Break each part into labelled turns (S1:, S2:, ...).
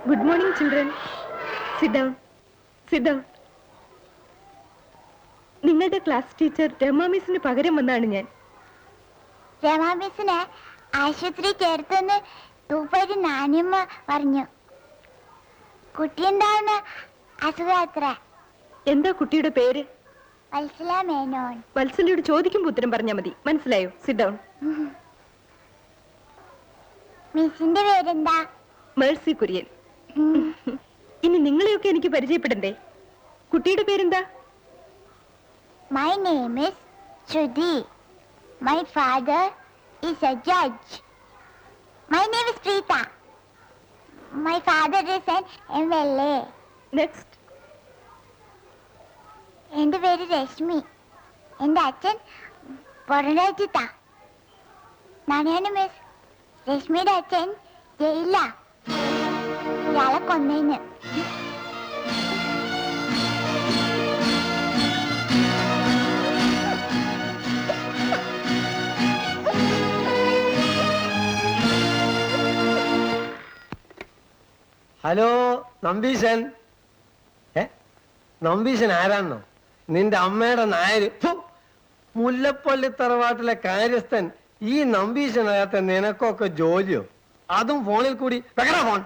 S1: Good morning, children. Sit down. Sit down. നിങ്ങളുടെ class teacher Rama മിസ്സിന് പകരം വന്നാണ് ഞാൻ.
S2: രമ മിസ്സിനെ ആശുപത്രി ചേർത്തെന്ന് തൂപ്പേരി നാനിയമ്മ പറഞ്ഞു. കുട്ടി എന്താണ് അസുഖാത്ര?
S1: എന്താ കുട്ടിയുടെ പേര്?
S2: വത്സല മേനോൻ.
S1: വത്സലയോട് ചോദിക്കുമ്പോൾ ഉത്തരം പറഞ്ഞാൽ മതി. മനസ്സിലായോ? Sit down.
S2: മിസ്സിന്റെ പേരെന്താ?
S1: മേഴ്സി കുര്യൻ. ഇനി നിങ്ങളെയൊക്കെ എനിക്ക് പരിചയപ്പെടണ്ടേ? കുട്ടിയുടെ പേരെന്താ?
S2: My name is Shruti. My father is a judge. My name is Preeta. My father is an MLA.
S1: Next.
S2: എന്റെ പേര് രശ്മി. എന്റെ അച്ഛൻ പൊറരാജ്യത്താ. നാണയാണ് മിസ്. രശ്മിയുടെ അച്ഛൻ ജയിലിലാ. ഇയാളെ കൊന്നേന്.
S3: ഹലോ നമ്പീശൻ. നമ്പീശൻ ആരാന്നോ? നിന്റെ അമ്മയുടെ നായര്. മുല്ലപ്പള്ളി തറവാട്ടിലെ കാര്യസ്ഥൻ. ഈ നമ്പീശനകത്ത് നിനക്കൊക്കെ ജോലിയോ? അതും ഫോണിൽ കൂടി. വെക്കടാ ഫോൺ.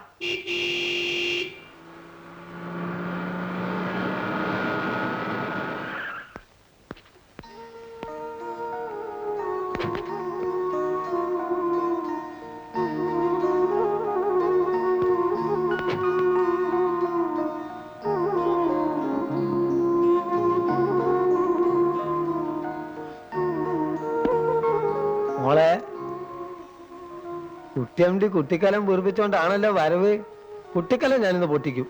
S3: മോളെ, കുട്ടിയമ്പി കുട്ടിക്കാലം പൂർപ്പിച്ചോണ്ടാണല്ലോ വരവ്. കുട്ടിക്കാലം ഞാനിന്ന് പൊട്ടിക്കും.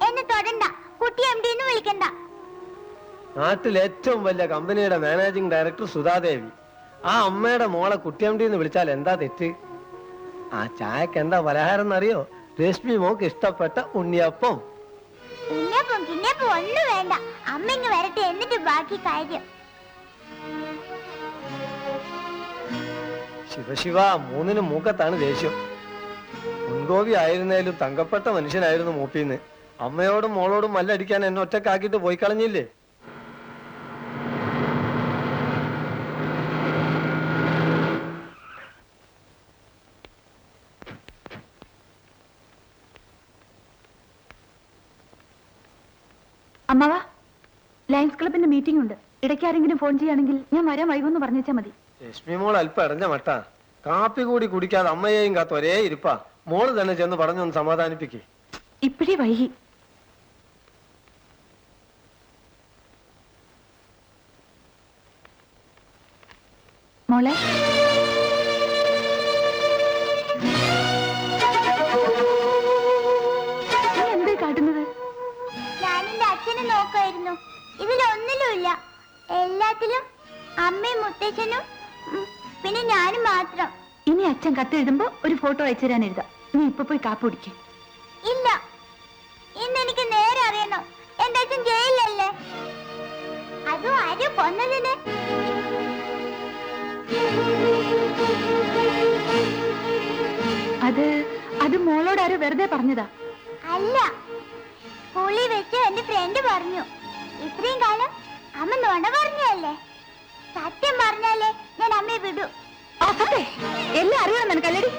S2: എന്നെ തൊടണ്ട. കുട്ടി എം ഡിന്ന് വിളിക്കണ്ട.
S3: നാട്ടിൽ ഏറ്റവും വലിയ കമ്പനിയുടെ മാനേജിംഗ് ഡയറക്ടർ സുധാദേവി. ആ അമ്മയുടെ മോളെ കുട്ടിയമ്പി വിളിച്ചാൽ എന്താ തെറ്റ്? ആ ചായക്ക് എന്താ പലഹാരം എന്നറിയോ? രശ്മി മോക്ക് ഇഷ്ടപ്പെട്ട ഉണ്ണിയപ്പം.
S2: ഉണ്ണിയപ്പം കിണ്ണിയപ്പം ഒന്നും വേണ്ട. അമ്മ ഇങ്ങ് വരട്ടെ, എന്നിട്ട് ബാക്കി കാര്യം.
S3: ശിവശിവ, മൂന്നിനും മൂക്കത്താണ് ദേഷ്യം. മുൻകോപി ആയിരുന്നേലും തങ്കപ്പെട്ട മനുഷ്യനായിരുന്നു മൂപ്പിന്ന്. അമ്മയോടും മോളോടും മല്ലടിക്കാൻ എന്നെ ഒറ്റക്കാക്കിട്ട് പോയി കളഞ്ഞില്ലേ?
S1: അമ്മാവാ, ലയൺസ് ക്ലബിന്റെ മീറ്റിംഗ് ഉണ്ട്. ഇടയ്ക്കാരെങ്കിലും ഫോൺ ചെയ്യുകയാണെങ്കിൽ ഞാൻ വരാൻ വൈകുമെന്ന് പറഞ്ഞേച്ചാ മതി.
S3: ലക്ഷ്മി മോൾ അല്പം ഇടഞ്ഞ മട്ട. കാപ്പി കൂടി കുടിക്കാതെ അമ്മയെയും കാത്ത് ഒരേ ഇരിപ്പാ. മോള് തന്നെ ചെന്ന് പറഞ്ഞൊന്ന് സമാധാനിപ്പിക്കേ.
S1: ഇപ്പഴേ വൈകി. മോളെ എന്താ കാട്ടുന്നത്?
S2: ഞാനെന്റെ അച്ഛനെ നോക്കായിരുന്നു. ഇതിലൊന്നിലുമില്ല. എല്ലാത്തിലും അമ്മയും മുത്തച്ഛനും പിന്നെ ഞാനും മാത്രം.
S1: ഇനി അച്ഛൻ കത്തെഴുതുമ്പോ ഒരു ഫോട്ടോ അയച്ചു തരാൻ എഴുതാം. നീ ഇപ്പൊ പോയി കാപ്പ് കുടിക്കും.
S2: ഇല്ല, ഇന്ന് എനിക്ക് നേരെ അറിയണം. എന്റെ അച്ഛൻ ജയിലല്ലേ? അതും ആര് കൊന്നതിന്?
S1: അത് മോളോട് ആരോ വെറുതെ പറഞ്ഞതാ.
S2: അല്ല, സ്കൂളിൽ വെച്ച് എന്റെ ഫ്രണ്ട് പറഞ്ഞു. ഇത്രയും കാലം അമ്മ നുണ പറഞ്ഞല്ലേ? സത്യം പറഞ്ഞാലേ ഞാൻ അമ്മയെ വിടൂ.
S1: എല്ലാം അറിയണം നിനക്കല്ലടി.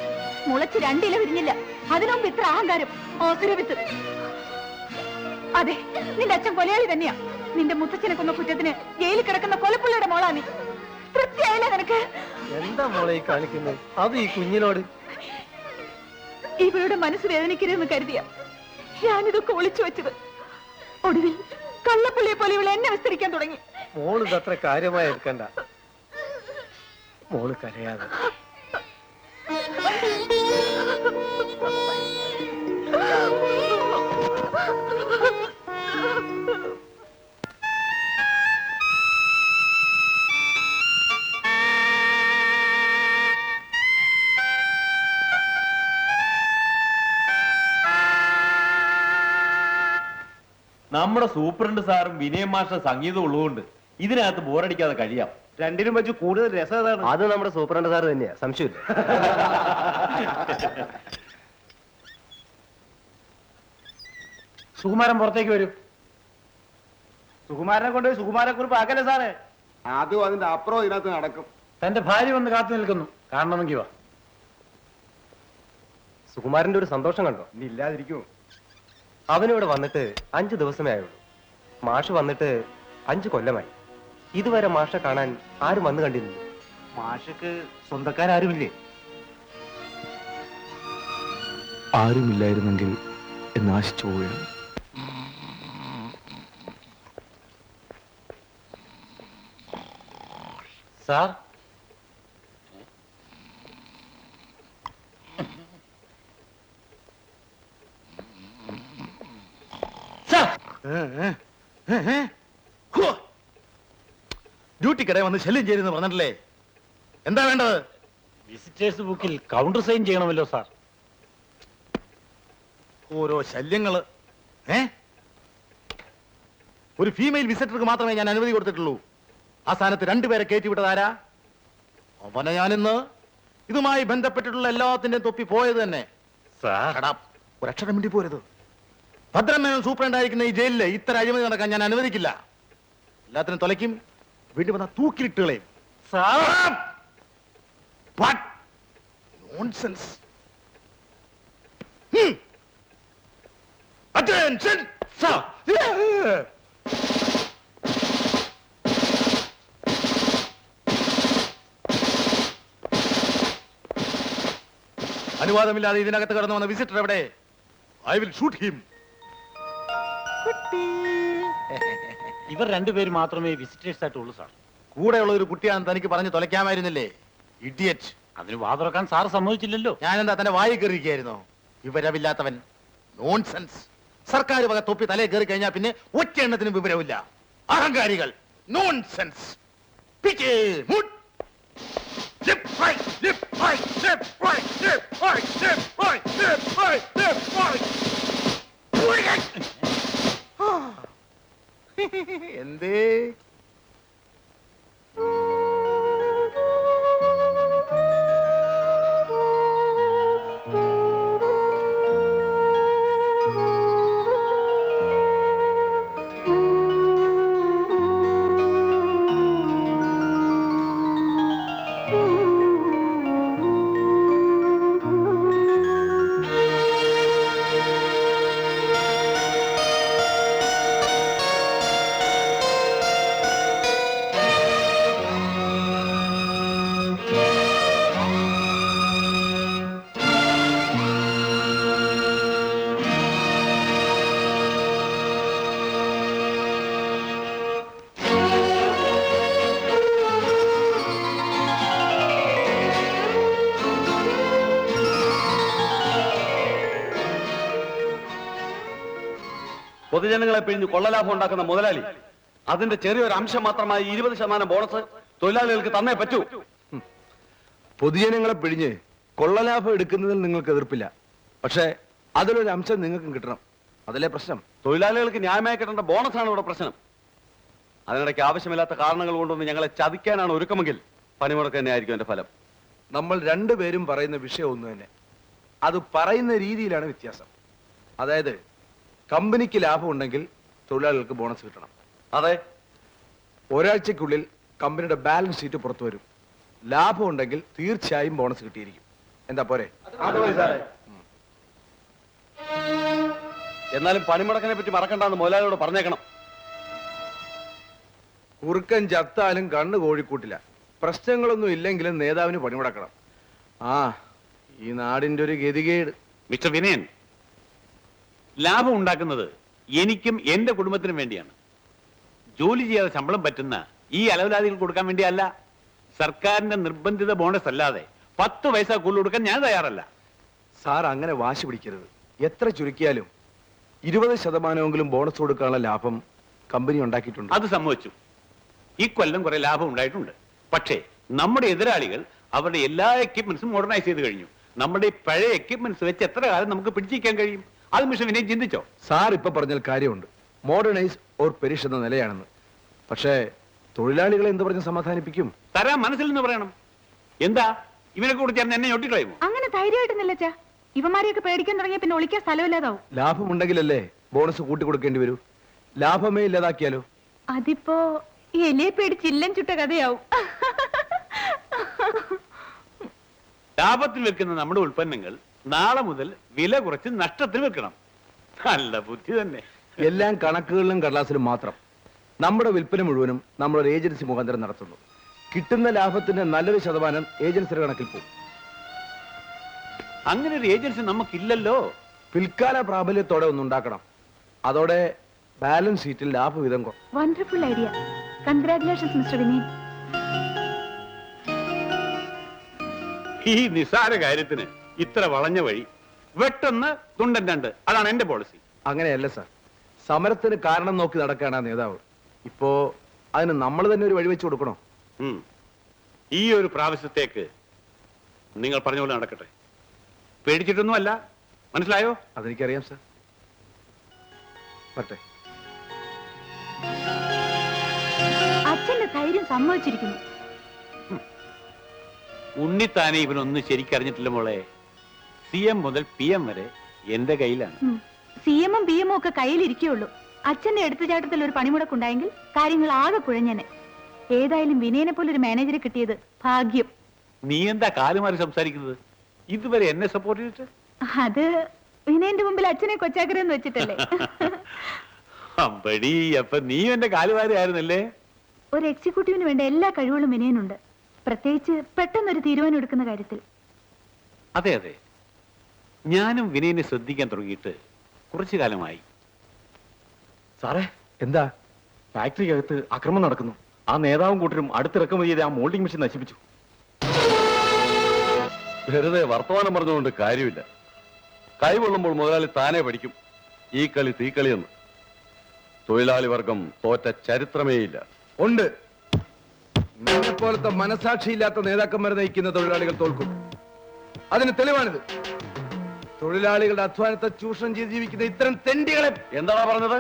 S1: മുളച്ച് രണ്ടില വിരിഞ്ഞില്ല, അതിനുമുമ്പ് ഇത്ര അഹങ്കാരം. ഓസുരവിത്ത്. അതെ, നിന്റെ അച്ഛൻ കൊലയാളി തന്നെയാ. നിന്റെ മുത്തച്ഛനെ കൊന്ന കുറ്റത്തിന് ജയിലിൽ കിടക്കുന്ന കൊലപ്പുള്ളിയുടെ മോളാ നീ. തൃപ്തിയായില്ല നിനക്ക്?
S3: എന്താ മോളെ ഈ കാണിക്കുന്നത്? അത് ഈ കുഞ്ഞിനോട്.
S1: ഇവളുടെ മനസ്സ് വേദനിക്കരുതെന്ന് കരുതിയ ഞാനിതൊക്കെ ഒളിച്ചു വെച്ചത്. ഒടുവിൽ കള്ളപ്പുള്ളിയെ പോലെ ഇവളെ എന്നെ വിസ്തരിക്കാൻ തുടങ്ങി.
S3: മോള് ഇതത്ര കാര്യമായി എടുക്കണ്ട. മോള് കരയാതെ.
S4: നമ്മുടെ സൂപ്രണ്ട് സാറും വിനയ മാസ്റ്റർ സംഗീതം ഉള്ളതുകൊണ്ട് ഇതിനകത്ത് ബോറടിക്കാതെ കഴിയാം.
S5: രണ്ടിനും വെച്ച് കൂടുതൽ രസം ഏതാണ്?
S3: അത് നമ്മുടെ സൂപ്രണ്ട് സാർ തന്നെയാ, സംശയമില്ല.
S5: സുകുമാരൻ പുറത്തേക്ക് വരൂ. സുകുമാരനെ കൊണ്ട് സുകുമാരക്കുറിപ്പ് ആക്കല്ലേ സാറേ?
S6: അതും അതിന്റെ അപ്പുറം ഇതിനകത്ത് നടക്കും.
S5: തന്റെ ഭാര്യ വന്ന് കാത്തു നിൽക്കുന്നു, കാണണമെങ്കിൽ വാ.
S3: സുകുമാരന്റെ ഒരു സന്തോഷം കണ്ടോ?
S6: ഇനി ഇല്ലാതിരിക്കൂ.
S3: അവനിവിടെ വന്നിട്ട് 5 ദിവസമേ ആയുള്ളൂ. മാഷ് വന്നിട്ട് 5 കൊല്ലമായി. ഇതുവരെ മാഷെ കാണാൻ ആരും വന്നു കണ്ടിരുന്നു.
S5: മാഷക്ക് സ്വന്തക്കാരുമില്ലേ?
S7: ആരുമില്ലായിരുന്നെങ്കിൽ എന്നാശിച്ചു പോവുകയാണ്.
S5: സാർ,
S7: ഡ്യൂട്ടിക്കിടെ വന്ന് ശല്യം ചെയ്യുന്നു പറഞ്ഞിട്ടില്ലേ? എന്താ വേണ്ടത്?
S5: വിസിറ്റേഴ്സ് ബുക്കിൽ കൗണ്ടർ സൈൻ ചെയ്യണമല്ലോ സാർ.
S7: ഓരോ ശല്യങ്ങള്. ഒരു ഫീമെയിൽ വിസിറ്റർക്ക് മാത്രമേ ഞാൻ അനുമതി കൊടുത്തിട്ടുള്ളൂ. ആ സ്ഥാനത്ത് 2 പേരെ കയറ്റിവിട്ടതാരാ? അവനെ ഞാനിന്ന് ഇതുമായി ബന്ധപ്പെട്ടിട്ടുള്ള എല്ലാത്തിന്റെയും തൊപ്പി പോയത് തന്നെ. ഒരക്ഷരം വേണ്ടി പോരുത്. ഭദ്രമേനോൻ സൂപ്രണ്ടായിരിക്കുന്ന ഈ ജയിലില് ഇത്ര അഴിമതി നടക്കാൻ ഞാൻ അനുവദിക്കില്ല. എല്ലാത്തിനും തൊലയ്ക്കും, വീണ്ടും വന്ന തൂക്കിലിട്ടുകളെയും. അനുവാദമില്ലാതെ ഇതിനകത്ത് കടന്നു വന്ന വിസിറ്റർ എവിടെ? I will shoot him.
S5: ഇവർ 2 പേര് മാത്രമേ വിസിറ്റേഴ്സ് ആയിട്ടുള്ളൂ സാർ.
S7: കൂടെയുള്ള ഒരു കുട്ടിയാണെന്ന് തനിക്ക് പറഞ്ഞ് തൊലയ്ക്കാമായിരുന്നില്ലേ? ഇഡിയറ്റ്.
S5: അതിന് വാതുറക്കാൻ സാർ സമ്മതിച്ചില്ലല്ലോ.
S7: ഞാനെന്താ തന്റെ വായി കയറിയിരിക്കായിരുന്നോ? വിവരമില്ലാത്തവൻ. നോൺസെൻസ്. സർക്കാർ വക തൊപ്പി തലേ കയറി കഴിഞ്ഞാൽ പിന്നെ ഒറ്റ എണ്ണത്തിനും വിവരമില്ല. അഹങ്കാരികൾ. നോൺസെൻസ്. എന്തേ?
S8: പൊതുജനങ്ങളെ പിഴിഞ്ഞ് കൊള്ളലാഭം ഉണ്ടാക്കുന്ന മുതലാളി അതിന്റെ ചെറിയൊരു അംശം മാത്രമായി 20% ബോണസ് തൊഴിലാളികൾക്ക് തന്നേ പറ്റൂ.
S9: പൊതുജനങ്ങളെ പിഴിഞ്ഞ് കൊള്ളലാഭം എടുക്കുന്നതിൽ നിങ്ങൾക്ക് എതിർപ്പില്ല, പക്ഷേ അതിലൊരു അംശം നിങ്ങൾക്കും കിട്ടണം. അതല്ലേ പ്രശ്നം?
S8: തൊഴിലാളികൾക്ക് ന്യായമായി കിട്ടേണ്ട ബോണസാണ് ഇവിടെ പ്രശ്നം. അതിനിടയ്ക്ക് ആവശ്യമില്ലാത്ത കാരണങ്ങൾ കൊണ്ടൊന്ന് ഞങ്ങളെ ചതിക്കാനാണ് ഒരുക്കമെങ്കിൽ പണിമുടക്ക് തന്നെ ആയിരിക്കും എന്റെ ഫലം.
S9: നമ്മൾ രണ്ടുപേരും പറയുന്ന വിഷയം ഒന്ന് തന്നെ. അത് പറയുന്ന രീതിയിലാണ് വ്യത്യാസം. അതായത് കമ്പനിക്ക് ലാഭം ഉണ്ടെങ്കിൽ തൊഴിലാളികൾക്ക് ബോണസ് കിട്ടണം.
S8: അതെ,
S9: ഒരാഴ്ചക്കുള്ളിൽ കമ്പനിയുടെ ബാലൻസ് ഷീറ്റ് പുറത്തു വരും. ലാഭം ഉണ്ടെങ്കിൽ തീർച്ചയായും ബോണസ് കിട്ടിയിരിക്കും. എന്താ പോരെ?
S8: എന്നാലും പണിമുടക്കിനെ പറ്റി മറക്കണ്ടെന്ന് മുതലാളിയോട് പറഞ്ഞേക്കണം.
S9: കുറുക്കൻ ചത്താലും കണ്ണ് കോഴിക്കൂട്ടില്ല. പ്രശ്നങ്ങളൊന്നും ഇല്ലെങ്കിലും നേതാവിന് പണിമുടക്കണം. ആ, ഈ നാടിന്റെ ഒരു ഗതികേട്.
S4: മിസ്റ്റർ വിനയൻ, ലാഭം ഉണ്ടാക്കുന്നത് എനിക്കും എന്റെ കുടുംബത്തിനും വേണ്ടിയാണ്. ജോലി ചെയ്യാതെ ശമ്പളം പറ്റുന്ന ഈ അലവലാദികൾ കൊടുക്കാൻ വേണ്ടിയല്ല. സർക്കാരിന്റെ നിർബന്ധിത ബോണസ് അല്ലാതെ 10 പൈസ കൂടുതൽ കൊടുക്കാൻ ഞാൻ തയ്യാറല്ല.
S9: സാർ അങ്ങനെ വാശി പിടിക്കരുത്. എത്ര ചുരുക്കിയാലും 20% ബോണസ് കൊടുക്കാനുള്ള ലാഭം കമ്പനി ഉണ്ടാക്കിയിട്ടുണ്ട്.
S4: അത് സമ്മതിച്ചു. ഈ കൊല്ലം കുറെ ലാഭം ഉണ്ടായിട്ടുണ്ട്. പക്ഷേ നമ്മുടെ എതിരാളികൾ അവരുടെ എല്ലാ എക്യുപ്മെന്റ്സും മോഡേണൈസ് ചെയ്ത് കഴിഞ്ഞു. നമ്മുടെ ഈ പഴയ എക്യുപ്മെന്റ്സ് വെച്ച് എത്ര കാലം നമുക്ക് പിടിച്ചിരിക്കാൻ കഴിയും? അത് മിസ്റ്റർ വിനയൻ ചിന്തിച്ചോ?
S9: സാർ ഇപ്പൊ പറഞ്ഞാൽ കാര്യമുണ്ട്. മോഡേണൈസ് ഓർ പെരിഷ് എന്ന നിലയാണെന്ന്. പക്ഷേ തൊഴിലാളികളെ എന്ത് പറഞ്ഞ് സമാധാനിപ്പിക്കും?
S4: തരാൻ മനസ്സിൽ നിന്ന് പറയണം. എന്താ ഇവനെ കൂടി ചേർന്ന് എന്നെ ഞൊട്ടിക്കളയുമോ?
S1: അങ്ങനെ ധൈര്യമായിട്ടൊന്നുമില്ല അച്ഛാ. ഇവന്മാരെയൊക്കെ പേടിക്കാൻ തുടങ്ങിയ പിന്നെ ഒളിക്കാൻ സ്ഥലമില്ലാതാവും.
S9: ലാഭമുണ്ടെങ്കിലല്ലേ ബോണസ് കൂട്ടി കൊടുക്കേണ്ടി വരൂ. ലാഭമേ ഇല്ലാതാക്കിയാലോ?
S1: അതിപ്പോ എലിയെ പേടിച്ച് ഇല്ലം ചുട്ട കഥയാവും.
S4: ലാഭത്തിൽ വെക്കുന്ന നമ്മുടെ ഉൽപ്പന്നങ്ങൾ നാളെ മുതൽ വില കുറച്ച് നഷ്ടത്തിൽ വെക്കണം. നല്ല ബുദ്ധി തന്നെ.
S9: എല്ലാം കണക്കുകളിലും കടലാസിലും മാത്രം. നമ്മുടെ വിൽപ്പന മുഴുവനും നമ്മളൊരു ഏജൻസി മുഖാന്തരം നടത്തുന്നു. കിട്ടുന്ന ലാഭത്തിന്റെ നല്ലൊരു ശതമാനം ഏജൻസിയുടെ കണക്കിൽ പോകും.
S4: അങ്ങനെ ഒരു ഏജൻസി നമുക്കില്ലല്ലോ.
S9: പിൽക്കാല പ്രാബല്യത്തോടെ ഒന്നുണ്ടാക്കണം. അതോടെ ബാലൻസ് ഷീറ്റിൽ ലാഭവിധം കുറയും.
S1: Wonderful idea. Congratulations mister Vinayan.
S4: ഈ നിസാര കാര്യത്തിന് ഇത്ര വളഞ്ഞ വഴി, വെട്ടൊന്ന് തുണ്ടൻ രണ്ട്, അതാണ് എന്റെ പോളിസി.
S9: അങ്ങനെയല്ല സാർ. സമരത്തിന് കാരണം നോക്കി നടക്കുകയാണ് ആ നേതാവ്. ഇപ്പോ അതിന് നമ്മൾ തന്നെ ഒരു വഴി വെച്ച് കൊടുക്കണോ?
S4: ഈ ഒരു പ്രാവശ്യത്തേക്ക് നിങ്ങൾ പറഞ്ഞ പോലെ നടക്കട്ടെ. പേടിച്ചിട്ടൊന്നും അല്ല, മനസ്സിലായോ?
S9: അതെനിക്കറിയാം സാർ. പറ്റേ.
S1: അച്ഛന്റെ ധൈര്യം സമ്മതിച്ചിരിക്കുന്നു.
S4: ഉണ്ണിത്താനെ ഇവനൊന്നും ശരിക്കറിഞ്ഞിട്ടില്ല മോളെ. CM മുതൽ PM വരെ എന്റെ കയ്യിലാണ്.
S1: CM ഉം PM ഉം ഒക്കെ കയ്യിലിരിക്കുകയുള്ളൂ. അച്ഛന്റെ എടുത്തുചാട്ടത്തിൽ ഒരു പണിമുടക്കുണ്ടായെങ്കിൽ കാര്യങ്ങൾ ആകെ കുഴഞ്ഞനെ. ഏതായാലും വിനയനെ പോലെ ഒരു മാനേജറെ കിട്ടിയത് ഭാഗ്യം.
S4: നീ എന്താ കാലുമാറി സംസാരിക്കുന്നത്? ഇതുവരെ എന്നെ സപ്പോർട്ട് ചെയ്തിട്ട്?
S1: അത് വിനയന്റെ മുമ്പിൽ അച്ഛനെ കൊച്ചാക്കരെന്ന് വെച്ചിട്ടല്ലേ.
S4: അമ്പടി, അപ്പൊ നീ എന്റെ കാലുമാരി ആയിരുന്നല്ലേ?
S1: ഒരു എക്സിക്യൂട്ടീവിന് വേണ്ട എല്ലാ കഴിവുകളും വിനയനുണ്ട്. പ്രത്യേകിച്ച് പെട്ടെന്നൊരു തീരുമാനം എടുക്കുന്ന കാര്യത്തിൽ.
S4: അതെ അതെ, ഞാനും വിനയനെ ശ്രദ്ധിക്കാൻ തുടങ്ങിയിട്ട് കുറച്ചു കാലമായി.
S5: സാറേ,
S9: എന്താ?
S5: ഫാക്ടറിക്കകത്ത് അക്രമം നടക്കുന്നു. ആ നേതാവും കൂട്ടരും അടുത്തിറക്കുമതി ചെയ്ത് ആ മോൾഡിംഗ് മെഷീൻ നശിപ്പിച്ചു.
S8: വെറുതെ വർത്തമാനം പറഞ്ഞുകൊണ്ട് കാര്യമില്ല. കൈകൊള്ളുമ്പോൾ മുതലാളി താനെ പഠിക്കും ഈ കളി തീക്കളിയെന്ന്. തൊഴിലാളി വർഗം തോറ്റ ചരിത്രമേയില്ല.
S9: ഉണ്ട്. നിന്നെ പോലത്തെ മനസാക്ഷിയില്ലാത്ത നേതാക്കന്മാരെ നയിക്കുന്ന തൊഴിലാളികൾ തോൽക്കും. അതിന് തെളിവാണിത്. തൊഴിലാളികളുടെ അധ്വാനത്തെ ചൂഷണം ചെയ്ത് ജീവിക്കുന്ന ഇത്തരം തെണ്ടികളെ
S8: എന്താണോ പറഞ്ഞത്?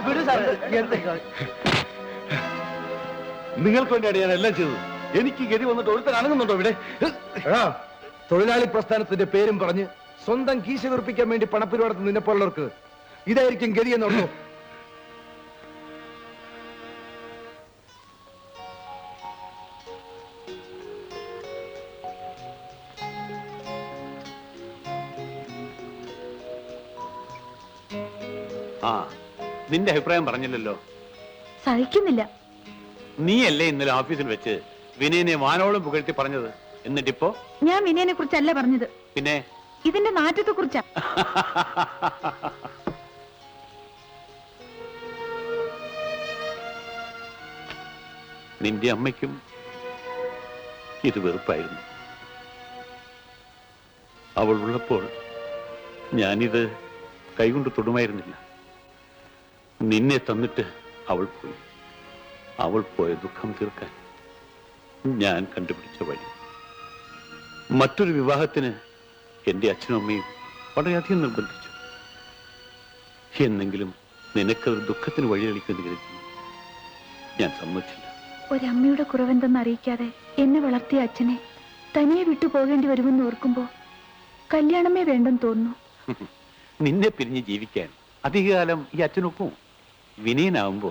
S3: വിടൂ സാർ, എന്തൊക്കെ
S8: നിങ്ങൾക്ക് വേണ്ടിയാണ് ഞാൻ എല്ലാം ചെയ്തത്. എനിക്ക് ഗതി വന്നിട്ട് ഒരുത്തൻ അനങ്ങുന്നുണ്ടോ ഇവിടെ?
S9: എടാ, തൊഴിലാളി പ്രസ്ഥാനത്തിന്റെ പേരും പറഞ്ഞ് സ്വന്തം കീശ വീർപ്പിക്കാൻ വേണ്ടി പണപ്പിരിവാടത്ത് നിന്നെപ്പോലുള്ളവർക്ക് ഇതായിരിക്കും ഗതി എന്നുള്ളൂ.
S4: ആ, നിന്റെ അഭിപ്രായം പറഞ്ഞില്ലല്ലോ.
S1: സഹിക്കുന്നില്ല.
S4: നീയല്ലേ ഇന്നലെ ഓഫീസിൽ വെച്ച് വിനയനെ വാനോളം പുകഴ്ത്തി പറഞ്ഞത്? എന്നിട്ടിപ്പോ?
S1: ഞാൻ വിനയനെ കുറിച്ചല്ല പറഞ്ഞത്,
S4: പിന്നെ
S1: ഇതിന്റെ നാറ്റത്തെ കുറിച്ചാ.
S4: നിന്റെ അമ്മയ്ക്കും ഇത് വെറുപ്പായിരുന്നു. അവൾ ഉള്ളപ്പോൾ ഞാനിത് കൈകൊണ്ട് തൊടുമായിരുന്നില്ല. നിന്നെ തന്നിട്ട് അവൾ പോയി. അവൾ പോയ ദുഃഖം തീർക്കാൻ ഞാൻ കണ്ടുപിടിച്ച വഴി മറ്റൊരു വിവാഹത്തിന് എന്റെ അച്ഛനും അമ്മയും വളരെയധികം നിർബന്ധിച്ചു. എന്നെങ്കിലും നിനക്കൊരു ദുഃഖത്തിന് വഴിയളിക്കുമെന്ന് കരുതി ഞാൻ സമ്മതിച്ചില്ല.
S1: ഒരമ്മയുടെ കുറവെന്തെന്ന് അറിയിക്കാതെ എന്നെ വളർത്തിയ അച്ഛനെ തനിയെ വിട്ടു പോകേണ്ടി വരുമെന്ന് ഓർക്കുമ്പോ കല്യാണമേ വേണ്ടെന്ന് തോന്നുന്നു.
S4: നിന്നെ പിരിഞ്ഞ് ജീവിക്കാൻ അധികകാലം ഈ അച്ഛനൊപ്പം. വിനയനാവുമ്പോ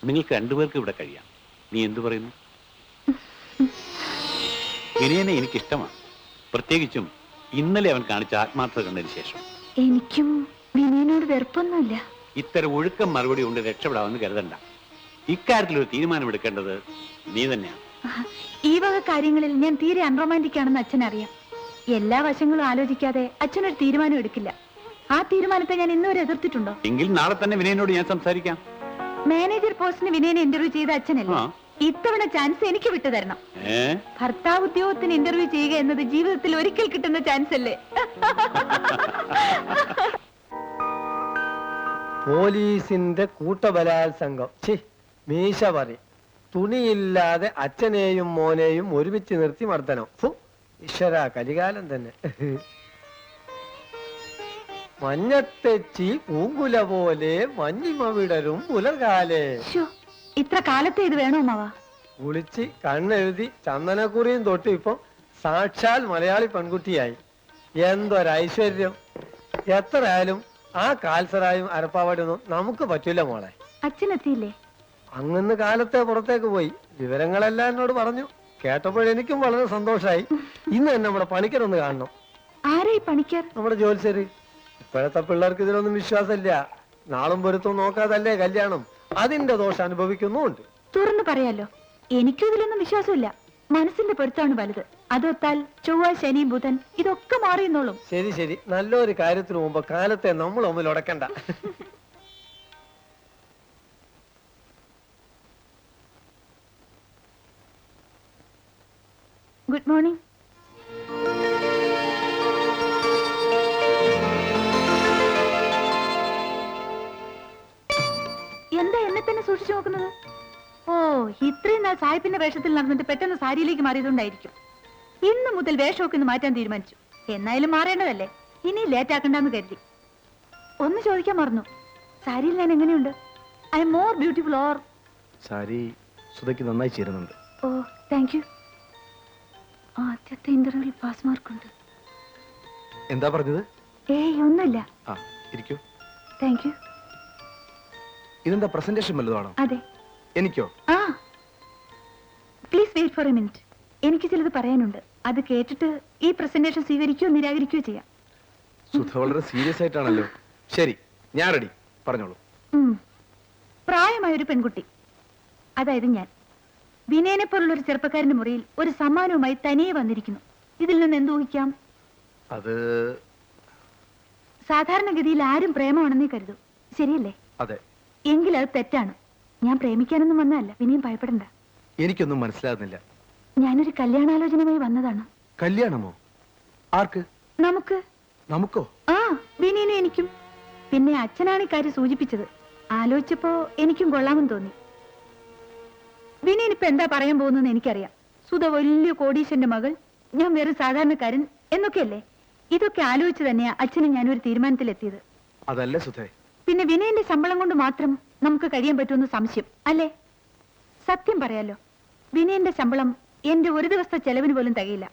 S4: നിങ്ങൾക്ക് രണ്ടുപേർക്ക് ഇവിടെ കഴിയാം. നീ എന്തു പറയുന്നു? വിനയനെ എനിക്കിഷ്ടമാണ്, പ്രത്യേകിച്ചും ഇന്നലെ അവൻ കാണിച്ച ആത്മാർത്ഥത കണ്ടതിന് ശേഷം.
S1: എനിക്കും വിനയനോട് വെറുപ്പൊന്നുമില്ല.
S4: ഇത്തരം ഒഴുക്കം മറുപടി കൊണ്ട് രക്ഷപ്പെടാമെന്ന് കരുതണ്ട. ഇക്കാര്യത്തിൽ ഒരു തീരുമാനമെടുക്കേണ്ടത് നീ തന്നെയാണ്.
S1: ഈ വക കാര്യങ്ങളിൽ ഞാൻ തീരെ അൺറൊമാൻറ്റിക് ആണെന്ന് അച്ഛനറിയാം. എല്ലാ വശങ്ങളും ആലോചിക്കാതെ അച്ഛനൊരു തീരുമാനം എടുക്കില്ല. ആ തീരുമാനത്തെ ഞാൻ ഇന്നുവരെ എതിർത്തിട്ടുണ്ടോ?
S4: എങ്കിൽ നാളെ തന്നെ വിനയനോട് ഞാൻ സംസാരിക്കാം.
S1: മാനേജർ പോസ്റ്റിന് വിനയനെ ഇന്റർവ്യൂ ചെയ്ത അച്ഛനല്ലേ,
S4: ആ.
S1: ഇത്തവണ ചാൻസ് എനിക്ക് വിട്ടു തരണം. ഭർത്താവ് ഉദ്യോഗത്തിന് ഇന്റർവ്യൂ ചെയ്യുക എന്നത് ജീവിതത്തിൽ ഒരിക്കൽ കിട്ടുന്ന ചാൻസ് അല്ലേ?
S3: പോലീസിന്റെ കൂട്ടബലാത്സംഗം. മീശ പറയും. തുണിയില്ലാതെ അച്ഛനെയും മോനെയും ഒരുമിച്ച് നിർത്തി മർദ്ദനം. ഈശ്വര, കലികാലം തന്നെ. മഞ്ഞത്തെച്ചി പൂങ്കുല പോലെ മഞ്ഞിമ വിടരും പുലർകാലേ.
S1: ശ്ശോ, ഇത്ര കാലത്തെ ഇത് വേണോ മാവാ?
S3: കുളിച്ച് കണ്ണെഴുതി ചന്ദനക്കുറിയും തൊട്ട് ഇപ്പൊ സാക്ഷാൽ മലയാളി പെൺകുട്ടിയായി. എന്തൊരൈശ്വര്യം! എത്രയായാലും ആ കാൽസറായും അരപ്പാവടിയൊന്നും നമുക്ക് പറ്റൂല മോളെ.
S1: അച്ഛനെത്തിയില്ലേ?
S3: അങ്ങന്ന് കാലത്തെ പുറത്തേക്ക് പോയി. വിവരങ്ങളെല്ലാം എന്നോട് പറഞ്ഞു. കേട്ടപ്പോഴെനിക്കും വളരെ സന്തോഷായി. ഇന്ന് തന്നെ നമ്മുടെ പണിക്കരൊന്ന് കാണണം.
S1: ആരായി പണിക്കർ?
S3: നമ്മുടെ ജോത്സ്യര്. ഇപ്പോഴത്തെ പിള്ളേർക്ക് ഇതിലൊന്നും വിശ്വാസമില്ല. നാളും പൊരുത്തം നോക്കാതല്ലേ കല്യാണം. അതിന്റെ ദോഷം അനുഭവിക്കുന്നുണ്ട്.
S1: തുറന്നു പറയാലോ, എനിക്കും ഇതിലൊന്നും വിശ്വാസമില്ല. മനസ്സിന്റെ പൊരുത്താണ് വലുത്. അതൊത്താൽ ചൊവ്വ, ശനി, ബുധൻ ഇതൊക്കെ മാറിയെന്നോളും.
S3: ശരി ശരി, നല്ലൊരു കാര്യത്തിന് മുമ്പ് കാലത്തെ നമ്മൾ ഒന്നിൽ ഉടക്കണ്ട.
S1: Good morning. എന്താ എന്നെ തന്നെ സൂക്ഷിച്ചു നോക്കുന്നത്? ഓ, ഇത്രയും നാൾ സായിപ്പിന്റെ വേഷത്തിൽ നടന്നിട്ട് പെട്ടെന്ന് സാരിയിലേക്ക് മാറിയതുകൊണ്ടായിരിക്കും. ഇന്ന് മുതൽ വേഷമൊക്കെ ഒന്ന് മാറ്റാൻ തീരുമാനിച്ചു. എന്നായാലും മാറേണ്ടതല്ലേ, ഇനി ലേറ്റ് ആക്കണ്ടെന്ന് കരുതി. ഒന്ന് ചോദിക്കാൻ മറന്നു, സാരിയിൽ ഞാൻ എങ്ങനെയുണ്ട്? I am more beautiful or?
S9: Sari സുധയ്ക്ക് നന്നായി ചേരുന്നുണ്ട്.
S1: Oh, thank you. ആദ്യത്തെ ഇന്റർവ്യൂവിൽ പാസ് മാർക്കുണ്ട്.
S9: എന്താ പറഞ്ഞത്?
S1: ഏയ്, ഒന്നുമില്ല.
S9: ആ, ഇരിക്കൂ.
S1: Thank you.
S9: ഇതെന്താ പ്രസന്റേഷൻ വല്ലതാണോ?
S1: അതെ.
S9: എനിക്കോ?
S1: ആ, please wait for a minute. എനിക്ക് ചിലത് പറയാനുണ്ട്. അത് കേട്ടിട്ട് ഈ പ്രസന്റേഷൻ സ്വീകരിക്കുകയോ നിരാകരിക്കുകയോ ചെയ്യാം.
S9: സുധ വളരെ സീരിയസ് ആയിട്ടാണല്ലോ. ശരി, ഞാൻ റെഡി. പറഞ്ഞോളൂ.
S1: പ്രായമായ ഒരു പെൺകുട്ടി, അതായത് ഞാൻ, വിനയനെ പോലുള്ള ഒരു ചെറുപ്പക്കാരന്റെ മുറിയിൽ ഒരു സമ്മാനവുമായി തനിയെ വന്നിരിക്കുന്നു. ഇതിൽ നിന്ന് എന്ത് ഊഹിക്കാം?
S9: അത്
S1: സാധാരണഗതിയിൽ ആരും പ്രേമമാണെന്നേ കരുതൂ, ശരിയല്ലേ?
S9: അതെ.
S1: എങ്കിൽ അത് തെറ്റാണ്. ഞാൻ പ്രേമിക്കാനൊന്നും വന്നതല്ല, വിനയം ഭയപ്പെടണ്ട.
S9: എനിക്കൊന്നും മനസ്സിലാകുന്നില്ല.
S1: ഞാനൊരു കല്യാണാലോചനയുമായി വന്നതാണ്.
S9: കല്യാണമോ? ആർക്ക്?
S1: നമുക്ക്.
S9: നമുക്കോ?
S1: ആ, വിനയനും എനിക്കും. പിന്നെ അച്ഛനാണ് ഇക്കാര്യം സൂചിപ്പിച്ചത്. ആലോചിച്ചപ്പോ എനിക്കും കൊള്ളാമെന്ന് തോന്നി. വിനയൻ ഇപ്പൊ എന്താ പറയാൻ പോകുന്നതെന്ന് എനിക്കറിയാം. സുധ വലിയ കോടീശ്വരന്റെ മകൾ, ഞാൻ വേറെ സാധാരണക്കാരൻ എന്നൊക്കെയല്ലേ. ഇതൊക്കെ ആലോചിച്ച് തന്നെയാ അച്ഛനും ഞാനൊരു തീരുമാനത്തിലെത്തിയത്.
S9: അതല്ല സുധേ,
S1: പിന്നെ വിനയന്റെ ശമ്പളം കൊണ്ട് മാത്രം നമുക്ക് കഴിയാൻ പറ്റുമെന്ന് സംശയം അല്ലേ? സത്യം പറയാലോ, വിനയന്റെ ശമ്പളം എന്റെ ഒരു ദിവസത്തെ ചെലവിന് പോലും തികയില്ല.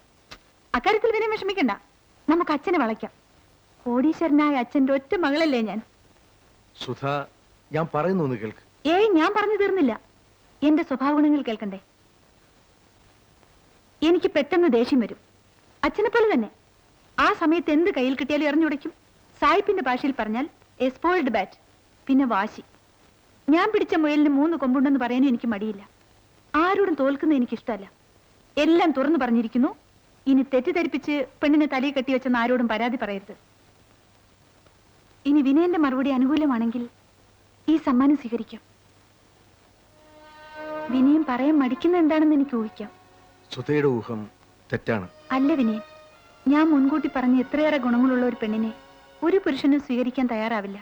S1: അക്കാര്യത്തിൽ വിനയം വിഷമിക്കണ്ട, നമുക്ക് അച്ഛനെ വളയ്ക്കാം. കോടീശ്വരനായ അച്ഛന്റെ ഒറ്റ മകളല്ലേ ഞാൻ.
S9: സുധ, ഞാൻ പറയുന്നു ഒന്ന് കേൾക്ക്.
S1: ഏയ്, ഞാൻ പറഞ്ഞു തീർന്നില്ല. എന്റെ സ്വഭാവ ഗുണങ്ങൾ കേൾക്കണ്ടേ? എനിക്ക് പെട്ടെന്ന് ദേഷ്യം വരും, അച്ഛനെ പോലെ തന്നെ. ആ സമയത്ത് എന്ത് കയ്യിൽ കിട്ടിയാലും എറിഞ്ഞുടയ്ക്കും. സായിപ്പിന്റെ ഭാഷയിൽ പറഞ്ഞാൽ എ സ്പോയിൽഡ് ബാറ്റ്. പിന്നെ വാശി. ഞാൻ പിടിച്ച മുയലിന് 3 കൊമ്പുണ്ടെന്ന് പറയാനും എനിക്ക് മടിയില്ല. ആരോടും തോൽക്കുന്നത് എനിക്കിഷ്ടമല്ല. എല്ലാം തുറന്നു പറഞ്ഞിരിക്കുന്നു. ഇനി തെറ്റിദ്ധരിപ്പിച്ച് പെണ്ണിനെ തലയിൽ കെട്ടി വെച്ചെന്ന് ആരോടും പരാതി പറയരുത്. ഇനി വിനയന്റെ മറുപടി അനുകൂലമാണെങ്കിൽ ഈ സമ്മാനം സ്വീകരിക്കാം. വിനയം പറയാൻ മടിക്കുന്ന എന്താണെന്ന് എനിക്ക് ഊഹിക്കാം.
S9: സുധയുടെ ഊഹം തെറ്റാണ്.
S1: അല്ല വിനയൻ, ഞാൻ മുൻകൂട്ടി പറഞ്ഞ എത്രയേറെ ഗുണങ്ങളുള്ള ഒരു പെണ്ണിനെ ഒരു പുരുഷനും സ്വീകരിക്കാൻ തയ്യാറാവില്ല.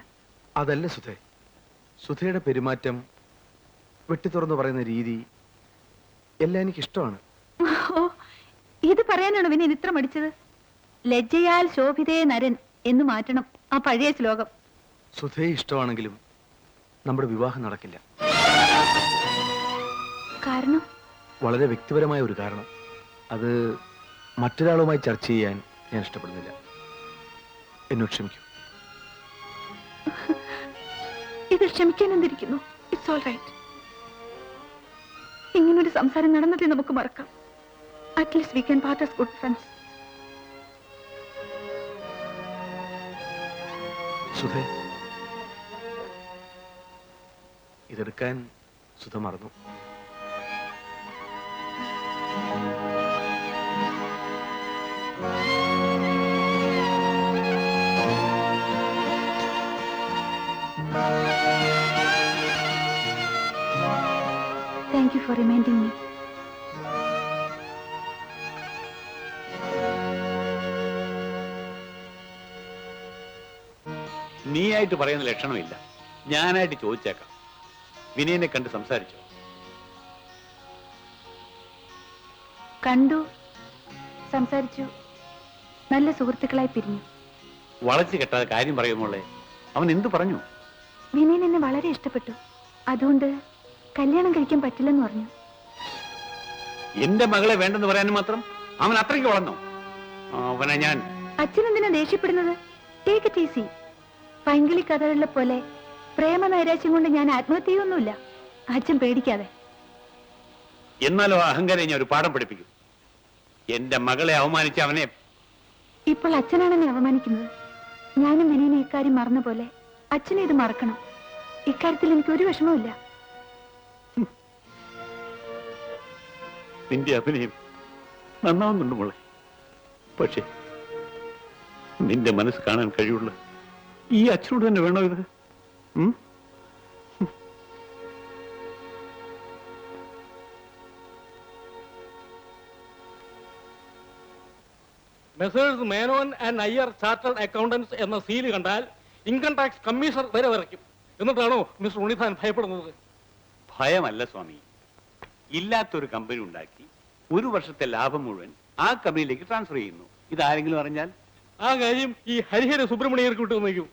S9: അതല്ല സുധേ, സുധയുടെ പെരുമാറ്റം, വെട്ടി തുറന്നു പറയുന്ന രീതി എല്ലാം എനിക്ക് ഇഷ്ടമാണ്.
S1: ഓ, ഇത് പറയാനാണ് വിനയൻ ഇത്ര മടിച്ചത്? ലജ്ജയാൽ ശോഭിതേ നരൻ എന്ന് മാറ്റണം ആ പഴയ ശ്ലോകം.
S9: സുധയെ ഇഷ്ടമാണെങ്കിലും നമ്മുടെ വിവാഹം നടക്കില്ല.
S1: കാരണം?
S9: വളരെ വ്യക്തിപരമായ ഒരു കാരണം. അത് മറ്റൊരാളുമായി ചർച്ച ചെയ്യാൻ ഞാൻ ഇഷ്ടപ്പെടുന്നില്ല. എന്നോട് ക്ഷമിക്കൂ.
S1: ഇത് ക്ഷമിക്കാൻ എന്തിരിക്കുന്നു? It's all right. ഇങ്ങനൊരു സംസാരം നടന്നതേ നമുക്ക് മറക്കാം. At least we can part as good friends.
S9: സുധേ, ഇതെടുക്കാൻ സുധ മറന്നു.
S1: Thank you for reminding me.
S4: നീയായിട്ട് പറയുന്ന ലക്ഷണമില്ല. ഞാനായിട്ട് ചോദിച്ചേക്കാം. വിനയനെ കണ്ട് സംസാരിച്ചോ?
S1: കണ്ടു, സംസാരിച്ചു, നല്ല സുഹൃത്തുക്കളായി പിരിഞ്ഞു.
S4: വളച്ചു കെട്ടാതെ കാര്യം പറയുമ്പോളെ അവൻ എന്തു പറഞ്ഞു?
S1: വിനയൻ എന്നെ വളരെ ഇഷ്ടപ്പെട്ടു. അതുകൊണ്ട് കല്യാണം കഴിക്കാൻ പറ്റില്ലെന്ന് പറഞ്ഞു.
S4: എന്റെ മകളെ വേണ്ടെന്ന് പറയാനും മാത്രം അവൻ അത്രയ്ക്ക് വളർന്നോ? അവനെ ഞാൻ...
S1: അച്ഛൻ എന്തിനാ ദേഷ്യപ്പെടുന്നത്? Take it easy. പൈങ്കിളി കഥകളിലെ പോലെ പ്രേമ നൈരാശ്യം കൊണ്ട് ഞാൻ ആത്മഹത്യ ചെയ്യൊന്നുമില്ല. അച്ഛൻ പേടിക്കാതെ.
S4: എന്നാലോ അഹങ്കാരം ഞാൻ ഒരു പാഠം പഠിപ്പിക്കും. എന്റെ മകളെ അവമാനിച്ച അവനെ...
S1: ഇപ്പോൾ അച്ഛനാണ് എന്നെ അവമാനിക്കുന്നത്. ഞാനും വിനയനെ ഇക്കാര്യം മറന്ന പോലെ അച്ഛനെ ഇത് മറക്കണം. ഇക്കാര്യത്തിൽ എനിക്കൊരു വിഷമമില്ല.
S4: നിന്റെ അഭിനയം നന്നാവുന്നുണ്ട് മോളെ. പക്ഷേ നിന്റെ മനസ്സ് കാണാൻ കഴിയുള്ള ഈ അച്ഛനോട് തന്നെ വേണോ ഇത്?
S5: Messrs Menon and Iyer chartered accountants എന്ന സീല് കണ്ടാൽ ഇൻകം ടാക്സ് കമ്മീഷണർ വരെ വരയ്ക്കും. എന്നിട്ടാണോ മിസ്റ്റർ ഉണ്ണിത്താൻ ഭയപ്പെടുന്നത്?
S4: ഭയമല്ല സ്വാമി. ഇല്ലാത്തൊരു കമ്പനി ഉണ്ടാക്കി 1 വർഷത്തെ ലാഭം മുഴുവൻ ആ കമ്പനിയിലേക്ക് ട്രാൻസ്ഫർ ചെയ്യുന്നു. ഇതാരെങ്കിലും അറിഞ്ഞാൽ?
S5: ആ കാര്യം ഈ ഹരിഹര സുബ്രഹ്മണ്യർക്ക് വിട്ടുവന്നേക്കും.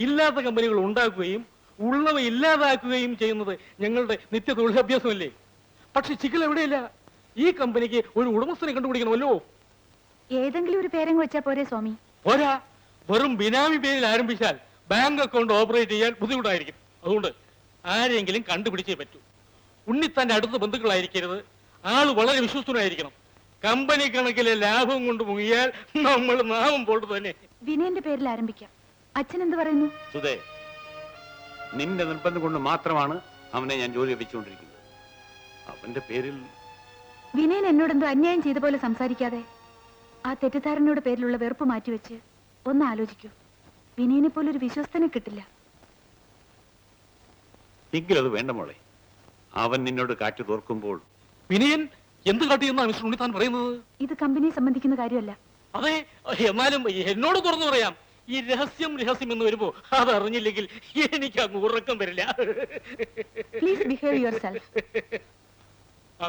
S5: ഇല്ലാത്ത കമ്പനികൾ ഉണ്ടാക്കുകയും ഉള്ളവ ഇല്ലാതാക്കുകയും ചെയ്യുന്നത് ഞങ്ങളുടെ നിത്യ തൊഴിലഭ്യാസമല്ലേ? പക്ഷെ ചിക്കൽ എവിടെയില്ല. ഈ കമ്പനിക്ക് ഒരു ഉടമസ്ഥനെ കണ്ടുപിടിക്കണമല്ലോ.
S1: ഏതെങ്കിലും ഒരു പേരങ്ങ് വെച്ചാ പോരെ സ്വാമി?
S5: പോരാ, വെറും ബിനാമി പേരിൽ ആരംഭിച്ചാൽ ബാങ്ക് അക്കൗണ്ട് ഓപ്പറേറ്റ് ചെയ്യാൻ ബുദ്ധിമുട്ടായിരിക്കും. അതുകൊണ്ട് ആരെങ്കിലും കണ്ടുപിടിച്ചേ പറ്റൂ. ഉണ്ണിത്താന്റെ അടുത്ത ബന്ധുക്കളായിരിക്കരുത്. ആള് വളരെ വിശ്വസ്തനായിരിക്കണം. കമ്പനി കണക്കിലെ ലാഭം കൊണ്ട് മുങ്ങിയാൽ നമ്മൾ നാമം പോട്ട് തന്നെ.
S1: വിനയന്റെ പേരിൽ ആരംഭിക്കാം. അച്ഛൻ എന്ത് പറയുന്നു?
S4: സുധേ, നിന്റെ നിർബന്ധം കൊണ്ട് മാത്രമാണ് അവനെ ഞാൻ ജോലി ലഭിച്ചുകൊണ്ടിരിക്കുന്നത്. അവന്റെ പേരിൽ...
S1: വിനയൻ എന്നോടെന്തോ അന്യായം ചെയ്ത പോലെ സംസാരിക്കാതെ ആ തെറ്റിദ്ധാരണയുടെ പേരിലുള്ള വെറുപ്പ് മാറ്റിവെച്ച് ഒന്ന് ആലോചിക്കൂ. വിനയനെ പോലൊരു വിശ്വസ്തനെ കിട്ടില്ല.
S4: എങ്കിലും അത് വേണ്ട മോളെ. അവൻ നിന്നോട് കാറ്റു തോർക്കുമ്പോൾ...
S5: വിനയൻ എന്ത് കാട്ടിയെന്നാണ് മിസ്റ്റർ ഉണ്ണിത്താൻ പറയുന്നത്?
S1: ഇത് കമ്പനിയെ സംബന്ധിക്കുന്ന കാര്യമല്ല.
S5: അതെ, എന്നാലും എന്നോട് തുറന്നു പറയാം. ഈ രഹസ്യം എന്ന് വരുമ്പോ അതറിഞ്ഞില്ലെങ്കിൽ എനിക്ക് അങ്ങ് ഉറക്കം വരില്ല.
S1: Please behave yourself.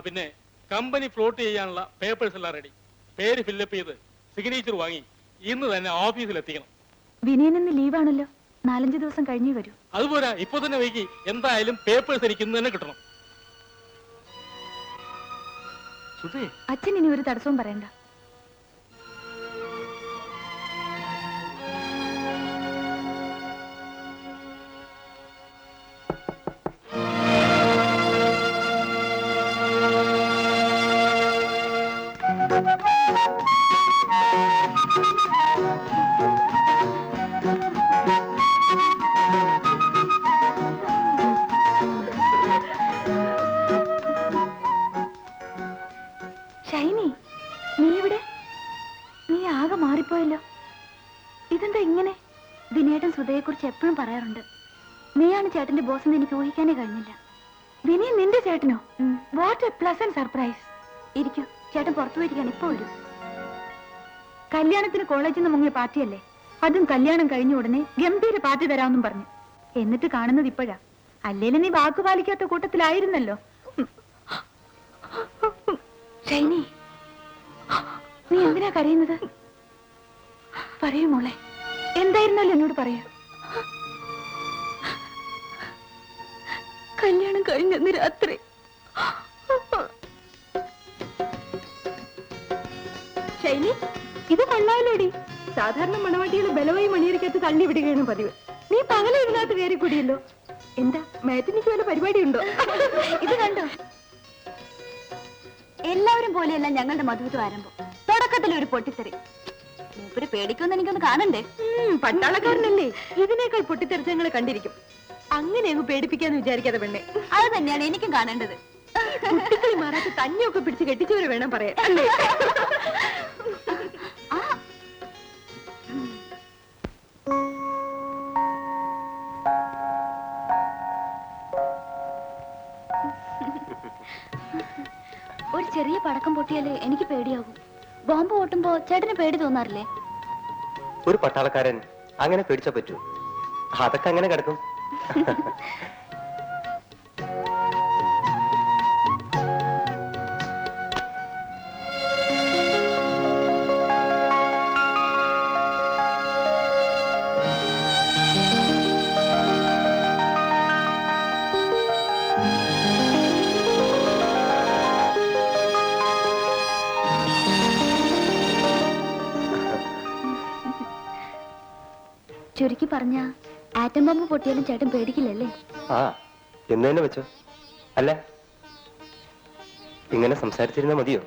S5: പിന്നെ കമ്പനി ഫ്ലോട്ട് ചെയ്യാനുള്ള പേപ്പേഴ്സ് എല്ലാം റെഡി. പേര് ഫില്ലപ്പ് ചെയ്ത് സിഗ്നേച്ചർ വാങ്ങി ഇന്ന് തന്നെ ഓഫീസിൽ എത്തിക്കണം.
S1: വിനയൻ ഇന്ന് ലീവാണല്ലോ. 4-5 ദിവസം കഴിഞ്ഞേ വരൂ.
S5: അതുപോരാ, ഇപ്പൊ തന്നെ വൈകി. എന്തായാലും പേപ്പേഴ്സ് എനിക്ക് ഇന്ന് തന്നെ കിട്ടണം.
S1: അച്ഛൻ ഇനി ഒരു തടസ്സവും പറയണ്ട. ഷൈനി, നീ ഇവിടെ? നീ ആകെ മാറിപ്പോയല്ലോ. ഇതെന്താ ഇങ്ങനെ? ദിനേട്ടൻ സുധയെ കുറിച്ച് എപ്പോഴും പറയാറുണ്ട്. നീയാണ് ചേട്ടന്റെ ബോസ് എന്ന് എനിക്ക് ഊഹിക്കാനേ കഴിഞ്ഞില്ല. വിനയ നിന്റെ ചേട്ടനോ? What a pleasant surprise. ഇരിക്കൂ, ചേട്ടൻ പുറത്തു പോയിരിക്കാൻ ഇപ്പൊ വരും. കല്യാണത്തിന് കോളേജിൽ നിന്ന് മുങ്ങിയ പാർട്ടിയല്ലേ? അതും കല്യാണം കഴിഞ്ഞ ഉടനെ ഗംഭീര പാർട്ടി തരാമെന്നും പറഞ്ഞു. എന്നിട്ട് കാണുന്നത് ഇപ്പോഴാ. അല്ലേലും നീ വാക്ക് പാലിക്കാത്ത കൂട്ടത്തിലായിരുന്നല്ലോ. ഷൈനി, നീ എന്തിനാ കരയുന്നത്? പറയൂ മോളെ, എന്തായിരുന്നല്ലോ എന്നോട് പറയൂ. കല്യാണം കഴിഞ്ഞന്ന് രാത്രി ഷൈനി, ഇത് കൊള്ളാലോടി. സാധാരണ മണവാട്ടികൾ ബലമായി മണിയറിക്കകത്ത് തള്ളി വിടുകയാണ് പതിവ്. നീ പകല ഇതിനകത്ത് കയറി കൂടിയല്ലോ. എന്താ മാറ്റിനിക്ക് വല്ല പരിപാടിയുണ്ടോ? ഇത് കണ്ടോ? എല്ലാവരും പോലെയല്ല ഞങ്ങളുടെ മധുവിധ ആരംഭം. തുടക്കത്തിൽ ഒരു പൊട്ടിത്തെറി. മൂപ്പര് പേടിക്കുമെന്ന് എനിക്കൊന്ന് കാണണ്ടേ? പട്ടാളക്കാരനല്ലേ, ഇതിനേക്കാൾ പൊട്ടിത്തെറിച്ച് ഞങ്ങൾ കണ്ടിരിക്കും. അങ്ങനെ അങ്ങ് പേടിപ്പിക്കാന്ന് വിചാരിക്കാതെ പെണ്ണെ. അത് തന്നെയാണ് എനിക്കും കാണേണ്ടത്. കുട്ടികളി മാറാത്ത തന്നെയൊക്കെ പിടിച്ച് കെട്ടിച്ചവരെ വേണം പറയാൻ. ഒരു ചെറിയ പടക്കം പൊട്ടിയാലേ എനിക്ക് പേടിയാകും. ബോംബ് പൊട്ടുമ്പോ ചേട്ടന് പേടി തോന്നാറില്ലേ?
S10: ഒരു പട്ടാളക്കാരൻ അങ്ങനെ പേടിച്ചാ പറ്റൂ? അതൊക്കെ അങ്ങനെ കിടക്കും.
S1: ചുരുക്കി പറഞ്ഞ ആറ്റം ബോംബ് പൊട്ടിയാലും ചേട്ടൻ പേടിക്കില്ലല്ലേ?
S10: ആ, എന്ന് തന്നെ വെച്ചോ. അല്ല, ഇങ്ങനെ സംസാരിച്ചിരുന്നാ മതിയോ?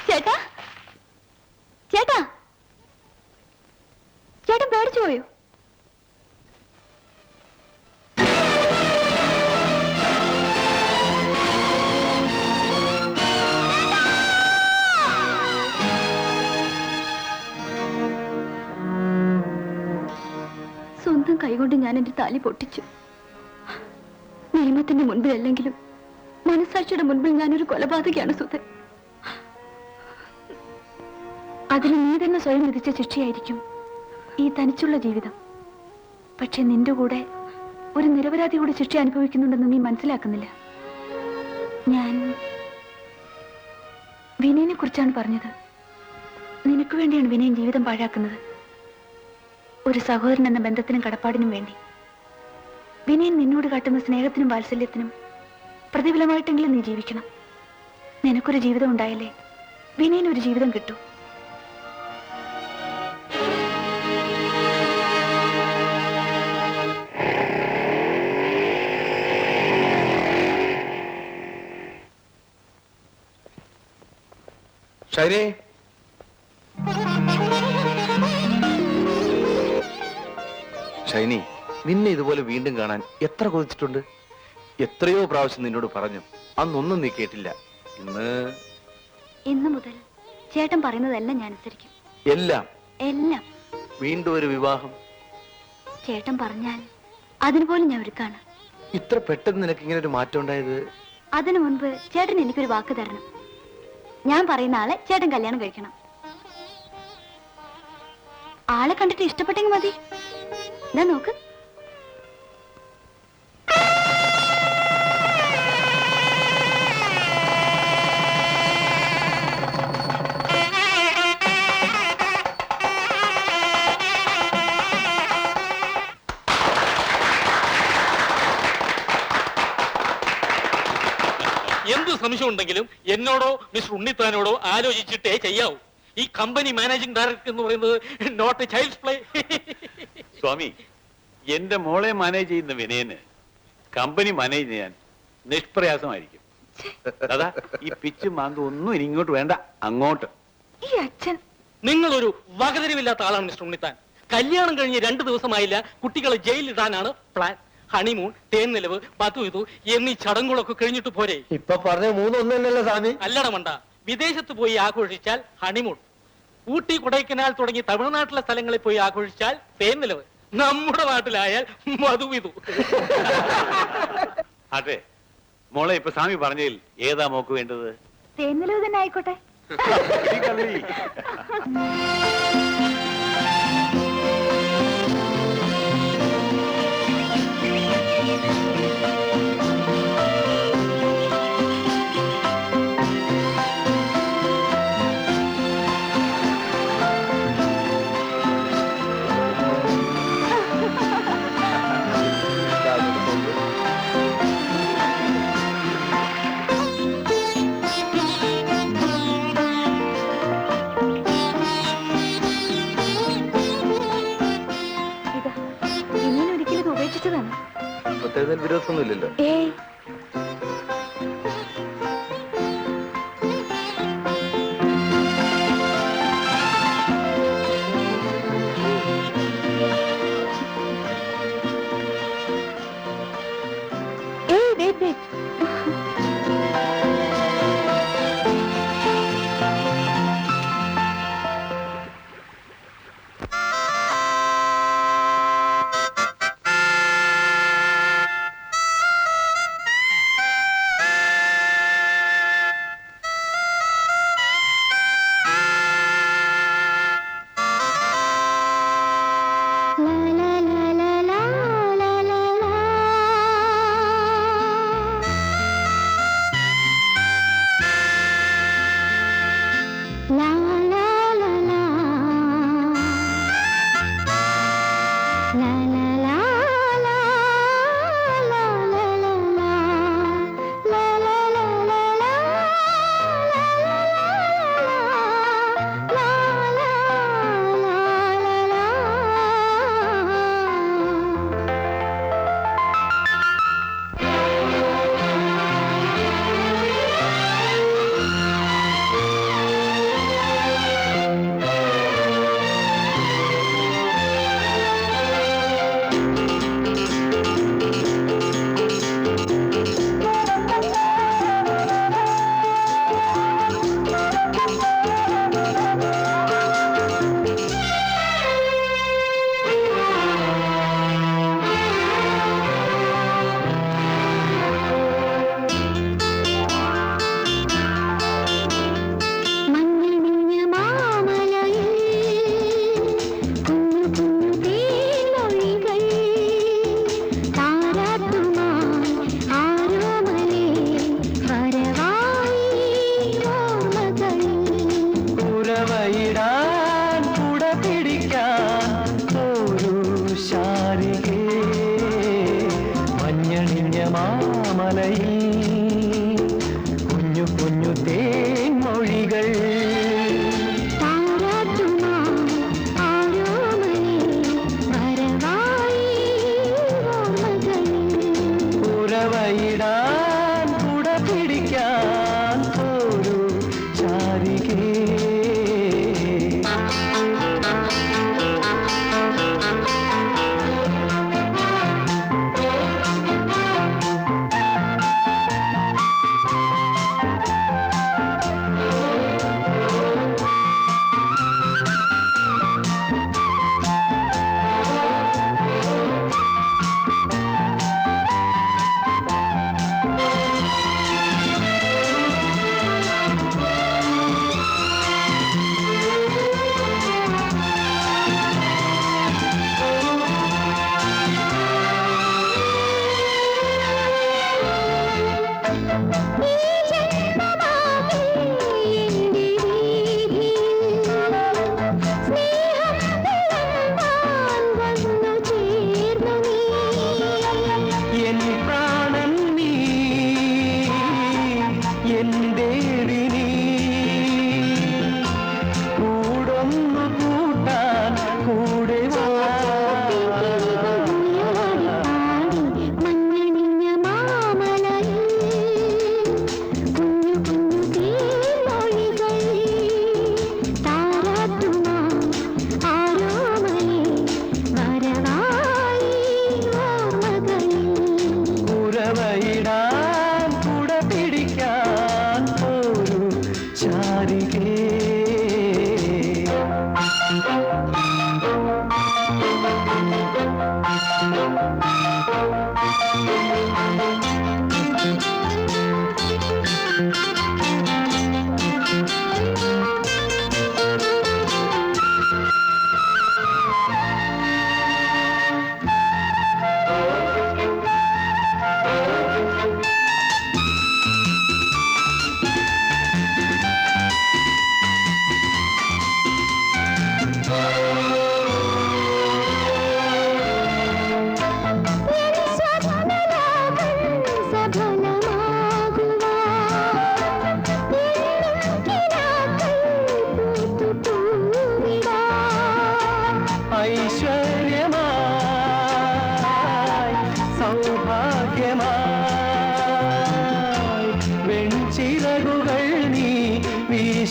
S1: ചേട്ടാ, ചേട്ടാ, ചേട്ടൻ പേടിച്ചു പോയോ? സ്വന്തം കൈകൊണ്ട് ഞാൻ എന്റെ താലി പൊട്ടിച്ചു. നിയമത്തിന്റെ മുൻപിൽ അല്ലെങ്കിലും മനസാക്ഷിയുടെ മുൻപിൽ ഞാനൊരു കൊലപാതകയാണ് സുധൻ. അതിന് നീ തന്നെ സ്വയം വിധിച്ച ശിക്ഷയായിരിക്കും ഈ തനിച്ചുള്ള ജീവിതം. പക്ഷെ നിന്റെ കൂടെ ഒരു നിരപരാധി കൂടി ശിക്ഷ അനുഭവിക്കുന്നുണ്ടെന്ന് നീ മനസ്സിലാക്കുന്നില്ല. ഞാൻ വിനയനെ കുറിച്ചാണ് പറഞ്ഞത്. നിനക്ക് വേണ്ടിയാണ് വിനയൻ ജീവിതം പാഴാക്കുന്നത്. ഒരു സഹോദരൻ എന്ന ബന്ധത്തിനും കടപ്പാടിനും വേണ്ടി. വിനയൻ നിന്നോട് കാട്ടുന്ന സ്നേഹത്തിനും വാത്സല്യത്തിനും പ്രതിഫലമായിട്ടെങ്കിലും നീ ജീവിക്കണം. നിനക്കൊരു ജീവിതം ഉണ്ടായാലേ വിനയനൊരു ജീവിതം കിട്ടൂ.
S9: ഷൈനി, ഷൈനി, നിന്നെ ഇതുപോലെ വീണ്ടും കാണാൻ എത്ര കൊതിച്ചിട്ടുണ്ട്. എത്രയോ പ്രാവശ്യം നിന്നോട് പറഞ്ഞു, അന്നൊന്നും നീ കേട്ടില്ല.
S1: ഇന്ന് മുതൽ ചേട്ടൻ പറയുന്നതെല്ലാം ഞാൻ അനുസരിക്കും.
S9: എല്ലാം
S1: എല്ലാം.
S7: വീണ്ടും ഒരു വിവാഹം?
S2: ചേട്ടൻ പറഞ്ഞാൽ അതിനു പോലും ഞാൻ ഒരുക്കാണ്.
S7: ഇത്ര പെട്ടെന്ന് നിനക്ക് ഇങ്ങനെ ഒരു മാറ്റം ഉണ്ടായത്?
S2: അതിനു മുൻപ് ചേട്ടൻ എനിക്കൊരു വാക്ക് തരണം. ഞാൻ പറയുന്ന ആളെ ചേട്ടൻ കല്യാണം കഴിക്കണം. ആളെ കണ്ടിട്ട് ഇഷ്ടപ്പെട്ടെങ്കിൽ മതി. ഞാൻ നോക്ക്.
S5: എന്ത് സംശയം ഉണ്ടെങ്കിലും എന്നോടോ മിസ്റ്റർ ഉണ്ണിത്താനോടോ ആലോചിച്ചിട്ടേ ചെയ്യാവൂ. ഈ കമ്പനി മാനേജിംഗ് ഡയറക്ടർ എന്ന് പറയുന്നത് നോട്ട് എ ചൈൽഡ്സ് പ്ലേ.
S4: സ്വാമി, എന്റെ മോളെ മാനേജ് ചെയ്യുന്ന വിനയന് കമ്പനി മാനേജ് ചെയ്യാൻ നിഷ്പ്രയാസമായിരിക്കും. അതാ ഈ പിച്ചും മാന്തും ഒന്നും ഇനി ഇങ്ങോട്ട് വേണ്ട, അങ്ങോട്ട്.
S1: ഈ അച്ഛൻ
S5: നിങ്ങളൊരു വകതിരിവില്ലാത്ത ആളാണ് മിസ്റ്റർ ഉണ്ണിത്താൻ. കല്യാണം കഴിഞ്ഞ് 2 ദിവസമായില്ല, കുട്ടികളെ ജയിലിടാനാണ് പ്ലാൻ. ഹണിമൂൺ, തേൻനിലവ്, പതുവിതു എന്നീ ചടങ്ങുകളൊക്കെ കഴിഞ്ഞിട്ട് പോരെ?
S3: ഇപ്പൊ പറഞ്ഞ 3 ഒന്നല്ലല്ലോ സ്വാമി.
S5: അല്ലട മണ്ട, വിദേശത്ത് പോയി ആഘോഷിച്ചാൽ ഹണിമൂൺ, ഊട്ടി കൊടൈക്കനാൽ തുടങ്ങി തമിഴ്നാട്ടിലെ സ്ഥലങ്ങളിൽ പോയി ആഘോഷിച്ചാൽ തേൻനിലവ്, നമ്മുടെ നാട്ടിലായാൽ മധുവിതു.
S4: അതെ മോളെ, ഇപ്പൊ സ്വാമി പറഞ്ഞതിൽ ഏതാ മോക്ക് വേണ്ടത്?
S1: തേന്നിലവ് തന്നെ ആയിക്കോട്ടെ.
S4: ഈ കളി.
S7: വിരോധമൊന്നുമില്ലല്ലോ.
S1: ഏയ്, wait.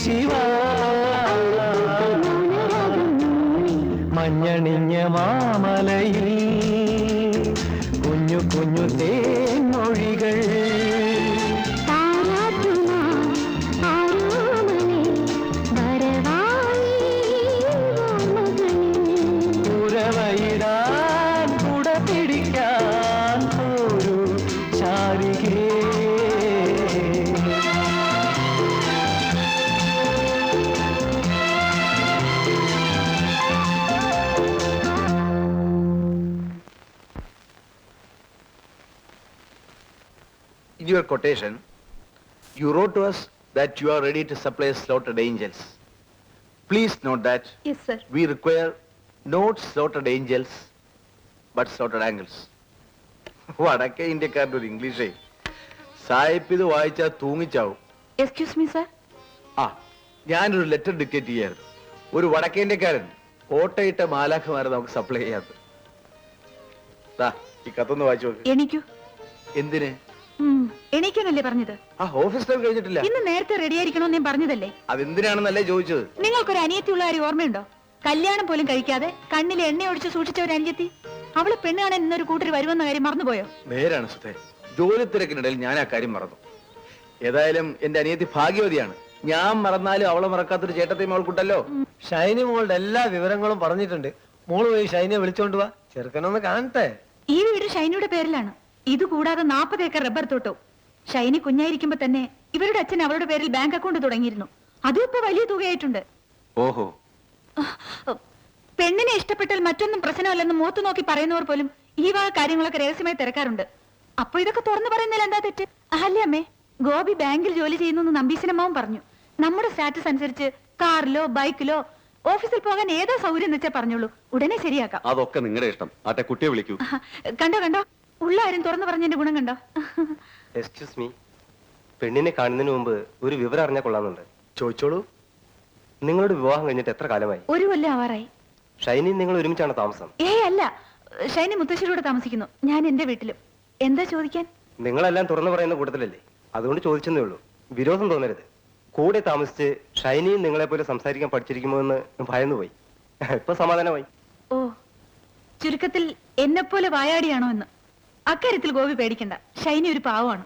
S3: ശിവ മഞ്ഞണിഞ്ഞ മാമലയിൽ കുഞ്ഞു കുഞ്ഞു തേൻമൊഴികൾ ഉറവയിടാൻ കുട പിടിക്കാൻ ഒരു ചാരികേ.
S9: In your quotation, you wrote to us that you are ready to supply slaughtered angels. Please note that
S1: yes sir.
S9: we require not slaughtered angels, but slaughtered angles. വടക്കേ ഇന്ത്യക്കാരുടെ ഒരു ഇംഗ്ലീഷേ സായിപ്പ് ഇത് വായിച്ചാൽ തൂങ്ങിച്ചാവും.
S1: Excuse me sir.
S9: ആ, ഞാനൊരു letter dictate ചെയ്യായിരുന്നു. ഒരു വടക്കേ ഇന്ത്യക്കാരൻ ഓട്ടയിട്ട മാലാഖമാരെ നമുക്ക് സപ്ലൈ ചെയ്യാത്തത്. ഈ കത്തൊന്ന് വായിച്ചു നോക്ക്.
S1: എണീക്കൂ.
S9: എന്തിന്?
S1: എണീക്കാനല്ലേ പറഞ്ഞത്?
S9: ആ, ഓഫീസ് ടൈം കഴിഞ്ഞിട്ടില്ല.
S1: ഇന്ന് നേരത്തെ റെഡി ആയിരിക്കണമെന്ന് ഞാൻ പറഞ്ഞതല്ലേ?
S9: അതെന്തിനാണെന്നല്ലേ ചോദിച്ചത്.
S1: നിങ്ങൾക്കൊരു അനിയത്തിയുള്ള കാര്യം ഓർമ്മയുണ്ടോ? കല്യാണം പോലും കഴിക്കാതെ കണ്ണിൽ എണ്ണ ഒഴിച്ച് സൂക്ഷിച്ച ഒരു അനിയത്തി. അവള് പെണ്ണ് കാണാൻ ഇന്നൊരു കൂട്ടർ വരുമെന്ന കാര്യം മറന്നുപോയോ?
S9: നേരാണ് സുധേ, ജോലി തിരക്കിനിടയിൽ ഞാൻ ആ കാര്യം മറന്നു. ഏതായാലും എന്റെ അനിയത്തി ഭാഗ്യവതിയാണ്. ഞാൻ മറന്നാലും അവളെ മറക്കാത്തൊരു ചേട്ടത്തെയും അവൾക്കുണ്ടല്ലോ.
S3: ഷൈനി മോളുടെ എല്ലാ വിവരങ്ങളും പറഞ്ഞിട്ടുണ്ട്. മോള് പോയി ഷൈനിയെ വിളിച്ചോണ്ട് വാ, ചെറുക്കനൊന്ന് കാണട്ടെ.
S1: ഈ വീട് ഷൈനിയുടെ പേരിലാണ്. ഇത് കൂടാതെ 40 ഏക്കർ റബ്ബർ തോട്ടവും. ഷൈനി കുഞ്ഞായിരിക്കുമ്പോ തന്നെ ഇവരുടെ അച്ഛൻ അവരുടെ പേരിൽ ബാങ്ക് അക്കൗണ്ട് തുടങ്ങിയിരുന്നു. അതും ഇപ്പൊ വലിയ തുകയായിട്ടുണ്ട്.
S8: ഓഹോ,
S1: പെണ്ണിനെ ഇഷ്ടപ്പെട്ടാൽ മറ്റൊന്നും പ്രശ്നമല്ലെന്ന് മുഖത്ത് നോക്കി പറയുന്നവർ പോലും ഈ വക കാര്യങ്ങളൊക്കെ രഹസ്യമായി തിരക്കാറുണ്ട്. അപ്പൊ ഇതൊക്കെ തുറന്നു പറയുന്നതിൽ എന്താ തെറ്റ്? അല്ലേ അമ്മേ? ഗോപി ബാങ്കിൽ ജോലി ചെയ്യുന്നു നമ്പീശനമ്മാവും പറഞ്ഞു. നമ്മുടെ സ്റ്റാറ്റസ് അനുസരിച്ച് കാറിലോ ബൈക്കിലോ ഓഫീസിൽ പോകാൻ ഏതാ സൗകര്യം വെച്ചാൽ പറഞ്ഞോളൂ, ഉടനെ ശരിയാക്കാം.
S8: അതൊക്കെ നിങ്ങളുടെ ഇഷ്ടം. ആട്ടെ, കുട്ടിയെ വിളിക്കൂ.
S1: കണ്ടോ കണ്ടോ, ഉള്ള ആരും തുറന്നു പറഞ്ഞതിന്റെ ഗുണം കണ്ടോ?
S10: എക്സ്ക്യൂസ് മീ, പെണ്ണിനെ കാണുന്നതിന് മുമ്പ് ഒരു വിവരം അറിഞ്ഞാൽ കൊള്ളാമെന്നുണ്ട്.
S9: ചോദിച്ചോളൂ.
S10: നിങ്ങളുടെ വിവാഹം കഴിഞ്ഞിട്ട് എത്ര കാലമായി?
S1: 1 കൊല്ലം ആവാറായി.
S10: ഷൈനി നിങ്ങൾ ഒരുമിച്ചാണ് താമസം?
S1: അല്ല, ഷൈനി മുത്തശ്ശിയുടെ താമസിക്കുന്നു, ഞാൻ എന്റെ വീട്ടിലും. എന്താ ചോദിക്കാൻ?
S10: നിങ്ങളെല്ലാം തുറന്നു പറയുന്ന കൂട്ടത്തിലല്ലേ, അതുകൊണ്ട് ചോദിച്ചെന്നേ ഉള്ളൂ. വിരോധം തോന്നരുത്. കൂടെ താമസിച്ച് ഷൈനിയും നിങ്ങളെ പോലെ സംസാരിക്കാൻ പഠിച്ചിരിക്കുമോ എന്ന് ഭയന്നുപോയി. ഇപ്പൊ സമാധാനമായി.
S1: ഓ, ചുരുക്കത്തിൽ എന്നെപ്പോലെ വായാടിയാണോ എന്ന്. അക്കാര്യത്തിൽ ഗോപി പേടിക്കണ്ട, ഷൈനി ഒരു പാവമാണ്.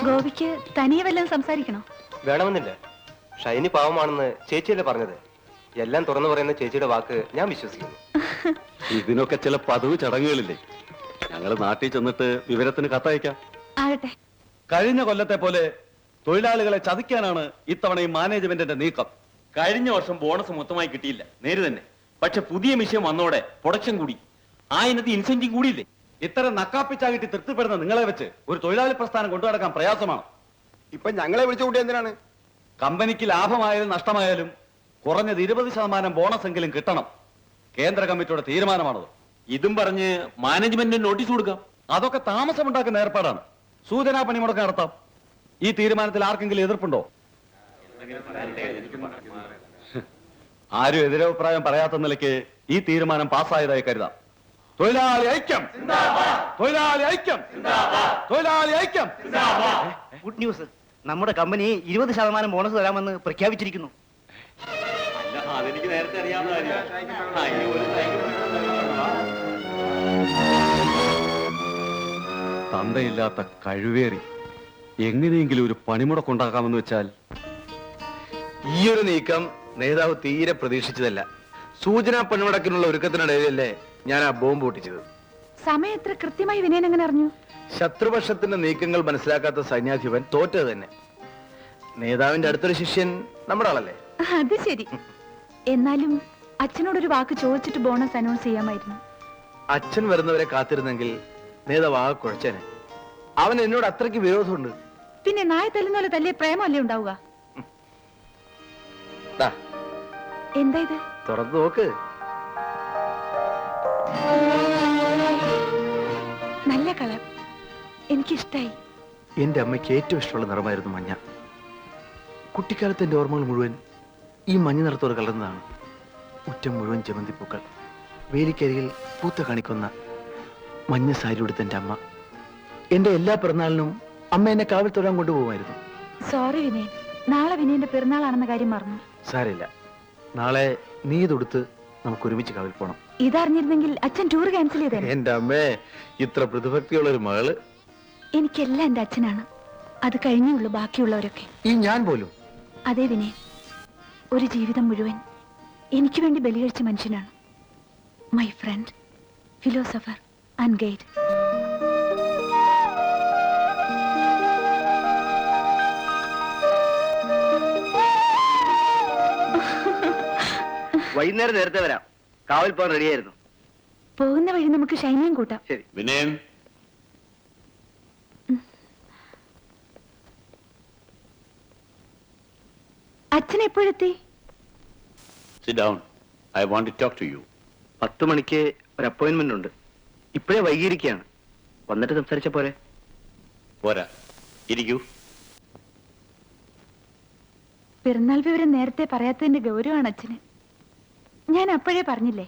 S1: ഗോപിക്ക് തനിയെ വല്ലതും സംസാരിക്കണോ?
S10: വേണമെന്നില്ല. ഷൈനി പാവമാണെന്ന് ചേച്ചിയല്ലേ പറഞ്ഞത്. എല്ലാം തുറന്നു പറയുന്ന ചേച്ചിയുടെ വാക്ക് ഞാൻ വിശ്വസിക്കുന്നു.
S8: ഇതിനൊക്കെ ചില പതിവ് ചടങ്ങുകളില്ലേ. ഞങ്ങൾ നാട്ടിൽ ചെന്നിട്ട് വിവരത്തിന് കത്തയക്കാം.
S1: ആകട്ടെ.
S8: കഴിഞ്ഞ കൊല്ലത്തെ പോലെ തൊഴിലാളികളെ ചതിക്കാനാണ് ഇത്തവണ ഈ മാനേജ്മെന്റിന്റെ നീക്കം.
S11: കഴിഞ്ഞ വർഷം ബോണസ് മൊത്തമായി കിട്ടിയില്ല, നേര് തന്നെ. പക്ഷെ പുതിയ മിഷൻ വന്നോടെ പ്രൊഡക്ഷൻ കൂടി, ആ ഇനത്തിൽ ഇൻസെന്റീവ് കൂടിയില്ലേ.
S8: ഇത്തരം നക്കാപ്പിച്ചാകിട്ട് തൃപ്തിപ്പെടുന്ന നിങ്ങളെ വെച്ച് ഒരു തൊഴിലാളി പ്രസ്ഥാനം കൊണ്ടുനടക്കാൻ പ്രയാസമാണ്.
S6: ഇപ്പൊ ഞങ്ങളെ വിളിച്ചു കൂട്ടി എന്തിനാണ്?
S8: കമ്പനിക്ക് ലാഭമായാലും നഷ്ടമായാലും കുറഞ്ഞത് 20% ബോണസ് എങ്കിലും കിട്ടണം. കേന്ദ്ര കമ്മിറ്റിയുടെ തീരുമാനമാണത്.
S11: ഇതും പറഞ്ഞ് മാനേജ്മെന്റിന് നോട്ടീസ് കൊടുക്കാം.
S8: അതൊക്കെ താമസമുണ്ടാക്കുന്ന ഏർപ്പാടാണ്. സൂചനാ പണിമുടക്ക് നടത്താം. ഈ തീരുമാനത്തിൽ ആർക്കെങ്കിലും എതിർപ്പുണ്ടോ? ആരും എതിരഭിപ്രായം പറയാത്ത നിലയ്ക്ക് ഈ തീരുമാനം പാസ്സായതായി കരുതാം. തൊഴിലാളി ഐക്യം, തൊഴിലാളി ഐക്യം, തൊഴിലാളി ഐക്യം.
S12: ഗുഡ് ന്യൂസ്, നമ്മുടെ കമ്പനി 20% ബോണസ് തരാമെന്ന് പ്രഖ്യാപിച്ചിരിക്കുന്നു.
S11: അതെനിക്ക് നേരത്തെ അറിയാവുന്ന
S8: തന്തയില്ലാത്ത കഴിവേറി എങ്ങനെയെങ്കിലും ഒരു പണിമുടക്കുണ്ടാക്കാമെന്ന് വെച്ചാൽ
S9: ഈ ഒരു നീക്കം നേതാവ് തീരെ പ്രതീക്ഷിച്ചതല്ല. സൂചനാ പണിമുടക്കിനുള്ള ഒരുക്കത്തിനിടയിലല്ലേ ഞാൻ ആ ബോംബ് പൊട്ടിച്ചത്.
S1: സമയം എത്ര കൃത്യമായി വിനയൻ എങ്ങനെ അറിഞ്ഞു?
S9: ശത്രുപക്ഷത്തിന്റെ നീക്കങ്ങൾ മനസ്സിലാക്കാത്ത സൈന്യാധിപൻ തോറ്റത് തന്നെ. നേതാവിന്റെ അടുത്തൊരു ശിഷ്യൻ നമ്മുടെ ആളല്ലേ.
S1: അത് ശരി. എന്നാലും അച്ഛനോടൊരു വാക്ക് ചോദിച്ചിട്ട് ബോണസ് അനൗൺസ് ചെയ്യാമായിരുന്നു.
S9: അച്ഛൻ വരുന്നവരെ കാത്തിരുന്നെങ്കിൽ നേതാവ് ആകെ കുഴച്ചേനെ. അവൻ എന്നോട് അത്രയ്ക്ക് വിരോധമുണ്ട്.
S1: പിന്നെ നായ തല്ലുന്ന പോലെ തല്ലിയ പ്രേമല്ലേ ഉണ്ടാവുക? എന്താ ഇത്?
S9: തുറന്നു നോക്ക്.
S1: നല്ല കളർ, എനിക്കിഷ്ടായി.
S9: എന്റെ അമ്മയ്ക്ക് ഏറ്റവും ഇഷ്ടമുള്ള നിറമായിരുന്നു മഞ്ഞ. കുട്ടിക്കാലത്ത് എന്റെ ഓർമ്മകൾ മുഴുവൻ ഈ മഞ്ഞ നിറത്തോട് കലർന്നതാണ്. മുറ്റം മുഴുവൻ ജമന്തിപ്പൂക്കൾ, വേലിക്കരികിൽ പൂത്ത കാണിക്കുന്ന മഞ്ഞ സാരി ഉടുത്ത എന്റെ അമ്മ. എന്റെ എല്ലാ പിറന്നാളിനും അമ്മ എന്നെ കാവൽ തൊഴാൻ കൊണ്ടുപോകുമായിരുന്നു.
S1: സോറി വിനയൻ, നാളെ വിനയന്റെ പിറന്നാളാണെന്ന കാര്യം മറന്നു.
S9: സാരില്ല, നാളെ നീ ഇതൊടുത്ത് നമുക്ക് ഒരുമിച്ച് കാവൽ പോണം.
S1: ഇതറിഞ്ഞിരുന്നെങ്കിൽ അച്ഛൻ ടൂർ ക്യാൻസൽ ചെയ്തേ.
S9: എന്റെ അമ്മേ, ഇത്ര പ്രതിഭക്തിയുള്ള ഒരു മകള്.
S1: എനിക്കെല്ലാം എന്റെ അച്ഛനാണ്, അത് കഴിഞ്ഞുള്ളൂ ബാക്കിയുള്ളവരൊക്കെ.
S9: ഈ ഞാൻ പോലും.
S1: അതെ വിനയൻ, ഒരു ജീവിതം മുഴുവൻ എനിക്ക് വേണ്ടി ബലികഴിച്ച മനുഷ്യനാണ്. My friend, philosopher and guide.
S12: വൈകുന്നേരം നേരത്തെ വരാം. കാവൽ പോകാൻ റെഡിയായിരുന്നു.
S1: പോകുന്ന വഴി നമുക്ക് ഷൈനിയും കൂട്ടാം.
S12: ശരി.
S4: വിനയൻ,
S1: അച്ഛൻ എപ്പോഴെത്തി?
S4: sit down. I want to talk to you.
S12: 10 മണിക്ക് ഒരു അപ്പോയിന്റ്മെന്റ് ഉണ്ട്. ഇപ്പോഴേ വൈകിയിരിക്കുകയാണ്. വന്നിട്ട് സംസാരിച്ച പോരെ?
S4: പോരാ, ഇരിക്കൂ.
S1: പിറന്നാൾ വിവരം നേരത്തെ പറയാത്തതിന്റെ ഗൗരവമാണ് അച്ഛന്. ഞാൻ അപ്പോഴേ പറഞ്ഞില്ലേ.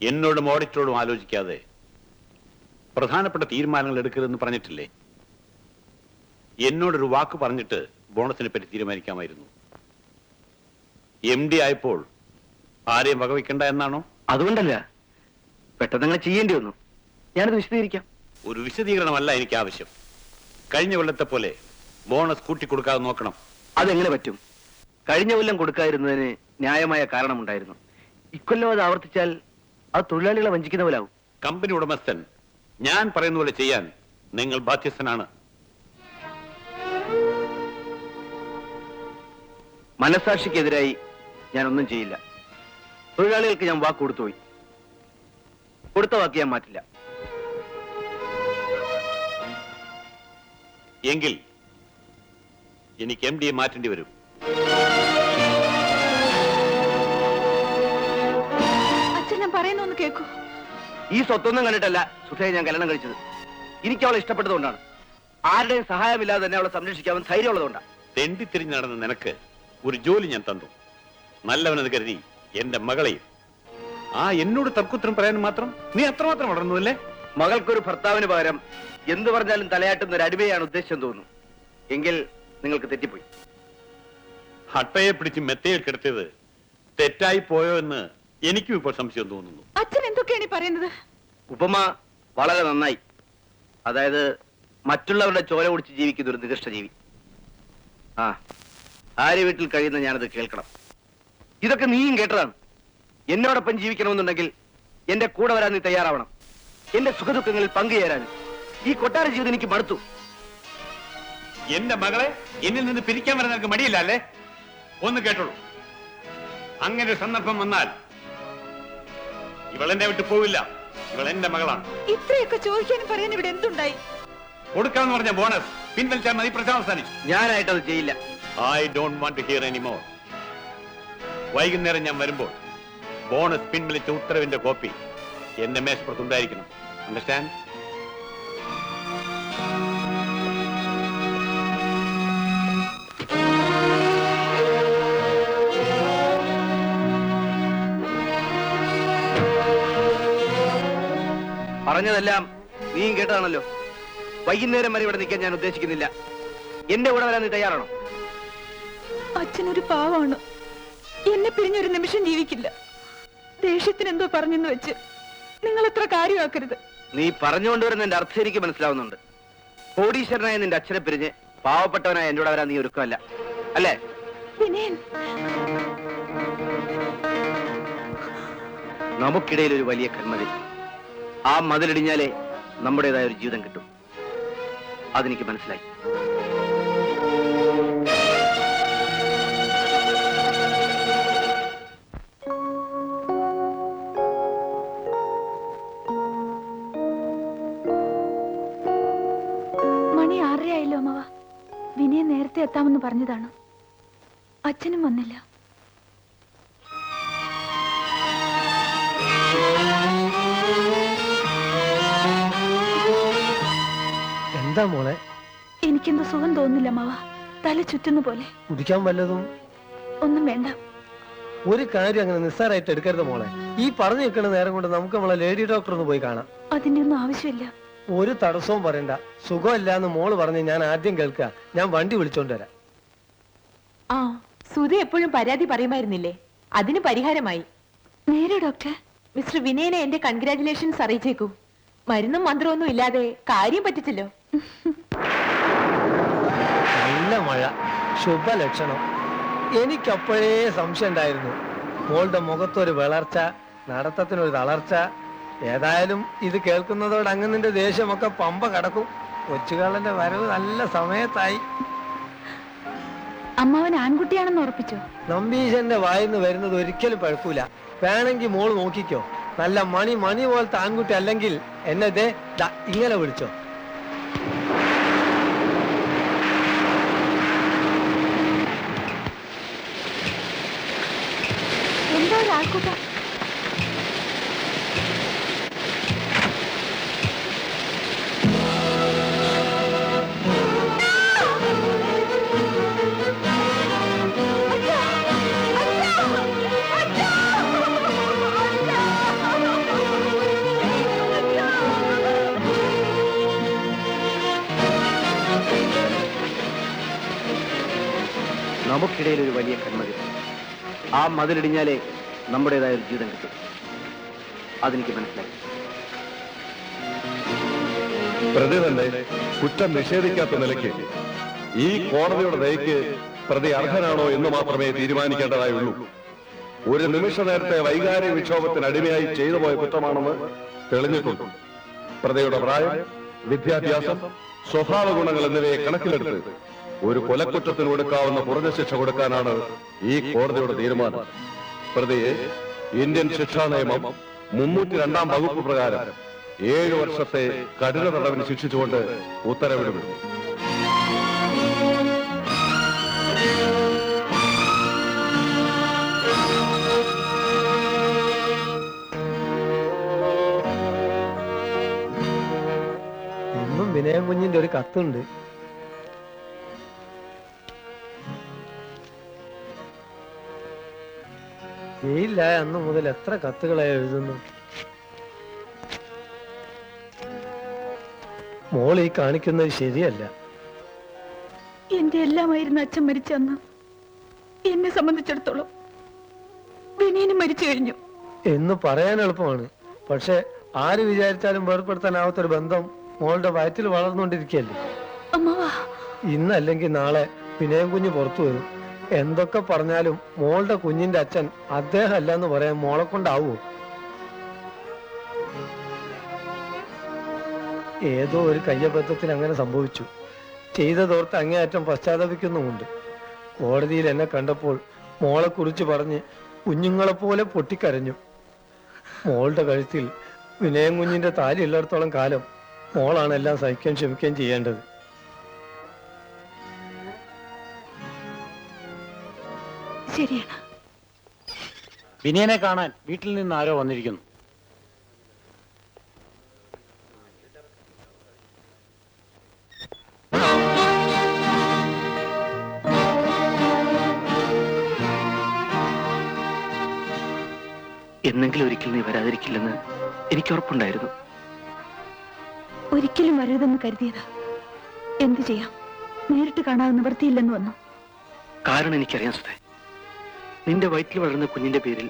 S4: എന്നോടും ഓഡിറ്ററോടും ആലോചിക്കാതെ പ്രധാനപ്പെട്ട തീരുമാനങ്ങൾ എടുക്കരുതെന്ന് പറഞ്ഞിട്ടില്ലേ? എന്നോടൊരു വാക്ക് പറഞ്ഞിട്ട് ബോണസിനെ പറ്റി തീരുമാനിക്കാമായിരുന്നു. MD ആയപ്പോൾ ആരെയും വകവയ്ക്കണ്ട എന്നാണോ?
S12: അതുകൊണ്ടല്ല, പെട്ടെന്ന് അങ്ങനെ ചെയ്യേണ്ടി വന്നു. ഞാനത് വിശദീകരിക്കാം.
S4: ഒരു വിശദീകരണമല്ല എനിക്ക് ആവശ്യം. കഴിഞ്ഞ കൊല്ലത്തെ പോലെ ബോണസ് കൂട്ടിക്കൊടുക്കാതെ നോക്കണം.
S12: അതെങ്ങനെ പറ്റും? കഴിഞ്ഞ കൊല്ലം കൊടുക്കാതിരുന്നതിന് ന്യായമായ കാരണമുണ്ടായിരുന്നു. ഇക്കൊല്ലം അത് ആവർത്തിച്ചാൽ അത് തൊഴിലാളികളെ വഞ്ചിക്കുന്ന പോലാവും.
S4: കമ്പനി ഉടമസ്ഥൻ ഞാൻ പറയുന്ന പോലെ ചെയ്യാൻ നിങ്ങൾ ബാധ്യസ്ഥനാണ്.
S12: മനസാക്ഷിക്കെതിരായി ഞാനൊന്നും ചെയ്യില്ല. തൊഴിലാളികൾക്ക് ഞാൻ വാക്ക് കൊടുത്തുപോയി. കൊടുത്ത വാക്ക് ഞാൻ മാറ്റില്ല.
S4: എങ്കിൽ എനിക്ക് MD മാറ്റേണ്ടി വരും.
S1: അച്ഛൻ ഞാൻ പറയുന്നൊന്ന് കേൾക്കൂ.
S12: ഈ സ്വത്തൊന്നും കണ്ടിട്ടല്ല സുധയെ ഞാൻ കല്യാണം കഴിച്ചത്. എനിക്ക് അവളെ ഇഷ്ടപ്പെട്ടതുകൊണ്ടാണ്. ആരുടെയും സഹായമില്ലാതെ തന്നെ അവളെ സംരക്ഷിക്കാമെന്ന് ധൈര്യമുള്ളതുകൊണ്ടാണ്.
S4: തെണ്ടിത്തിരിഞ്ഞ് നടന്ന നിനക്ക് ഒരു ജോലി ഞാൻ തന്നു. നല്ലവനെന്ന് കരുതി എന്റെ മകളെയും. എന്നോട് തർക്കുത്തരം പറയാൻ മാത്രം നീ അത്രമാത്രം വളർന്നു അല്ലേ?
S12: മകൾക്കൊരു ഭർത്താവിന് പകരം എന്ത് പറഞ്ഞാലും തലയാട്ടുന്ന ഒരു അടിമയാണ് ഉദ്ദേശം തോന്നുന്നു. എങ്കിൽ നിങ്ങൾക്ക് തെറ്റിപ്പോയി.
S4: ഹട്ടയെ പിടിച്ച് മെത്തയിൽ കിടത്തിയത് തെറ്റായി പോയോ എന്ന് എനിക്കും ഇപ്പോൾ സംശയം തോന്നുന്നു.
S1: അച്ഛൻ എന്തൊക്കെയാണ് ഈ പറയുന്നത്?
S12: ഉപമ വളരെ നന്നായി. അതായത് മറ്റുള്ളവരുടെ ചോര കുടിച്ച് ജീവിക്കുന്ന ഒരു നികൃഷ്ട ജീവി. ആര്യ വീട്ടിൽ കഴിയുന്ന ഞാനത് കേൾക്കണം. ഇതൊക്കെ നീയും കേട്ടതാണ്. എന്നോടൊപ്പം ജീവിക്കണമെന്നുണ്ടെങ്കിൽ എന്റെ കൂടെ വരാൻ നീ തയ്യാറാവണം. എന്റെ സുഖദുഃഖങ്ങളിൽ പങ്കുചേരാൻ. ഈ കൊട്ടാര ജീവിതം എനിക്ക് മടുത്തു.
S4: എന്റെ മകളെ എന്നിൽ നിന്ന് പിരിക്കാൻ വരാൻ നിനക്ക് മടിയില്ല അല്ലേ? ഒന്ന് കേട്ടോളൂ. അങ്ങനെ ഒരു സന്ദർഭം വന്നാൽ ഇവളെന്നെ വിട്ടു പോവില്ല. ഇവൾ എന്റെ മകളാണ്.
S1: ഇത്രയൊക്കെ ചോദിക്കാനും പറയാൻ ഇവിടെ എന്തുണ്ടായി?
S4: കൊടുക്കാമെന്ന് പറഞ്ഞ ബോണസ് പിൻവലിച്ചാൽ മതി. പ്രശ്നം അവസാനിച്ചു.
S12: ഞാനായിട്ടത് ചെയ്യില്ല.
S4: I don't want to hear anymore. വൈകുന്നേരം ഞാൻ വരുമ്പോൾ ബോണസ് പിൻവലിച്ച ഉത്തരവിന്റെ കോപ്പി എന്റെ മേശപ്പുറത്തുണ്ടായിരിക്കണം. അണ്ടർസ്റ്റാൻഡ്?
S12: പറഞ്ഞതെല്ലാം നീയും കേട്ടതാണല്ലോ. വൈകുന്നേരം വരെ ഇവിടെ നിൽക്കാൻ ഞാൻ ഉദ്ദേശിക്കുന്നില്ല. എന്റെ കൂടെ വരാൻ നീ തയ്യാറാണോ?
S1: അച്ഛനൊരു പാവമാണ്. എന്നെ പിരിഞ്ഞൊരു നിമിഷം ജീവിക്കില്ല. ദേഷ്യത്തിന് എന്തോ പറഞ്ഞെന്ന് വെച്ച് നിങ്ങൾ എത്ര കാര്യമാക്കരുത്.
S12: നീ പറഞ്ഞുകൊണ്ടുവരുന്ന എന്റെ അർത്ഥം എനിക്ക് മനസ്സിലാവുന്നുണ്ട്. കോടീശ്വരനായ നിന്റെ അച്ഛനെ പിരിഞ്ഞ് പാവപ്പെട്ടവനായ എന്റെ കൂടെ വരാൻ നീ ഒരുക്കമല്ല അല്ലേ?
S1: വിനയൻ,
S12: നമുക്കിടയിൽ ഒരു വലിയ കന്മതിൽ. ആ മതിലിടിഞ്ഞാലേ നമ്മുടേതായ ഒരു ജീവിതം കിട്ടും. അതെനിക്ക് മനസ്സിലായി.
S1: മണി 6:30 ആയല്ലോ അമ്മവ. വിനയൻ നേരത്തെ എത്താമെന്ന് പറഞ്ഞതാണ്. അച്ഛനും വന്നില്ല.
S3: എന്താ മോളെ?
S1: എനിക്കെന്തോ സുഖം തോന്നുന്നില്ല മാവ. തല ചുറ്റുന്ന പോലെ.
S3: കുടിക്കാൻ വല്ലതും?
S1: ഒന്നും വേണ്ട.
S3: ഒരു കാര്യം അങ്ങനെ നിസ്സാരമായിട്ട് എടുക്കരുത് മോളെ. ഈ പറഞ്ഞു നിൽക്കുന്ന നേരം കൊണ്ട് നമുക്ക് നമ്മളെ ലേഡി ഡോക്ടർ ഒന്ന് പോയി കാണാം.
S1: അതിന്റെ ഒന്നും ആവശ്യമില്ല.
S3: ഒരു തടസ്സവും പറയണ്ട. സുഖമില്ല എന്ന് മോള് പറഞ്ഞ് ഞാൻ ആദ്യം കേൾക്കുക. ഞാൻ വണ്ടി വിളിച്ചോണ്ട് വരാം.
S1: ആ, സുധ എപ്പോഴും പരാതി പറയുമായിരുന്നില്ലേ? അതിന് പരിഹാരമായി. നേരെ ഡോക്ടർ. മിസ്റ്റർ വിനയനെ എന്റെ കൺഗ്രാറ്റുലേഷൻസ് അറിയിച്ചേക്കൂ. മരുന്നും മന്ത്രമൊന്നും ഇല്ലാതെ കാര്യം പറ്റിച്ചല്ലോ.
S3: നല്ല മഴ, ശുഭലക്ഷണം. എനിക്കപ്പോഴേ സംശയം ഉണ്ടായിരുന്നു. മോളുടെ മുഖത്തൊരു വിളർച്ച, നടത്തത്തിനൊരു തളർച്ച. ഏതായാലും ഇത് കേൾക്കുന്നതോടെ അങ്ങ് ദേഷ്യമൊക്കെ പമ്പ കടക്കും. കൊച്ചുകാളന്റെ വരവ് നല്ല സമയത്തായി.
S1: അമ്മാവൻ ആൺകുട്ടിയാണെന്ന് ഉറപ്പിച്ചോ?
S3: നമ്പീശന്റെ വായിന്ന് വരുന്നത് ഒരിക്കലും പഴക്കൂല. വേണമെങ്കിൽ മോള് നോക്കിക്കോ. നല്ല മണി പോലത്തെ ആൺകുട്ടി അല്ലെങ്കിൽ എന്നെ ദേ ഇങ്ങനെ വിളിച്ചോ.
S1: എന്താ ഒരു ആൾക്കൂട്ടം?
S12: നമുക്കിടയിൽ ഒരു വലിയ കന്മതിൽ. ആ മതിലിടിഞ്ഞാലേ നമ്മുടേതായ ഒരു ജീവിതം കിട്ടും. അതെനിക്ക് മനസ്സിലായി.
S8: പ്രതി തന്നെ കുറ്റം നിഷേധിക്കാത്ത നിലയ്ക്ക് ഈ കോടതിയുടെ ദയക്ക് പ്രതി അർഹനാണോ എന്ന് മാത്രമേ തീരുമാനിക്കേണ്ടതായുള്ളൂ. ഒരു നിമിഷ നേരത്തെ വൈകാരിക വിക്ഷോഭത്തിന് അടിമയായി ചെയ്തു പോയ കുറ്റമാണെന്ന് തെളിഞ്ഞിട്ടുണ്ട്. പ്രതിയുടെ പ്രായം, വിദ്യാഭ്യാസം, സ്വഭാവ ഗുണങ്ങൾ എന്നിവയെ കണക്കിലെടുത്ത് ഒരു കൊലക്കുറ്റത്തിന് കൊടുക്കാവുന്ന കുറഞ്ഞ ശിക്ഷ കൊടുക്കാനാണ് ഈ കോടതിയുടെ തീരുമാനം. പ്രതിയെ ഇന്ത്യൻ ശിക്ഷാ നിയമം 302 വകുപ്പ് പ്രകാരം 7 വർഷത്തെ കഠിന തടവിന് ശിക്ഷിച്ചുകൊണ്ട് ഉത്തരവിടുന്നു.
S3: ഇന്നും വിനയം കുഞ്ഞിന്റെ ഒരു കത്തുണ്ട്. ജയിലില്ല അന്ന് മുതൽ എത്ര കത്തുകളായി എഴുതുന്നു. മോൾ ഈ കാണിക്കുന്നത് ശരിയല്ല.
S1: എന്റെ എല്ലാമായിരുന്നു അച്ഛൻ മരിച്ചന്ന്. എന്നെ സംബന്ധിച്ചിടത്തോളം വിനയനും മരിച്ചു കഴിഞ്ഞു
S3: എന്ന് പറയാൻ എളുപ്പമാണ്. പക്ഷെ ആര് വിചാരിച്ചാലും വേർപ്പെടുത്താനാവാത്തൊരു ബന്ധം മോളുടെ വയറ്റിൽ വളർന്നുകൊണ്ടിരിക്കുകയല്ലേ.
S1: അമ്മാവാ,
S3: ഇന്നല്ലെങ്കിൽ നാളെ വിനയം കുഞ്ഞ് പുറത്തു വരും. എന്തൊക്കെ പറഞ്ഞാലും മോളുടെ കുഞ്ഞിന്റെ അച്ഛൻ അദ്ദേഹം അല്ല എന്ന് പറയാൻ മോളെ കൊണ്ടാവൂ? ഏതോ ഒരു കയ്യബദ്ധത്തിൽ അങ്ങനെ സംഭവിച്ചു. ചെയ്തതോർത്ത് അങ്ങേയറ്റം പശ്ചാത്തപിക്കുന്നുമുണ്ട്. കോടതിയിൽ എന്നെ കണ്ടപ്പോൾ മോളെ കുറിച്ച് പറഞ്ഞ് കുഞ്ഞുങ്ങളെപ്പോലെ പൊട്ടിക്കരഞ്ഞു. മോളുടെ കഴുത്തിൽ വിനയം കുഞ്ഞിന്റെ താലി ഉള്ളിടത്തോളം കാലം മോളാണ് എല്ലാം സഹിക്കാൻ ക്ഷമിക്കുകയും ചെയ്യേണ്ടത്.
S1: ശരിയാണ്.
S5: വിനയനെ കാണാൻ വീട്ടിൽ നിന്ന് ആരോ വന്നിരിക്കുന്നു.
S12: എന്നെങ്കിലും ഒരിക്കൽ നീ വരാതിരിക്കില്ലെന്ന് എനിക്ക് ഉറപ്പുണ്ടായിരുന്നു.
S1: ഒരിക്കലും വരരുതെന്ന് കരുതിയതാ. എന്തു ചെയ്യാം, നേരിട്ട് കാണാതെ നിവൃത്തിയില്ലെന്ന് വന്നു.
S12: കാരണം എനിക്കറിയാം സുധേ, നിന്റെ വയറ്റിൽ വളർന്ന കുഞ്ഞിന്റെ പേരിൽ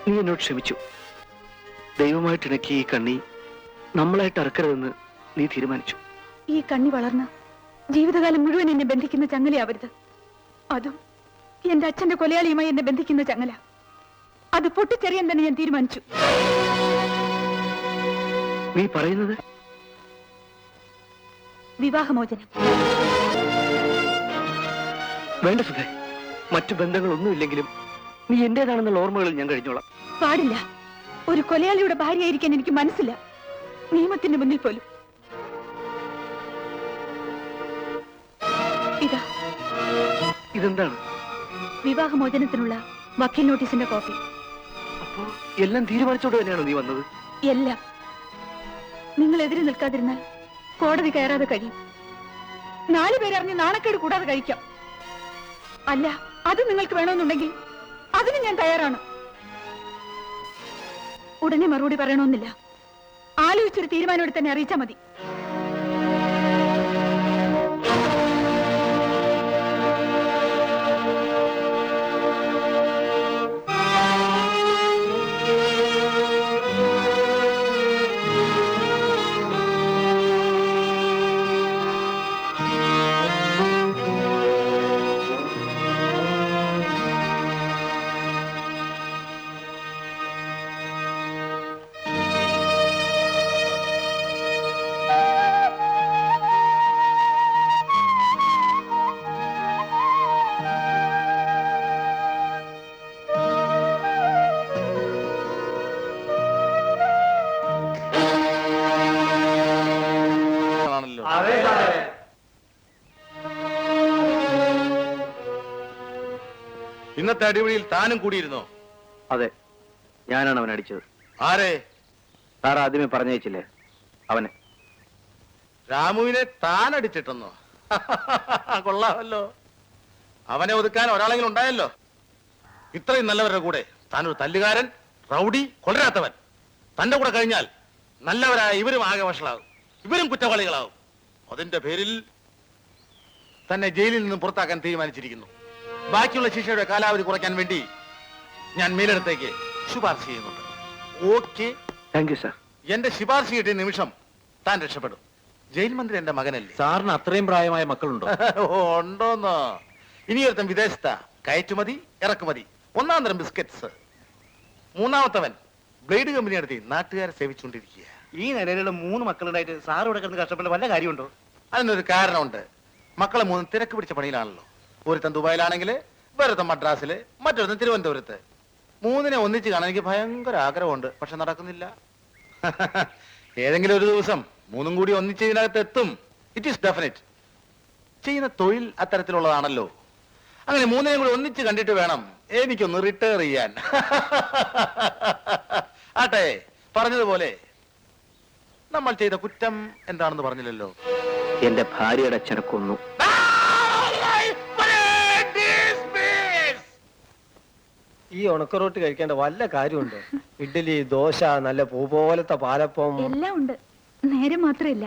S12: നീ എന്നോട് ക്ഷമിച്ചു. ദൈവമായിട്ട് ഇണക്കി ഈ കണ്ണി നമ്മളായിട്ട് അറക്കരുതെന്ന് നീ തീരുമാനിച്ചു.
S1: ഈ കണ്ണി വളർന്ന് ജീവിതകാലം മുഴുവൻ എന്നെ ബന്ധിക്കുന്ന ചങ്ങലയാവരുത്. അതും എന്റെ അച്ഛന്റെ കൊലയാളിയുമായി എന്നെ ബന്ധിക്കുന്ന ചങ്ങല. അത് പൊട്ടിച്ചെറിയാൻ തന്നെ ഞാൻ തീരുമാനിച്ചു.
S12: നീ പറയുന്നത്?
S1: വിവാഹമോചനം.
S12: വേണ്ട സുധേ, മറ്റു ബന്ധങ്ങളൊന്നുമില്ലെങ്കിലും നീ എന്റേതാണെന്നുള്ള ഓർമ്മകളിൽ ഞാൻ കഴിഞ്ഞോളാം.
S1: പാടില്ല. ഒരു കൊലയാളിയുടെ ഭാര്യയായിരിക്കാൻ എനിക്ക് മനസ്സില്ല, നിയമത്തിന്റെ മുന്നിൽ പോലും. ഇതാ.
S12: ഇതെന്താണ്?
S1: വിവാഹമോചനത്തിനുള്ള വക്കീൽ നോട്ടീസിന്റെ കോപ്പി.
S12: അപ്പോ എല്ലാം തീരുമാനിച്ചോണ്ട് തന്നെയാണോ നീ വന്നത്?
S1: എല്ലാം. നിങ്ങൾ എതിരെ നിൽക്കാതിരുന്നാൽ കോടതി കയറാതെ കഴിയും. 4 പേരറിഞ്ഞ് നാണക്കേട് കൂടാതെ കഴിക്കാം. അല്ല, അത് നിങ്ങൾക്ക് വേണമെന്നുണ്ടെങ്കിൽ അതിന് ഞാൻ തയ്യാറാണ്. ഉടനെ മറുപടി പറയണമെന്നില്ല. ആലോചിച്ചൊരു തീരുമാനം തന്നെ അറിയിച്ചാൽ മതി.
S7: ഇന്നത്തെ അടിപൊളിയിൽ താനും കൂടിയിരുന്നോ?
S12: അതെ, ഞാനാണ് അവൻ അടിച്ചത്.
S7: ആരെ?
S12: സാർ ആദ്യമേ പറഞ്ഞയച്ചില്ലേ, അവനെ.
S7: രാമുവിനെ താൻ അടിച്ചിട്ടെന്നോ? കൊള്ളാമല്ലോ. അവനെ ഒതുക്കാൻ ഒരാളെങ്കിലും ഉണ്ടായല്ലോ. ഇത്രയും നല്ലവരുടെ കൂടെ താനൊരു തല്ലുകാരൻ, റൗഡി, കൊള്ളരാത്തവൻ. തന്റെ കൂടെ കഴിഞ്ഞാൽ നല്ലവരായ ഇവരും ആകെ വഷളാകും, ഇവരും കുറ്റവാളികളാവും. അതിന്റെ പേരിൽ തന്നെ ജയിലിൽ നിന്നും പുറത്താക്കാൻ തീരുമാനിച്ചിരിക്കുന്നു. ബാക്കിയുള്ള ശിക്ഷയുടെ കാലാവധി കുറയ്ക്കാൻ വേണ്ടി ഞാൻ മേലിടത്തേക്ക് ശുപാർശ ചെയ്യുന്നുണ്ട്. Okay,
S12: thank you sir.
S7: എന്റെ ശുപാർശ കിട്ടിയ നിമിഷം താൻ രക്ഷപ്പെടും. ജയിൽ മന്ത്രി എന്റെ മകനല്ലേ?
S11: സാറിന് അത്രയും പ്രായമായ മക്കളുണ്ടോ?
S7: ഉണ്ടോന്നോ? ഇനിയൊരുത്തൻ വിദേശത്ത, കയറ്റുമതി ഇറക്കുമതി, 1-ാം തരം ബിസ്ക്കറ്റ്സ്. 3-ാമത്തവൻ ബ്ലേഡ് കമ്പനി നടത്തി നാട്ടുകാരെ സേവിച്ചുകൊണ്ടിരിക്കുക.
S12: ഈ നിലയിലുള്ള 3 മക്കളുണ്ടായിട്ട് സാർ ഇവിടെ കിടന്ന് കഷ്ടപ്പെട്ട വല്ല കാര്യമുണ്ടോ?
S7: അതിനൊരു കാരണമുണ്ട്. മക്കളെ 3 തിരക്ക് പിടിച്ച പണിയിലാണല്ലോ. ഒരുത്തൻ ദുബായിലാണെങ്കിൽ വേറൊരുത്തൻ മദ്രാസില്, മറ്റൊരുത്തൻ തിരുവനന്തപുരത്ത്. 3നെ ഒന്നിച്ച് കാണാൻ എനിക്ക് ഭയങ്കര ആഗ്രഹമുണ്ട്, പക്ഷെ നടക്കുന്നില്ല. ഏതെങ്കിലും ഒരു ദിവസം 3ഉം കൂടി ഒന്നിച്ച് ഇതിനകത്ത് എത്തും. It is definite. ചെയ്യുന്ന തൊഴിൽ അത്തരത്തിലുള്ളതാണല്ലോ. അങ്ങനെ 3നെയും കൂടി ഒന്നിച്ച് കണ്ടിട്ട് വേണം എനിക്കൊന്ന് റിട്ടയർ ചെയ്യാൻ. ആട്ടെ, പറഞ്ഞതുപോലെ നമ്മൾ ചെയ്ത കുറ്റം എന്താണെന്ന് പറഞ്ഞില്ലല്ലോ.
S12: എന്റെ ഭാര്യയുടെ അച്ഛനെ കൊന്നു.
S3: ഈ ഉണക്കറോട്ട് കഴിക്കേണ്ട വല്ല കാര്യമുണ്ടോ? ഇഡ്ഡലി, ദോശ, നല്ല പൂ പോലത്തെ പാലപ്പം
S1: എല്ലാം ഉണ്ട്, നേരെ മാത്രമില്ല.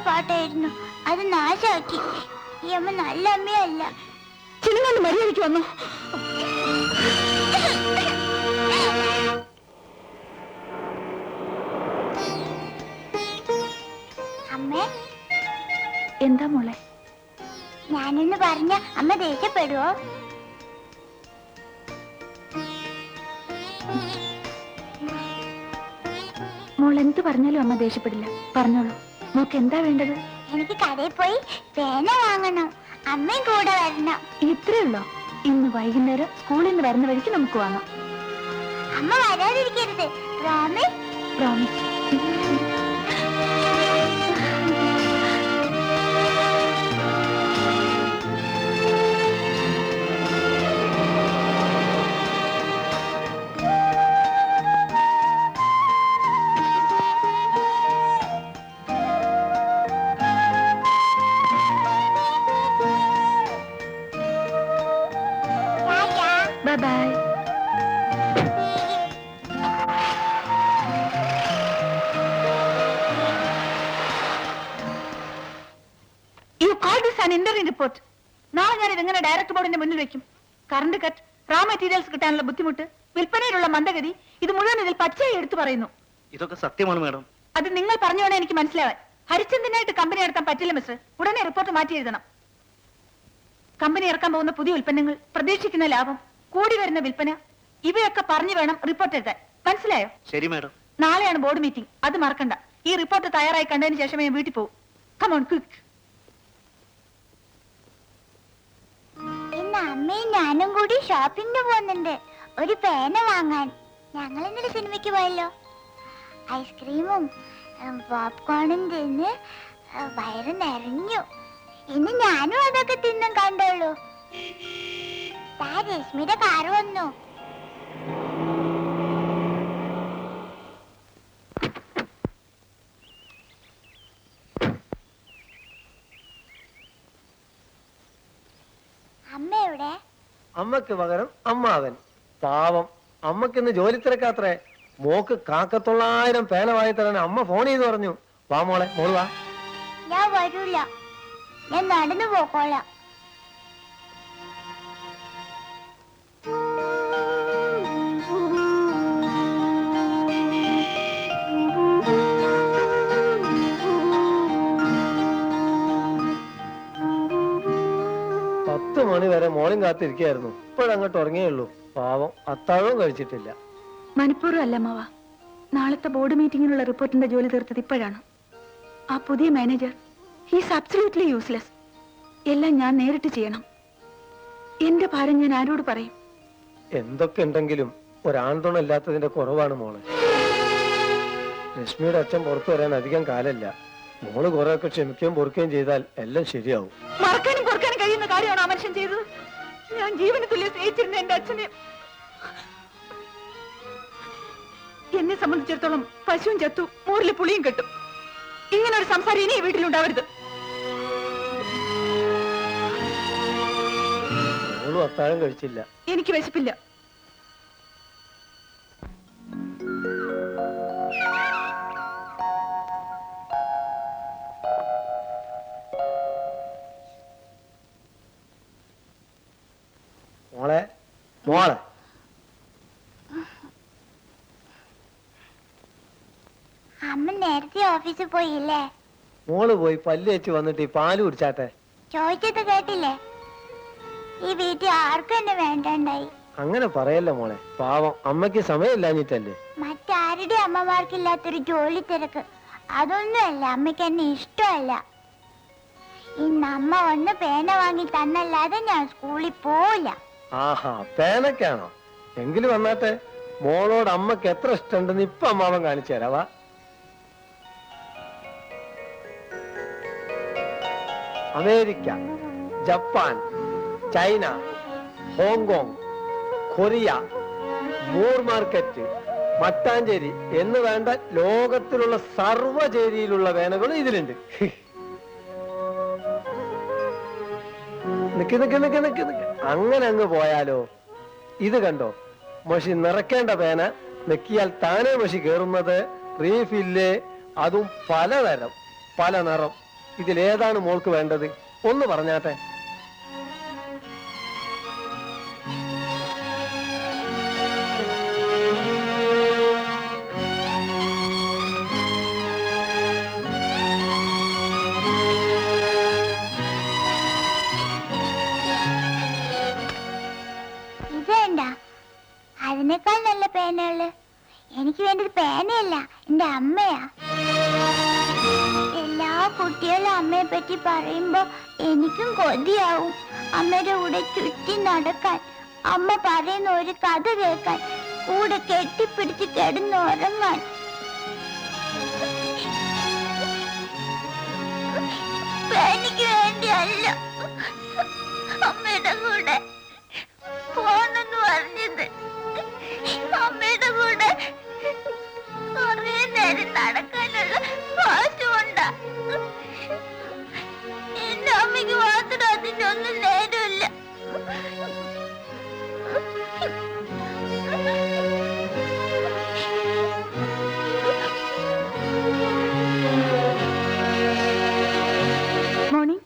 S2: പാട്ടായിരുന്നു, അത് നാശാക്കി. ഈ അമ്മ നല്ല അമ്മയല്ല.
S1: ചിലങ്ങാണ്ട് മര്യാദയ്ക്ക് വന്നു.
S2: അമ്മേ,
S1: എന്താ മോളെ?
S2: ഞാനെന്ന് പറഞ്ഞ അമ്മ ദേഷ്യപ്പെടുവോ?
S1: മോൾ എന്ത് പറഞ്ഞാലും അമ്മ ദേഷ്യപ്പെടില്ല. പറഞ്ഞോളൂ, മോക്ക് എന്താ വേണ്ടത്?
S2: എനിക്ക് കടയിൽ പോയി പേന വാങ്ങണം, അമ്മയും കൂടെ വരണം.
S1: ഇത്രേ ഉള്ളോ? ഇന്ന് വൈകുന്നേരം സ്കൂളിൽ നിന്ന് വരുന്ന വഴിക്ക് നമുക്ക് വാങ്ങാം.
S2: അമ്മ വരാതിരിക്കരുത്, promise?
S1: Promise. Bye bye. Report. നാളെ ഞാൻ ഇതെങ്ങനെ ഡയറക്ടർ ബോർഡിന്റെ മുന്നിൽ വെക്കും? കറണ്ട് കട്ട്, റാ മെറ്റീരിയൽസ് കിട്ടാനുള്ള ബുദ്ധിമുട്ട്, വിൽപ്പനയിലുള്ള മന്ദഗതി, ഇത് മുഴുവൻ ഇതിൽ പച്ചയായി എടുത്തു പറയുന്നു.
S12: ഇതൊക്കെ സത്യമാണ് മാഡം.
S1: അത് നിങ്ങൾ പറഞ്ഞു വേണേ എനിക്ക് മനസ്സിലാവാൻ. ഹരിചന്ദനായിട്ട് കമ്പനി നടത്താൻ പറ്റില്ല മിസ്റ്റർ. ഉടനെ റിപ്പോർട്ട് മാറ്റി എഴുതണം. കമ്പനി ഇറക്കാൻ പോകുന്ന പുതിയ ഉൽപ്പന്നങ്ങൾ, പ്രതീക്ഷിക്കുന്ന ലാഭം, കൂടി വരുന്ന വിൽപ്പന, ഇവയൊക്കെ പറഞ്ഞു വേണം റിപ്പോർട്ട് എഴുതാൻ. മനസ്സിലായോ?
S12: ശരി മാഡം.
S1: നാളെയാണ് ബോർഡ് മീറ്റിംഗ്, അത് മറക്കണ്ട. ഈ റിപ്പോർട്ട് തയ്യാറായി കണ്ടതിന് ശേഷമേ ഞാൻ വീട്ടിൽ പോകും. Come on quick.
S2: ഇന്ന് അമ്മയും ഞാനും കൂടി ഷോപ്പിങ്ങിന് പോകുന്നുണ്ട്. ഒരു പേന വാങ്ങാൻ. ഞങ്ങൾ ഇന്നലെ സിനിമയ്ക്ക് പോയല്ലോ. ഐസ്ക്രീമും പോപ്കോണും തിന്ന് വയറ് നിറഞ്ഞു. ഇന്ന് ഞാനും അതൊക്കെ തിന്നും കണ്ടോളൂ. രശ്മിയുടെ കാറ് വന്നു. അമ്മ എവിടെ?
S3: അമ്മക്ക് പകരം അമ്മാവൻ. പാവം, അമ്മക്കിന്ന് ജോലി തിരക്കാത്രേ. മോക്ക് 1,900 പേന വാങ്ങി തരാൻ അമ്മ ഫോൺ ചെയ്ത് പറഞ്ഞു. വാ മോളെ, മോള് വാ.
S2: ഞാൻ വരൂല, ഞാൻ നടന്നു പോക്കോളാം.
S3: മണി വരെ മോളിൽ കാത്തിരിക്കായിരുന്നു. ഇപ്പോഴങ്ങോട്ട് ഉറങ്ങിയുള്ളൂ. പാവം, അത്താഴവും കഴിച്ചിട്ടില്ല.
S1: മനഃപൂർവ്വം അല്ല അമ്മാവ. നാളത്തെ ബോർഡ് മീറ്റിംഗിനുള്ള റിപ്പോർട്ടിന്റെ ജോലി തീർത്തത് ഇപ്പോഴാണ്. ആ പുതിയ മാനേജർ ഹീസ് അബ്സല്യൂട്ട്ലി യൂസ്ലെസ്. എല്ലാം ഞാൻ നേരിട്ട് ചെയ്യണം. എന്റെ ഭാരം ഞാൻ ആരോട് പറയും?
S3: എന്തൊക്കെ ഉണ്ടെങ്കിലും ഒരാൺതുണ കുറവാണ് മോളെ. രശ്മിയുടെ അച്ഛൻ പുറത്തു വരാൻ അധികം കാലല്ല. മോള് കുറെയൊക്കെ ക്ഷമിക്കുകയും പൊറുക്കുകയും ചെയ്താൽ എല്ലാം ശരിയാവും.
S1: മറക്കാനും പൊറുക്കാനും കഴിയുന്ന കാര്യമാണ് ആ മനുഷ്യൻ ചെയ്തത്. ഞാൻ ജീവന തുല്യം സ്നേഹിച്ചിരുന്ന എന്റെ അച്ഛനെ. എന്നെ സംബന്ധിച്ചിടത്തോളം പശുവും ചത്തു, മൂറിലെ പുളിയും കെട്ടും. ഇങ്ങനൊരു സംസാരം ഇനി വീട്ടിലുണ്ടാവരുത്.
S3: മോളും അത്താഴം കഴിച്ചില്ല.
S1: എനിക്ക് വിശപ്പില്ല.
S3: മോളെ, മോളെ,
S2: അമ്മ നേരത്തെ ഓഫീസിൽ പോയില്ലേ?
S3: മോള് പോയി പല്ല് വെച്ച് വന്നിട്ട് ഈ പാല് കുടിച്ചാട്ടെ.
S2: ചോദിച്ചത് കേട്ടില്ലേ? ഈ വീട്ടിൽ ആർക്കും എന്നെ വേണ്ടാണ്ടായി.
S3: അങ്ങനെ പറയല്ല മോളെ. പാവം, അമ്മയ്ക്ക് സമയമില്ലാഞ്ഞിട്ടല്ലേ.
S2: മറ്റാരുടെ അമ്മമാർക്കില്ലാത്തൊരു ജോലി തിരക്ക്. അതൊന്നുമല്ല, അമ്മയ്ക്ക് എന്നെ ഇഷ്ടമല്ല. ഇന്ന് അമ്മ ഒന്ന് പേന വാങ്ങി തന്നല്ലാതെ ഞാൻ സ്കൂളിൽ പോവില്ല.
S3: ആഹാ, പേനക്കാണോ? എങ്കിലും വന്നാട്ടെ. മോളോട് അമ്മക്ക് എത്ര ഇഷ്ടമുണ്ടെന്ന് ഇപ്പൊ അമ്മാവൻ കാണിച്ചു തരാവാ. America, Japan, China, Hong Kong, Korea, Moore market, Mattancherry എന്ന് വേണ്ട ലോകത്തിലുള്ള സർവ്വചേരിയിലുള്ള പേനകളും ഇതിലുണ്ട്. നിക്ക് നിക്ക് നിക്ക് നിക്ക് നിക്ക്. അങ്ങനെ അങ്ങ് പോയാലോ? ഇത് കണ്ടോ, മഷി നിറക്കേണ്ട പേന നെക്കിയാൽ താനേ മഷി കയറുന്നത്. റീഫില്ല്, അതും പലതരം, പല നിറം. ഇതിലേതാണ് മോൾക്ക് വേണ്ടത്? ഒന്ന് പറഞ്ഞാട്ടെ.
S2: ഇതേണ്ട, അതിനേക്കാൾ നല്ല പേനകള്. എനിക്ക് വേണ്ടത് പേനയല്ല, എന്റെ അമ്മയാ. എല്ലാ കുട്ടികളും അമ്മയെ പറ്റി പറയുമ്പോ എനിക്കും കൊതിയാവും. അമ്മയുടെ കൂടെ ചുറ്റി നടക്കാൻ, അമ്മ പറയുന്ന ഒരു കഥ കേൾക്കാൻ, കൂടെ കെട്ടിപ്പിടിച്ച് കിടന്നുറങ്ങാൻ. പേനയ്ക്ക് വേണ്ടിയല്ല അമ്മയുടെ കൂടെ പോണെന്ന് പറഞ്ഞത്. അമ്മയുടെ കൂടെ കുറേ നേരം നടക്കാനുള്ള വാശുകൊണ്ടാ. എന്റെ അമ്മയ്ക്ക് മാത്രം അതിന്റെ ഒന്നും നേരമില്ല.
S1: മോർണിംഗ്.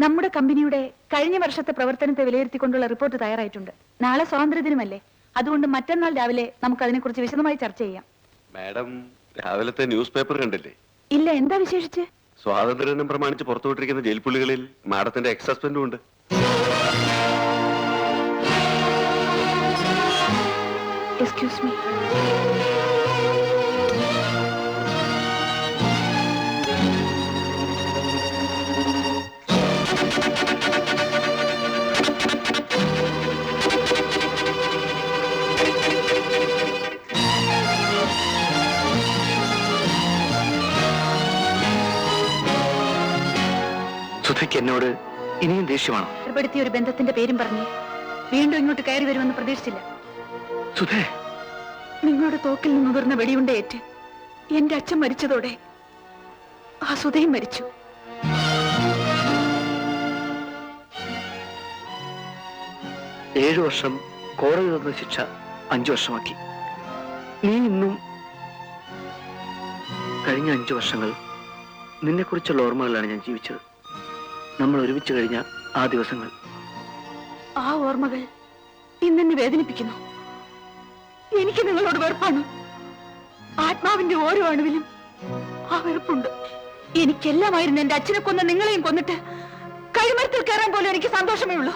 S1: നമ്മുടെ കമ്പനിയുടെ കഴിഞ്ഞ വർഷത്തെ പ്രവർത്തനത്തെ വിലയിരുത്തിക്കൊണ്ടുള്ള റിപ്പോർട്ട് തയ്യാറായിട്ടുണ്ട്. നാളെ സ്വാതന്ത്ര്യദിനമല്ലേ, അതുകൊണ്ട് മറ്റന്നാൾ രാവിലെ നമുക്ക് അതിനെക്കുറിച്ച് വിശദമായി ചർച്ച ചെയ്യാം.
S8: മാഡം രാവിലത്തെ ന്യൂസ് പേപ്പർ കണ്ടില്ലേ?
S1: ഇല്ല, എന്താ വിശേഷിച്ച്?
S8: സ്വാതന്ത്ര്യദിനം പ്രമാണിച്ച് പുറത്തുവിട്ടിരിക്കുന്ന ജയിൽ പുള്ളികളിൽ മാഡത്തിന്റെ എക്സ് ഹസ്ബൻഡും ഉണ്ട്.
S1: Excuse me.
S12: സുധയ്ക്ക് എന്നോട് ഇനിയും ദേഷ്യമാണോ?
S1: ഏർപ്പെടുത്തിയ ഒരു ബന്ധത്തിന്റെ പേരും പറഞ്ഞ് വീണ്ടും ഇങ്ങോട്ട് കയറി വരുമെന്ന് പ്രതീക്ഷിച്ചില്ല.
S12: സുധേ,
S1: നിങ്ങളുടെ തോക്കിൽ നിന്ന് ഉതിർന്ന വെടിയുണ്ടേറ്റ് എന്റെ അച്ഛൻ മരിച്ചതോടെ ആ സുധയും മരിച്ചു.
S12: ഏഴു വർഷം കോടതി തന്ന ശിക്ഷ 5 വർഷമാക്കി. നീ ഇന്നും കഴിഞ്ഞ 5 വർഷങ്ങൾ നിന്നെക്കുറിച്ചുള്ള ഓർമ്മകളാണ് ഞാൻ ജീവിച്ചത്. നമ്മൾ ഒരുമിച്ച് കഴിഞ്ഞ ആ ദിവസങ്ങൾ.
S1: ആ ഓർമ്മകൾ ഇന്നെന്നെ വേദനിപ്പിക്കുന്നു. എനിക്ക് നിങ്ങളോട് വെറുപ്പാണ്. ആത്മാവിന്റെ ഓരോ അണുവിലും ആ വെറുപ്പുണ്ട്. എനിക്കെല്ലാമായിരുന്നു എന്റെ അച്ഛനെ കൊന്ന നിങ്ങളെയും കൊന്നിട്ട് കഴിമരത്തിൽ കയറാൻ പോലും എനിക്ക് സന്തോഷമേ ഉള്ളൂ.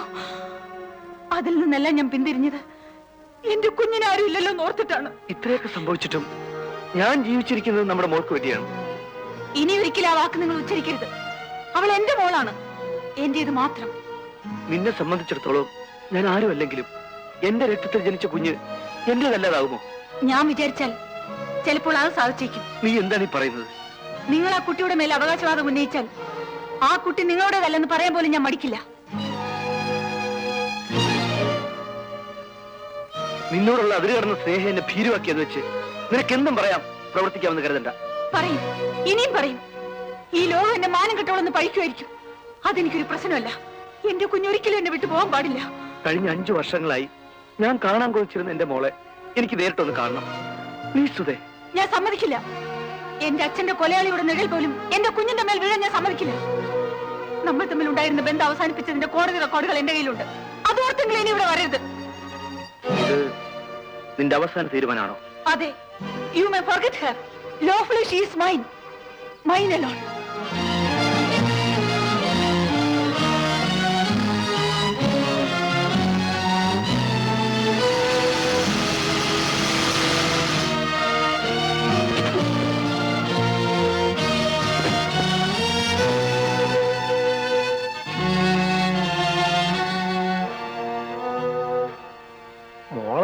S1: അതിൽ നിന്നെല്ലാം ഞാൻ പിന്തിരിഞ്ഞത് എന്റെ കുഞ്ഞിനെ ആരും ഇല്ലല്ലോ ഓർത്തിട്ടാണ്.
S12: ഇത്രയൊക്കെ സംഭവിച്ചിട്ടും ഞാൻ ജീവിച്ചിരിക്കുന്നത് നമ്മുടെ മോൾക്ക് വേണ്ടിയാണ്.
S1: ഇനി ഒരിക്കലും ആ വാക്ക് നിങ്ങൾ ഉച്ചരിക്കരുത്. അവൾ എന്റെ മോളാണ്, എന്റേത് മാത്രം.
S12: നിന്നെ സംബന്ധിച്ചിടത്തോളം ഞാൻ ആരുമല്ലെങ്കിലും എന്റെ രക്തത്തിൽ ജനിച്ച കുഞ്ഞ് എന്റേതല്ലാതാകുമോ?
S1: ഞാൻ വിചാരിച്ചാൽ ചിലപ്പോൾ അത് സാധിച്ചേക്കും.
S12: നീ എന്താണ് ഈ പറയുന്നത്?
S1: നിങ്ങൾ ആ കുട്ടിയുടെ മേൽ അവകാശവാദം ഉന്നയിച്ചാൽ ആ കുട്ടി നിങ്ങളുടേതല്ലെന്ന് പറയാൻ പോലും ഞാൻ മടിക്കില്ല.
S12: നിന്നോടുള്ള അതിര് കടന്ന സ്നേഹം എന്നെ ഭീരുവാക്കിയെന്ന് വെച്ച് നിനക്ക് എന്തും പറയാം, പ്രവർത്തിക്കാമെന്ന് കരുതണ്ട.
S1: പറയും, ഇനിയും പറയും. ഈ ലോകം എന്നെ മാനം കെട്ടോളെന്ന് പഴിക്കുമായിരിക്കും. അതെനിക്കൊരു പ്രശ്നമല്ല. എന്റെ കുഞ്ഞൊരിക്കലും എന്നെ വിട്ടു പോകാൻ പാടില്ല.
S12: കഴിഞ്ഞ 5 വർഷങ്ങളായി ഞാൻ കാണാൻ കൊതിച്ചിരുന്ന എന്റെ മോളെ എനിക്ക് നേരിട്ടൊന്ന് കാണണം. പ്ലീസ് സുധേ.
S1: ഞാൻ സമ്മതിക്കില്ല. എന്റെ അച്ഛന്റെ കൊലയാളിയുടെ നിഴൽ പോലും എന്റെ കുഞ്ഞിന്റെ മേൽ വീഴാൻ ഞാൻ സമ്മതിക്കില്ല. നമ്മൾ തമ്മിൽ ഉണ്ടായിരുന്ന ബന്ധം അവസാനിപ്പിച്ചതിന്റെ കോടതി റെക്കോർഡുകൾ എന്റെ കയ്യിലുണ്ട്. അതോർത്തെങ്കിലും ഇനി ഇവിടെ വരരുത്.
S12: ഇത് നിന്റെ അവസാന തീരുമാനമാണോ?
S1: അതെ. You may forget Har. Lawfully she is mine, mine alone.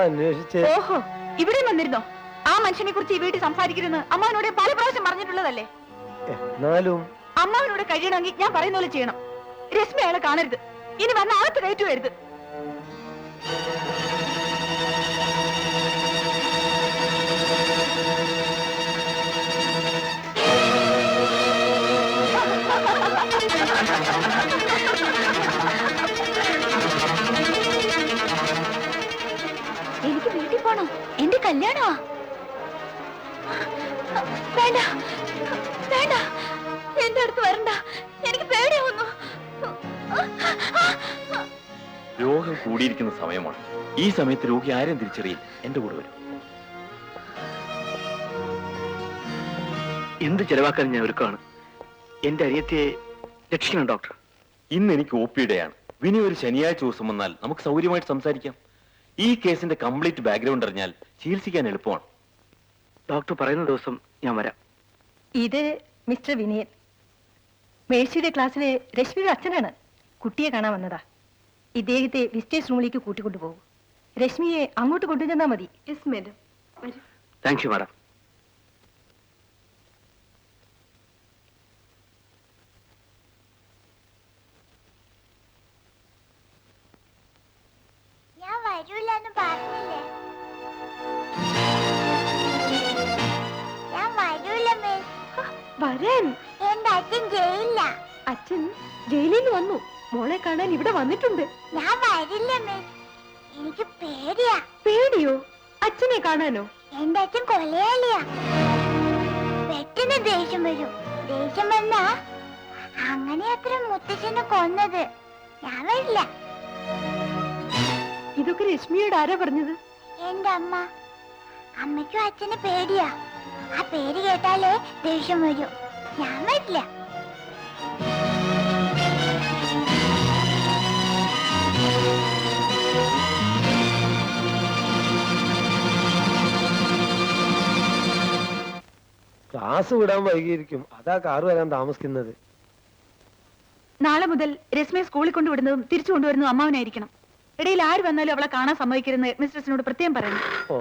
S3: അന്വേഷിച്ച്.
S1: ഓഹോ, ഇവിടെ വന്നിരുന്നോ? ആ മനുഷ്യനെ കുറിച്ച് ഈ വീട്ടിൽ സംസാരിക്കരുതെന്ന് അമ്മാവനോട് പല പ്രാവശ്യം പറഞ്ഞിട്ടുള്ളതല്ലേ?
S3: എന്നാലും
S1: അമ്മാവനോട് കഴിയണമെങ്കിൽ ഞാൻ പറയുന്ന പോലെ ചെയ്യണം. രശ്മി അയാളെ കാണരുത്. ഇനി വന്ന അകത്ത് കയറ്റുവരുത്. എനിക്ക് വീട്ടിൽ പോണോ? എന്റെ കല്യാണമാ. വേണ്ട വേണ്ട, എന്റെ അടുത്ത് വരണ്ട. എനിക്ക് പേടിയാവുന്നു.
S11: രോഗം കൂടിയിരിക്കുന്ന സമയമാണ്. ഈ സമയത്ത് രോഗി ആരും തിരിച്ചറിയില്ല. എന്റെ കൂടെ വരും.
S12: എന്ത് ചെലവാക്കാൻ ഞാൻ ഒരുക്കാണ്. എന്റെ അനിയത്തിയെ രക്ഷിക്കണം ഡോക്ടർ.
S11: ഇന്ന് എനിക്ക് OP-യുടെയാണ്. വിനി ഒരു ശനിയാഴ്ച ദിവസം വന്നാൽ നമുക്ക് സൗകര്യമായിട്ട് സംസാരിക്കാം. ഈ കേസിന്റെ കംപ്ലീറ്റ് ബാക്ക്ഗ്രൗണ്ട് അറിഞ്ഞാൽ ചികിത്സിക്കാൻ എളുപ്പമാണ്.
S12: ഡോക്ടർ പറയുന്ന ദിവസം ഞാൻ വരാം.
S1: ഇത് മിസ്റ്റർ വിനയൻ, മേഴ്സിയുടെ ക്ലാസ്സിലെ രശ്മിയുടെ അച്ഛനാണ്. കുട്ടിയെ കാണാൻ വന്നതാ. ഇദ്ദേഹത്തെ വിസിറ്റേഴ്സ് റൂമിലേക്ക് കൂട്ടിക്കൊണ്ടുപോകും. രശ്മിയെ അങ്ങോട്ട് കൊണ്ടുചെന്നാ മതി. Yes madam.
S12: Thank you madam.
S2: ഞാൻ വരൂലെന്ന് പറഞ്ഞില്ലേ? ഞാൻ വരൂല മിസ്.
S1: വരാൻ
S2: എന്റെ അച്ഛൻ ജയിലില്ല.
S1: അച്ഛൻ ജയിലിൽ നിന്ന് വന്നു. മോളെ കാണാൻ ഇവിടെ വന്നിട്ടുണ്ട്.
S2: ഞാൻ വരില്ല മിസ്. എനിക്ക് പേടിയാ.
S1: പേടിയോ? അച്ഛനെ കാണാനോ?
S2: എന്റെ അച്ഛൻ കൊലയാളിയാ. പെട്ടെന്ന് ദേഷ്യം വരും. ദേഷ്യം വന്നാ അങ്ങനെ അത്ര മുത്തച്ഛനെ കൊന്നത്. ഞാൻ വരില്ല.
S1: ഇതൊക്കെ രശ്മിയോട് ആരാ പറഞ്ഞത്?
S2: എന്റെ അമ്മ. അമ്മയ്ക്കും അച്ഛന് പേടിയാ. ആ പേര് കേട്ടാലേ ദേഷ്യം വരും. ഞാൻ വരില്ല.
S3: ക്ലാസ് വിടാൻ വൈകിയിരിക്കും, അതാ കാറ് വരാൻ താമസിക്കുന്നത്.
S1: നാളെ മുതൽ രശ്മിയെ സ്കൂളിൽ കൊണ്ടുവിടുന്നതും തിരിച്ചു കൊണ്ടുവരുന്നതും അമ്മാവനായിരിക്കണം. ഇടയിൽ ആര് വന്നാലും അവളെ കാണാൻ സമ്മതിക്കരുന്ന് മിസ്ട്രസിനോട് പ്രത്യേകം പറയണം.
S3: ഓ,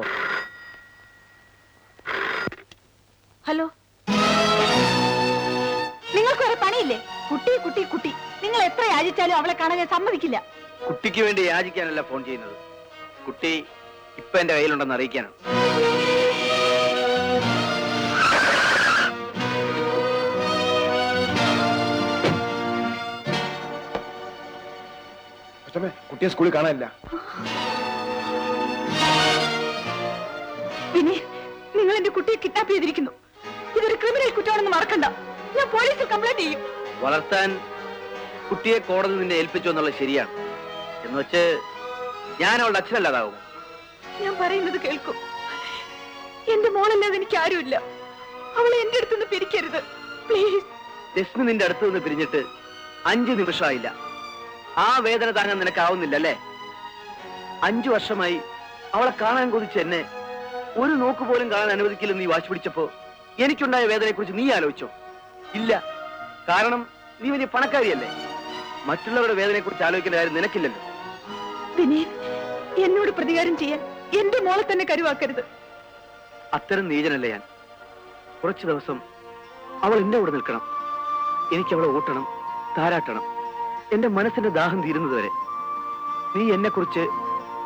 S1: ഹലോ, നിങ്ങൾക്ക് വേറെ പണിയില്ലേ? കുട്ടി കുട്ടി കുട്ടി, നിങ്ങൾ എത്ര യാചിച്ചാലും അവളെ കാണാൻ ഞാൻ സമ്മതിക്കില്ല.
S12: കുട്ടിക്ക് വേണ്ടി യാചിക്കാനല്ല ഫോൺ ചെയ്യുന്നത്. കുട്ടി ഇപ്പൊ എന്റെ കയ്യിലുണ്ടെന്ന് അറിയിക്കാനാണ്.
S6: കുട്ടിയെ സ്കൂളിൽ കാണാനില്ല.
S1: പിന്നെ നിങ്ങൾ എന്റെ കുട്ടിയെ കിഡ്നാപ്പ് ചെയ്തിരിക്കുന്നു. ഇതൊരു ക്രിമിനൽ കുറ്റമാണെന്ന് മറക്കണ്ട. ഞാൻ പോലീസിൽ കംപ്ലൈന്റ് ചെയ്യും.
S12: വളർത്താൻ കുട്ടിയെ കോടതി നിന്നെ ഏൽപ്പിച്ചു എന്നുള്ളത് ശരിയാണ്. എന്നുവെച്ച് ഞാൻ അവളുടെ അച്ഛനല്ലാതാവും.
S1: ഞാൻ പറയുന്നത് കേൾക്കും. എന്റെ മോളല്ലാതെ എനിക്ക് ആരുമില്ല. അവളെ എന്റെ അടുത്തുനിന്ന് പിരിക്കരുത് പ്ലീസ്.
S12: രശ്മി നിന്റെ അടുത്ത് നിന്ന് പിരിഞ്ഞിട്ട് 5 നിമിഷമായില്ല. ആ വേദന താങ്ങാൻ നിനക്കാവുന്നില്ല അല്ലേ? 5 വർഷമായി അവളെ കാണാൻ കൊതിച്ച് എന്നെ ഒരു നോക്ക് പോലും കാണാൻ അനുവദിക്കില്ലെന്ന് നീ വാശി പിടിച്ചപ്പോ എനിക്കുണ്ടായ വേദനയെ കുറിച്ച് നീ ആലോചിച്ചോ? ഇല്ല. കാരണം നീ വലിയ പണക്കാരിയല്ലേ. മറ്റുള്ളവരുടെ വേദനയെ കുറിച്ച് ആലോചിക്കേണ്ട കാര്യം നിനക്കില്ലല്ലോ.
S1: ദിനേൻ, എന്നോട് പ്രതികാരം ചെയ്യാൻ എന്റെ മോളെ തന്നെ കരുവാക്കരുത്.
S12: അത്തരം നീചനല്ലേ ഞാൻ. കുറച്ചു ദിവസം അവൾ എന്റെ കൂടെ നിൽക്കണം. എനിക്ക് അവളെ ഓട്ടണം, താരാട്ടണം, എന്റെ മനസ്സിന്റെ ദാഹം തീരുന്നത് വരെ. നീ എന്നെ കുറിച്ച്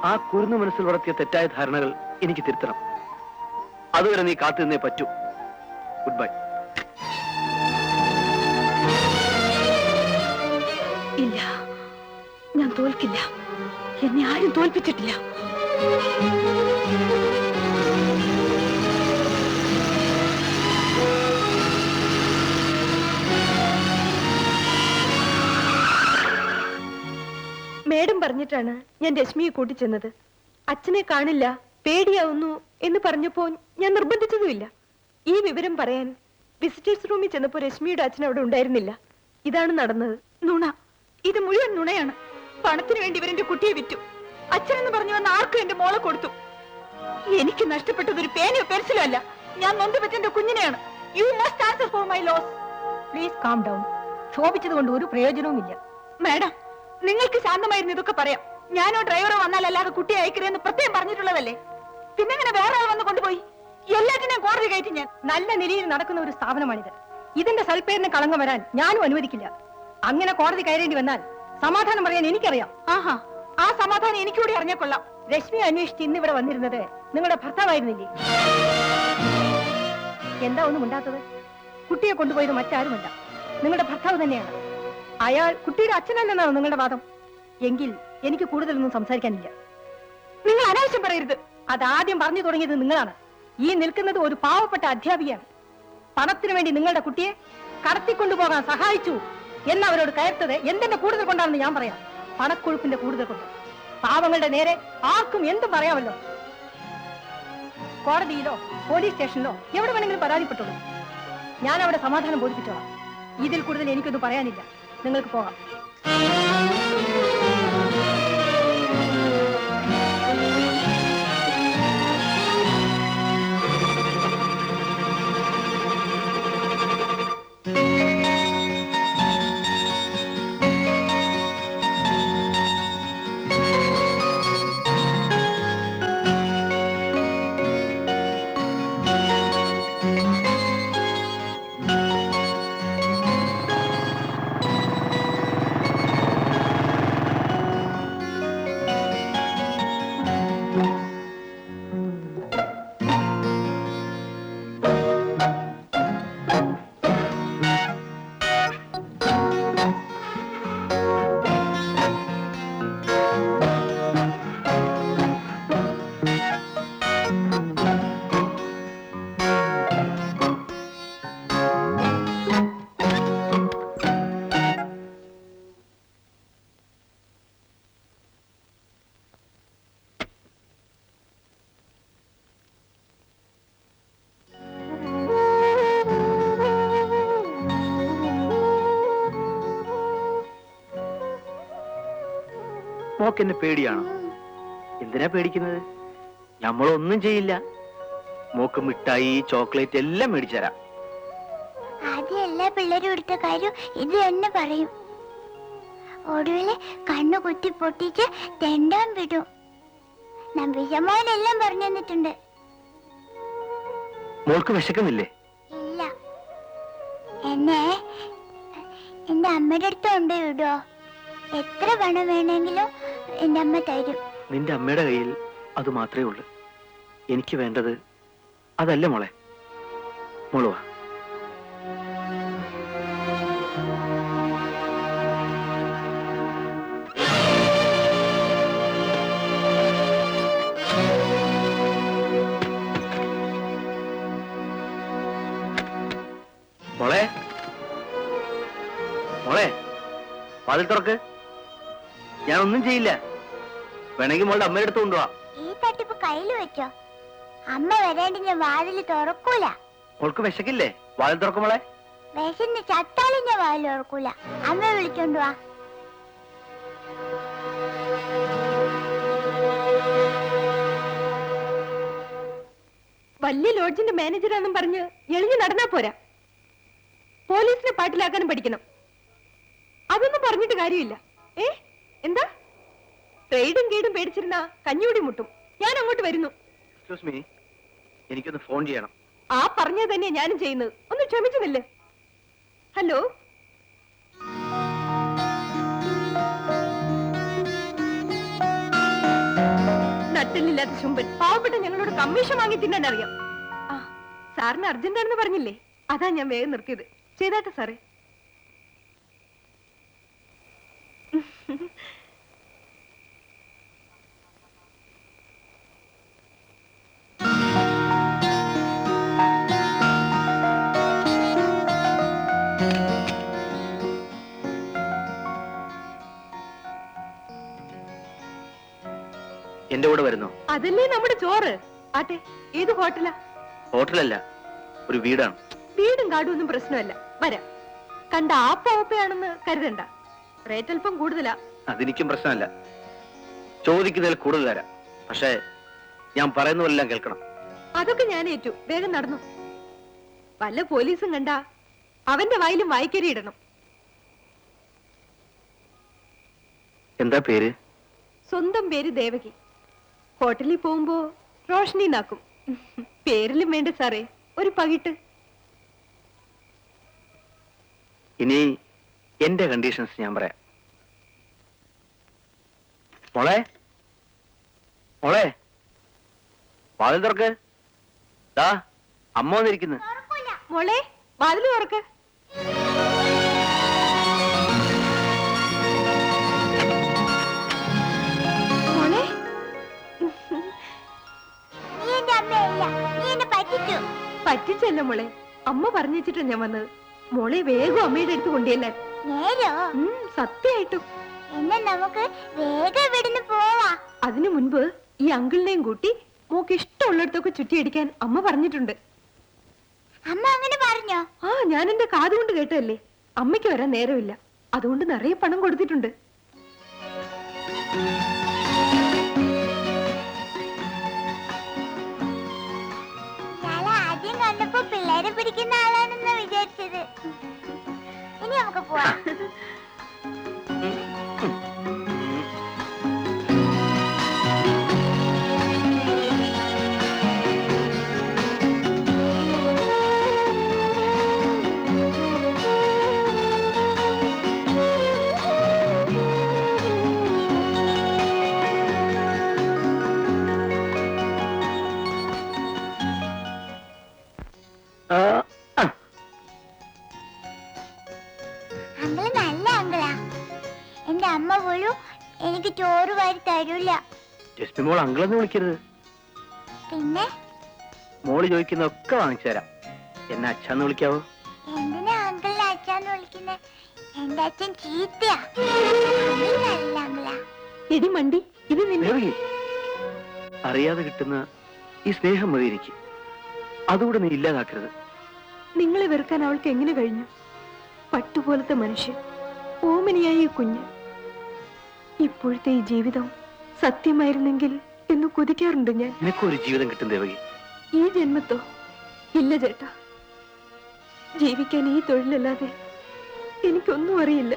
S12: ആ കുരുന്നു മനസ്സിൽ വളർത്തിയ തെറ്റായ ധാരണകൾ എനിക്ക് തിരുത്തണം. അതുവരെ നീ കാത്തു നിന്നേ പറ്റൂ. Good bye.
S1: ഇല്ല, ഞാൻ തോൽക്കില്ല. എന്നെ ആരും തോൽപ്പിച്ചിട്ടില്ല. മേഡം പറഞ്ഞിട്ടാണ് ഞാൻ രശ്മിയെ കൂട്ടിച്ചെന്നത്. അച്ഛനെ കാണില്ല, പേടിയാവുന്നു എന്ന് പറഞ്ഞപ്പോ ഞാൻ നിർബന്ധിച്ചതുമില്ല. ഈ വിവരം പറയാൻ വിസിറ്റേഴ്സ് റൂമിൽ ചെന്നപ്പോ രശ്മിയുടെ അച്ഛൻ അവിടെ ഉണ്ടായിരുന്നില്ല. ഇതാണ് നടന്നത്. നുണ. ഇത് മുഴുവൻ നുണയാണ്. പണത്തിന് വേണ്ടി ഇവരെന്റെ കുട്ടിയെ വിറ്റു. അച്ഛനെന്ന് പറഞ്ഞു വന്ന ആർക്കും എന്റെ മോളെ കൊടുത്തു. എനിക്ക് നഷ്ടപ്പെട്ടത് ഒരു പേനയോ പെൻസിലോ അല്ല. ഞാൻ നൊന്തുപെറ്റ എന്റെ കുഞ്ഞിനെയാണ്. You must answer for my loss. Please calm down. ക്ഷോഭിച്ചത് കൊണ്ട് ഒരു പ്രയോജനവുമില്ല. മാഡം, നിങ്ങൾക്ക് ശാന്തമായിരുന്നു ഇതൊക്കെ പറയാം. ഞാനോ ഡ്രൈവറോ വന്നാലല്ലാതെ കുട്ടിയെ അയക്കരുതെന്ന് പ്രത്യേകം പറഞ്ഞിട്ടുള്ളതല്ലേ. പിന്നെ അങ്ങനെ വേറെ ആൾ വന്ന് കൊണ്ടുപോയി. എല്ലാറ്റിനെയും കോടതി കയറ്റി ഞാൻ. നല്ല നിലയിൽ നടക്കുന്ന ഒരു സ്ഥാപനമാണിത്. ഇതിന്റെ സൽപ്പേരിന് കളങ്കം വരാൻ ഞാനും അനുവദിക്കില്ല. അങ്ങനെ കോടതി കയറേണ്ടി വന്നാൽ സമാധാനം പറയാൻ എനിക്കറിയാം. ആഹാ, ആ സമാധാനം എനിക്കൂടി അറിഞ്ഞാൽ കൊള്ളാം. രശ്മി അന്വേഷിച്ച് ഇന്നിവിടെ വന്നിരുന്നത് നിങ്ങളുടെ ഭർത്താവായിരുന്നില്ലേ? എന്താ ഒന്നും ഉണ്ടാത്തത്? കുട്ടിയെ കൊണ്ടുപോയത് മറ്റാരുമല്ല, നിങ്ങളുടെ ഭർത്താവ് തന്നെയാണ്. അയാൾ കുട്ടിയുടെ അച്ഛനല്ലെന്നാണ് നിങ്ങളുടെ വാദം. എങ്കിൽ എനിക്ക് കൂടുതലൊന്നും സംസാരിക്കാനില്ല. നിങ്ങൾ അനാവശ്യം പറയരുത്. അതാദ്യം പറഞ്ഞു തുടങ്ങിയത് നിങ്ങളാണ്. ഈ നിൽക്കുന്നത് ഒരു പാവപ്പെട്ട അധ്യാപികയാണ്. പണത്തിനു വേണ്ടി നിങ്ങളുടെ കുട്ടിയെ കടത്തിക്കൊണ്ടുപോകാൻ സഹായിച്ചു എന്നവരോട് കയർത്തത് എന്തിന്റെ കൂടുതൽ കൊണ്ടാണെന്ന് ഞാൻ പറയാം. പണക്കൊഴുപ്പിന്റെ കൂടുതൽ കൊണ്ട്. പാവങ്ങളുടെ നേരെ ആർക്കും എന്തും പറയാമല്ലോ. കോടതിയിലോ പോലീസ് സ്റ്റേഷനിലോ എവിടെ വേണമെങ്കിലും പരാതിപ്പെട്ടുള്ളൂ. ഞാൻ അവിടെ സമാധാനം ബോധിപ്പിച്ചോളാം. ഇതിൽ കൂടുതൽ എനിക്കൊന്നും പറയാനില്ല. നിങ്ങൾക്ക് പോകാം.
S12: മോക്ക് എന്നെ പേടിയാണോ? എന്തിനാ പേടിക്കുന്നത്? നമ്മളൊന്നും ചെയ്യില്ല. മോക്ക് മിഠായി, ചോക്ലേറ്റ് എല്ലാം മേടിച്ചു തരാം.
S2: ആദ്യം എല്ലാ പിള്ളേരും എടുത്ത കാര്യം ഇത് തന്നെ പറയും. ഒടുവില് കണ്ണു കുത്തി പൊട്ടിച്ച് തെണ്ടാൻ വിടും. നമ്പിശമാരെല്ലാം പറഞ്ഞു തന്നിട്ടുണ്ട്.
S12: മോൾക്ക് വിശക്കുന്നില്ലേ?
S2: ഇല്ല. എന്നെ എന്റെ അമ്മയുടെ അടുത്ത് കൊണ്ട് വിടുവോ? എത്ര പണം വേണമെങ്കിലും എന്റെ അമ്മ തരും.
S12: നിന്റെ അമ്മയുടെ കയ്യിൽ അത് മാത്രമേ ഉള്ളൂ. എനിക്ക് വേണ്ടത് അതല്ല മോളെ. മോള് വാ. മോളെ, മോളെ, വാതിൽ തുറക്ക്. ഞാനൊന്നും ചെയ്യില്ല. വേണമെങ്കിൽ മോളുടെ അമ്മയുടെ അടുത്ത് കൊണ്ടുപോവാ.
S2: ഈ തട്ടിപ്പ് കയ്യിൽ വെച്ചോ. അമ്മ വരാണ്ട് ഞാൻ വാതിൽ തുറക്കൂല.
S12: മോൾക്ക് വിശക്കില്ലേ? വാതിൽ തുറക്കും മോളെ.
S2: വിശന്ന് ചത്താലും ഞാൻ വാതിൽ തുറക്കൂല. അമ്മ വിളിച്ചോണ്ട് വാ.
S1: വലിയ ലോഡ്ജിന്റെ മാനേജറാന്നും പറഞ്ഞ് എളിഞ്ഞു നടന്നാ പോരാ. പോലീസിനെ പാട്ടിലാക്കാനും പഠിക്കണം. അതൊന്നും പറഞ്ഞിട്ട് കാര്യമില്ല. എന്താ ട്രേഡും ഗീഡും പേടിച്ചിരുന്ന കഞ്ഞൂടി മുട്ടും. ഞാൻ അങ്ങോട്ട് വരുന്നു.
S12: എക്സ്ക്യൂസ് മീ, എനിക്കൊന്ന് ഫോൺ ചെയ്യണം.
S1: ആ പറഞ്ഞത് തന്നെയാ ഞാനും ചെയ്യുന്നത്. ഒന്ന് ക്ഷമിച്ചുന്നില്ലേ? ഹലോ, നട്ടിലില്ലാത്ത ചുമ്പൻ പാവപ്പെട്ട ഞങ്ങളോട് കമ്മീഷൻ വാങ്ങി തിന്നാൻ അറിയാം. ആ, സാറിന് അർജന്റാണെന്ന് പറഞ്ഞില്ലേ, അതാ ഞാൻ വേഗം നിർത്തിയത്. ചെയ്താട്ടെ സാറേ.
S12: എന്റെ കൂടെ വരുന്നോ?
S1: അതല്ലേ നമ്മുടെ ചോറ്. ആട്ടെ, ഏത് ഹോട്ടലാ?
S12: ഹോട്ടലല്ല, ഒരു വീടാണ്.
S1: വീടും കാടും ഒന്നും പ്രശ്നമല്ല, വരാം. കണ്ട ആപ്പയാണെന്ന് കരുതണ്ട. റേറ്റ് അല്പം കൂടുതലാ.
S12: അതെനിക്കും പ്രശ്നമല്ല. ചോദിക്കുന്നതിൽ കൂടുതൽ തരാം. പക്ഷേ ഞാൻ പറയുന്നതെല്ലാം കേൾക്കണം.
S1: അതൊക്കെ ഞാൻ ഏറ്റു. വേഗം നടന്നു. വല്ല പോലീസും കണ്ട അവന്റെ വായിലും വായിക്കരി ഇടണം.
S12: എന്താ പേര്?
S1: സ്വന്തം പേര് ദേവകി. ഹോട്ടലിൽ പോകുമ്പോ റോഷനി നാക്കും. പേരിലും വേണ്ട സാറേ ഒരു പകിട്ട്.
S12: ഇനി എന്റെ കണ്ടീഷൻസ് ഞാൻ പറയാം. മോളെ, മോളെ, വാതിൽ തുറക്ക്. ദാ അമ്മ വന്നിരിക്കുന്നു.
S1: മോളെ, വാതിൽ തുറക്ക്. മോളെ,
S2: നീ എന്റെ അമ്മയല്ല, നീ എന്നെ പറ്റിച്ചു.
S1: പറ്റിച്ചല്ല മോളെ, അമ്മ പറഞ്ഞിട്ടാ ഞാൻ വന്നത്. മോളെ വേഗം അമ്മയുടെ അടുത്ത് കൊണ്ടുവല്ലാൻ.
S2: നേരോ?
S1: സത്യമായിട്ടും.
S2: എന്നാ നമുക്ക് വേഗം ഇവിടുന്ന് പോവാ.
S1: അതിനു മുൻപ് ഈ അങ്കിളിനെയും കൂട്ടി മോക്ക് ഇഷ്ടമുള്ളിടത്തൊക്കെ ചുറ്റിയടിക്കാൻ അമ്മ പറഞ്ഞിട്ടുണ്ട്.
S2: അമ്മ അങ്ങനെ പറഞ്ഞോ?
S1: ആ, ഞാൻ എന്റെ കാതുകൊണ്ട് കേട്ടതല്ലേ. അമ്മയ്ക്ക് വരാൻ നേരമില്ല, അതുകൊണ്ട് നിറയെ പണം കൊടുത്തിട്ടുണ്ട്.
S2: ഞാൻ ആദ്യം കണ്ടപ്പോ പിള്ളേരെ പിടിക്കുന്ന ആളാണെന്ന് വിചാരിച്ചത്. ഇനി നമുക്ക് പോവാം. അങ്കിള് നല്ല അങ്കിളാ. എന്റെ അമ്മ പോലും എനിക്ക് ചോറ് വാരി തരൂല.
S12: ജസ്മി മോൾ അങ്കിളെന്ന് വിളിക്കരുത്.
S2: പിന്നെ
S12: മോള് ചോദിക്കുന്നൊക്കെ വാങ്ങിച്ചു തരാം. എന്നെ അച്ഛന്ന് വിളിക്കാവോ?
S2: എന്തിനാ അങ്കിളിനെ അച്ഛന്ന് വിളിക്കുന്നെ? എന്റെ അച്ഛൻ ചീത്തയാ. അങ്കിൾ നല്ല അങ്കിളാ.
S1: എടി മണ്ടി, ഇത് നിന്നെ.
S12: അറിയാതെ കിട്ടുന്ന ഈ സ്നേഹം മതി എനിക്ക്. അതുകൂടെ നീ ഇല്ലാതാക്കരുത്.
S1: നിങ്ങളെ വെറുക്കാൻ അവൾക്ക് എങ്ങനെ കഴിഞ്ഞു? പട്ടുപോലത്തെ മനുഷ്യൻ, ഓമനിയായ ഈ കുഞ്ഞ്. ഇപ്പോഴത്തെ ഈ ജീവിതം സത്യമായിരുന്നെങ്കിൽ എന്ന് കൊതിക്കാറുണ്ട് ഞാൻ.
S12: നിനക്കൊരു ജീവിതം കിട്ടും ദേവകി.
S1: ഈ ജന്മത്തോ? ഇല്ല ചേട്ടാ, ജീവിക്കാൻ ഈ തൊഴിലല്ലാതെ എനിക്കൊന്നും അറിയില്ല.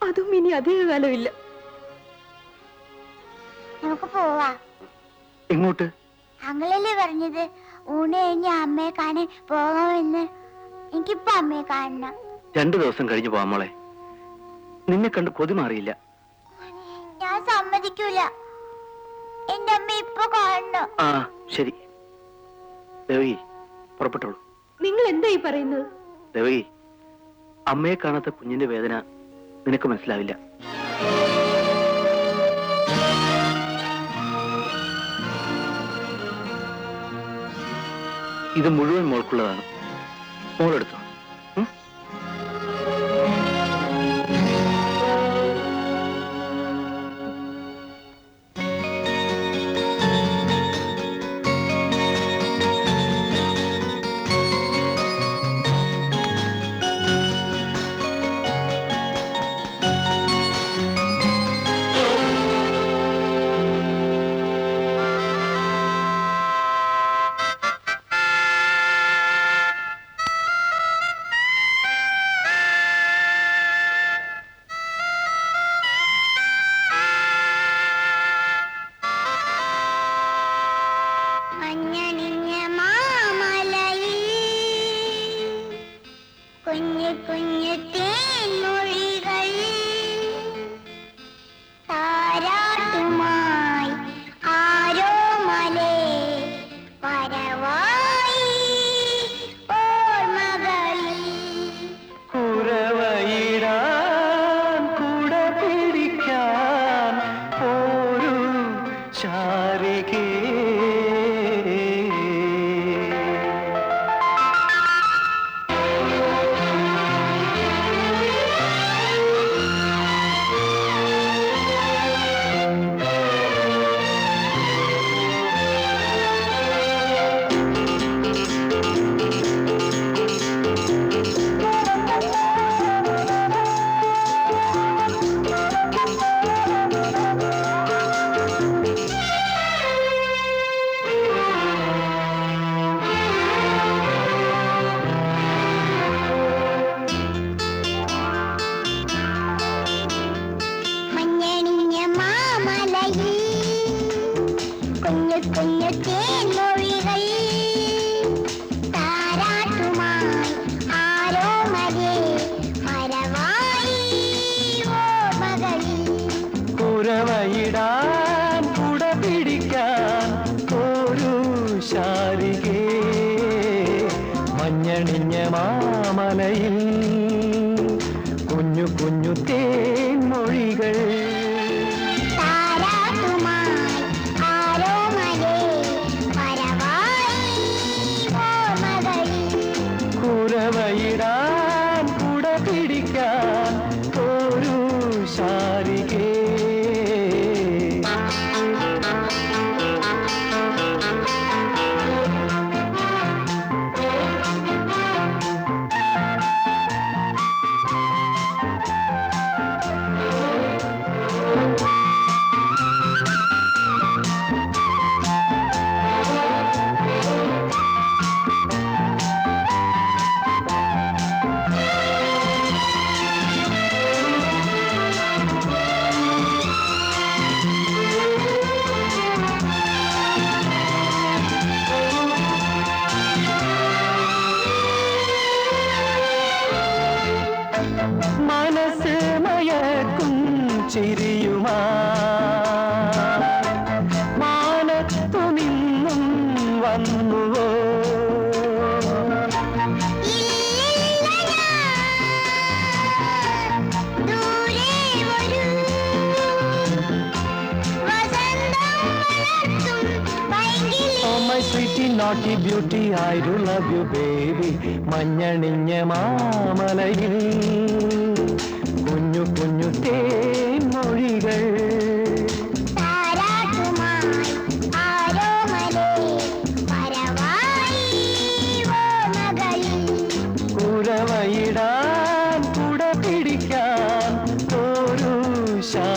S1: അതും ഇനി അധിക കാലമില്ല.
S2: നമുക്ക് പോവാ.
S12: എങ്ങോട്ട്?
S2: അങ്ങളല്ലേ പറഞ്ഞത് ഊണ് കഴിഞ്ഞ് അമ്മയെ കാണാൻ പോകാമെന്ന്. എനിക്കിപ്പോ അമ്മയെ കാണണം.
S12: 2 ദിവസം കഴിഞ്ഞു പോവാം മോളെ. നിന്നെ കണ്ട് കൊതി മാറിയില്ല.
S2: ഞാൻ സമ്മതിക്കൂല. എന്റെ അമ്മ ഇപ്പൊ കാണണം.
S12: ആ ശരി ദേവകി, പുറപ്പെട്ടോളൂ.
S1: നിങ്ങൾ എന്തായി പറയുന്നത്?
S12: ദേവകി, അമ്മയെ കാണാത്ത കുഞ്ഞിന്റെ വേദന നിനക്ക് മനസ്സിലാവില്ല. ഇത് മുഴുവൻ മോൾക്കുള്ളതാണ്. മോളെടുത്തോ.
S2: കുഞ്ഞു കുഞ്ഞു തേൻമൊഴികൾ താരാട്ടുമായി ആരോ മലേ പരവായി ഓർമ്മകളിൽ.
S3: കുരവയിടാൻ കുട പിടിക്കാൻ ഒരു ശാരികേ.
S2: കുഞ്ഞു കുഞ്ഞു തേൻമൊഴികൾ താരാട്ടുമായി ആരോ മലേ പരവായി ഓർമ്മകളിൽ.
S3: കുരവയിടാൻ കുട പിടിക്കാൻ ഒരു ശാരികേ. മഞ്ഞണിഞ്ഞ മാമലയിൽ കുഞ്ഞു കുഞ്ഞു തേൻമൊഴികൾ കുരവയിടാൻ കുട പിടിക്കാൻ ഒരു ശാരികേ. മനസ്സ് മയക്കും ചിരിയുമാ മാനത്തു നിന്നും വന്നുവോ? Oh my sweetie naughty beauty, I do love you baby. മഞ്ഞണിഞ്ഞ മാമലയിൽ കുഞ്ഞു കുഞ്ഞു തേൻമൊഴികൾ
S2: താരാട്ടുമായി ആരോ മലേ പരവായി ഓർമ്മകളിൽ.
S3: കുരവയിടാൻ കുട പിടിക്കാൻ ഒരു ശാ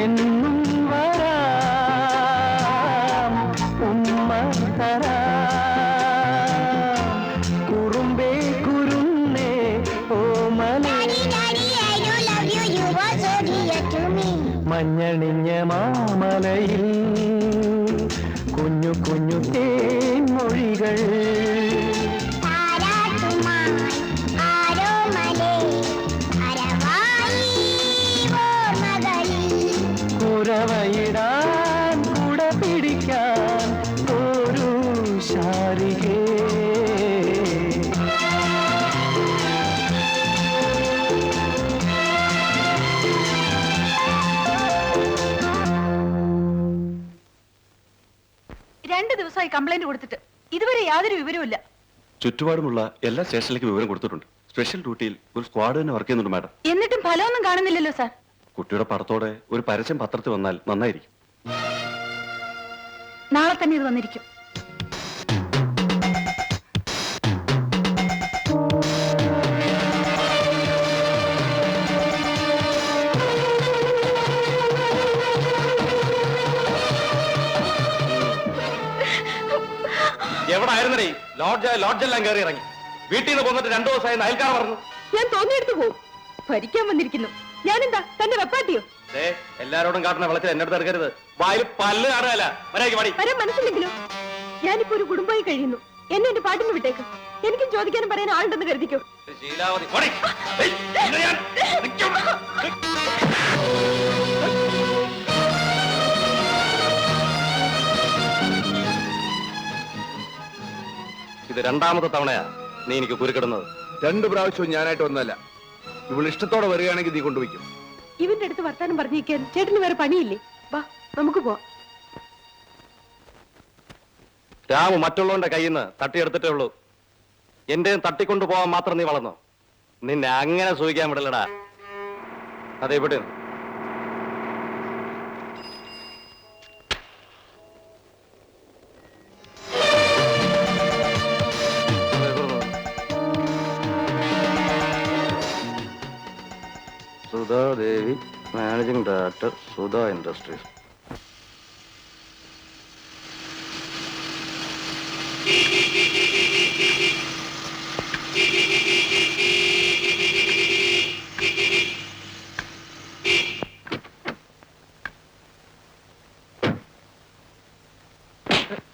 S3: എന്നും വരാം ഉമ്മ തരാം കുറുമ്പേ കുരുന്നേ ഓമനേ മഞ്ഞണിഞ്ഞ മാമലയിൽ കുഞ്ഞു കുഞ്ഞു തേൻമൊഴികൾ കുരവയിടാൻ കുട പിടിക്കാൻ ഒരു ശാരികേ
S1: രണ്ട് ദിവസമായി കംപ്ലൈന്റ് കൊടുത്തിട്ട് ഇതുവരെ യാതൊരു വിവരവുമില്ല.
S8: ചുറ്റുപാടുമുള്ള എല്ലാ സ്റ്റേഷനിലേക്ക് വിവരം കൊടുത്തിട്ടുണ്ട്. സ്പെഷ്യൽ ഡ്യൂട്ടിയിൽ ഒരു സ്ക്വാഡ് തന്നെ വർക്ക് ചെയ്യുന്നുണ്ട് മാഡം.
S1: എന്നിട്ടും ഫലമൊന്നും കാണുന്നില്ലല്ലോ സാർ.
S8: കുട്ടിയുടെ പടത്തോടെ ഒരു പരസ്യം പത്രത്തിൽ വന്നാൽ നന്നായിരിക്കും.
S1: നാളെ തന്നെ ഇത് വന്നിരിക്കും.
S10: എവിടെ ആയിരുന്നേ? ലോഡ്ജെല്ലാം കയറി ഇറങ്ങി. വീട്ടിൽ നിന്ന് പോന്നിട്ട് 2 ദിവസമായി അയൽക്കാർ പറഞ്ഞു.
S1: ഞാൻ തോന്നിയെടുത്ത് പോവും. ഭരിക്കാൻ വന്നിരിക്കുന്നു. ഞാനെന്താ തന്റെ വെപ്പാട്ടിയോ?
S10: എല്ലാരോടും കാട്ടുന്ന വെള്ളത്തിൽ എന്നെ അടുത്ത് ഇറക്കരുത്. വായിൽ പല്ല് കാണുകയല്ല.
S1: വരാൻ മനസ്സില്ലെങ്കിലോ? ഞാനിപ്പോ ഒരു കുടുംബമായി കഴിയുന്നു. എന്നെ എന്റെ പാട്ടിന് വിട്ടേക്ക്. എനിക്കും ചോദിക്കാനും പറയാൻ ആളുണ്ടെന്ന് കരുതിക്കോ.
S10: ശീലാവതി ഇത് 2ാമത്തെ തവണയാ നീ എനിക്ക് കുരുക്കിടുന്നത്.
S9: 2 പ്രാവശ്യവും ഞാനായിട്ട് വന്നതല്ല. ഇവൾ ഇഷ്ടത്തോടെ വരികയാണെങ്കിൽ നീ കൊണ്ടുപോയിക്കും.
S1: ഇവന്റെ അടുത്ത് വർത്താനം പറഞ്ഞിരിക്കാൻ ചേട്ടന് വേറെ പണിയില്ലേ? വാ നമുക്ക് പോവാം.
S10: രാമു മറ്റുള്ളവന്റെ കയ്യിൽ നിന്ന് തട്ടിയെടുത്തിട്ടേ ഉള്ളൂ. എന്റെ തട്ടിക്കൊണ്ടു പോകാൻ മാത്രം നീ വളർന്നോ? നിന്നെ അങ്ങനെ സൂഹിക്കാൻ വിടലടാ. അതെവിടെ Sudha Devi, managing director, Sudha industries.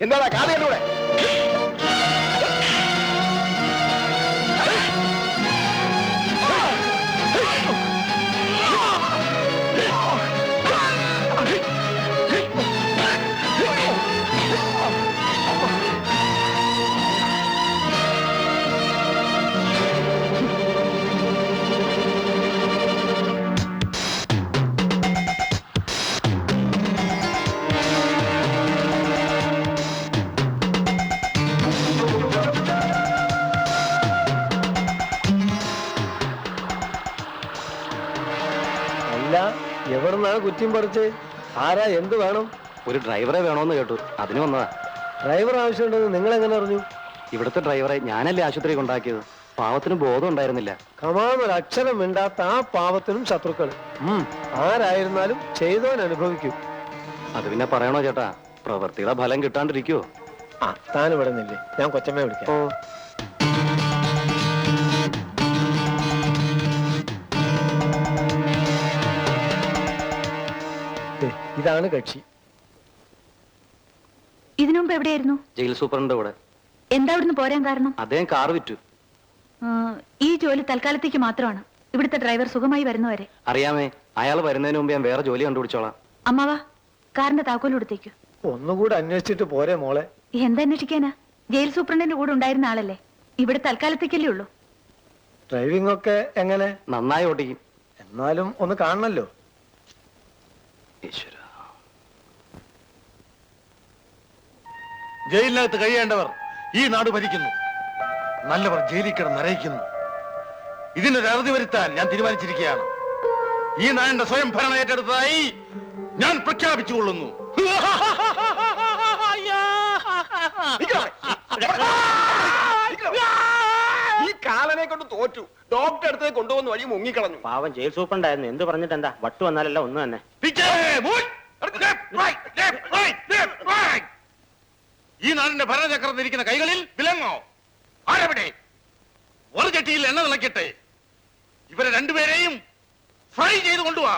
S6: എന്താ കാതയുടെ
S3: എവിടുന്നാണ് കുറ്റിയും പറിച്ച്? ആരാ? എന്ത് വേണം?
S10: ഒരു ഡ്രൈവറെ വേണോന്ന് കേട്ടു, അതിന് വന്നതാ.
S3: ഡ്രൈവർ ആവശ്യമുണ്ടെന്ന് നിങ്ങൾ എങ്ങനെ അറിഞ്ഞു?
S10: ഇവിടുത്തെ ഡ്രൈവറെ ഞാനല്ലേ ആശുപത്രി കൊണ്ടാക്കിയത്. പാവത്തിന് ബോധം ഉണ്ടായിരുന്നില്ല.
S3: കമാന്നൊരു അക്ഷരം മിണ്ടാത്ത ആ പാവത്തിനും ശത്രുക്കൾ. ആരായിരുന്നാലും ചെയ്തവൻ അനുഭവിക്കും.
S10: അത് പിന്നെ പറയണോ ചേട്ടാ? പ്രവൃത്തിയുടെ ഫലം കിട്ടാണ്ടിരിക്കുവോ?
S3: ആ താൻ ഇവിടെ നിന്നില്ലേ, ഞാൻ കൊച്ചമ്മയെ വിളിക്കാം. ഇതാണ് കക്ഷി.
S1: ഇതിനു മുമ്പ് എവിടെയായിരുന്നു?
S10: ജയിൽ സൂപ്രണ്ട് കൂടെ.
S1: എന്താ ഇവിടുന്ന് പോരാൻ കാരണം?
S10: അദ്ദേഹം കാർ വിറ്റു.
S1: ഈ ജോലി തൽക്കാലത്തേക്ക് മാത്രമാണ്. ഇവിടുത്തെ ഡ്രൈവർ സുഖമായി വരുന്നവരെ.
S10: അറിയാമേ, അയാൾ വരുന്നതിന് മുമ്പ് ഞാൻ വേറെ ജോലി കണ്ടുപിടിച്ചോളാം.
S1: അമ്മാവാ, കാറിന്റെ താക്കോൽ കൊടുത്തേക്കു.
S3: ഒന്നുകൂടെ അന്വേഷിച്ചിട്ട് പോരെ മോളെ.
S1: എന്തന്വേഷിക്കാനാ? ജയിൽ സൂപ്രണ്ടിന്റെ കൂടെ ഉണ്ടായിരുന്ന ആളല്ലേ. ഇവിടെ തൽക്കാലത്തേക്കല്ലേ ഉള്ളൂ.
S3: ഡ്രൈവിംഗ് ഒക്കെ എങ്ങനെ?
S10: നന്നായി ഓടിക്കും.
S3: എന്നാലും ഒന്ന് കാണണല്ലോ.
S10: ഈശ്വര,
S7: ജയിലിനകത്ത് കഴിയേണ്ടവർ ഈ നാട് ഭരിക്കുന്നു, നല്ലവർ ജയിലിൽ കിടന്ന് നരയിക്കുന്നു. ഇതിനൊരു അറുതി വരുത്താൻ ഞാൻ തീരുമാനിച്ചിരിക്കുകയാണ്. ഈ നാടിന്റെ സ്വയം ഭരണം ഏറ്റെടുത്തതായി ഞാൻ പ്രഖ്യാപിച്ചുകൊള്ളുന്നു.
S6: ഈ കാലനെ കൊണ്ട് തോറ്റു. ഡോക്ടർ അടുത്ത് കൊണ്ടുവന്ന് വഴി മുങ്ങിക്കളഞ്ഞു.
S10: പാവം ജയിൽ സൂപ്രണ്ടായിരുന്നു. എന്ത് പറഞ്ഞിട്ട് എന്താ? വട്ടു വന്നാലല്ല ഒന്ന് തന്നെ.
S7: ഈ നാടിന്റെ ഭരണചക്രത്തിൽ ഇരിക്കുന്ന കൈകളിൽ വിലങ്ങോ? ആരവിടെ? ഒരു ചട്ടിയിൽ എണ്ണ തിളക്കട്ടെ. ഇവരെ രണ്ടുപേരെയും ഫ്രൈ ചെയ്ത് കൊണ്ടുപോവാ.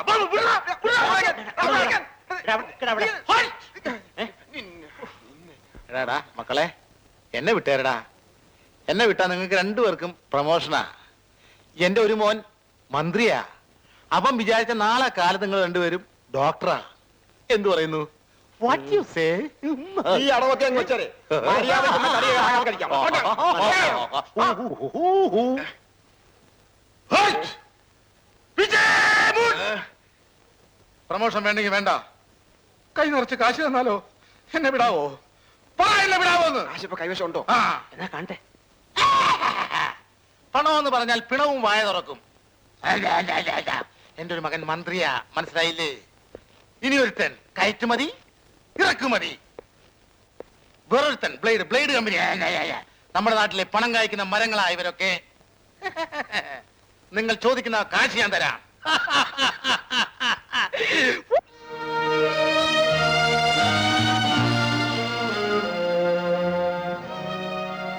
S7: എടാടാ മക്കളെ, എന്നെ വിട്ടേരടാ. എന്നെ വിട്ടാ നിങ്ങൾക്ക് രണ്ടുപേർക്കും പ്രമോഷനാ. എന്റെ ഒരു മോൻ മന്ത്രിയാ. അപ്പം വിചാരിച്ച നാളെ കാലത്ത് നിങ്ങൾ രണ്ടുപേരും ഡോക്ടറാ. എന്തു പറയുന്നു? What you say?
S6: ഈ അടവൊക്കെ അങ്ങ് വെച്ചാലേ മര്യാദയ്ക്ക് കറി കഴിക്കാം.
S7: പ്രമോഷൻ വേണ്ടെങ്കിൽ വേണ്ട. കൈ നിറച്ച് കാശ് തന്നാലോ? എന്നെ വിടാവോ? എന്നെ വിടാവോന്ന്?
S6: കാശിപ്പോ കൈവശം ഉണ്ടോ?
S10: എന്നാ കാണട്ടെ.
S7: പണമെന്ന് പറഞ്ഞാൽ പിണവും വായ തുറക്കും. എന്റെ ഒരു മകൻ മന്ത്രിയാ, മനസ്സിലായില്ലേ? ഇനി ഒരുത്തൻ കയറ്റുമതി ഇറക്കുമതി, വേറൊരുത്തൻ ബ്ലേഡ് കമ്പനി. നമ്മുടെ നാട്ടിലെ പണം കായ്ക്കുന്ന മരങ്ങളാ ഇവരൊക്കെ. നിങ്ങൾ ചോദിക്കുന്ന കാശ് ഞാൻ തരാം.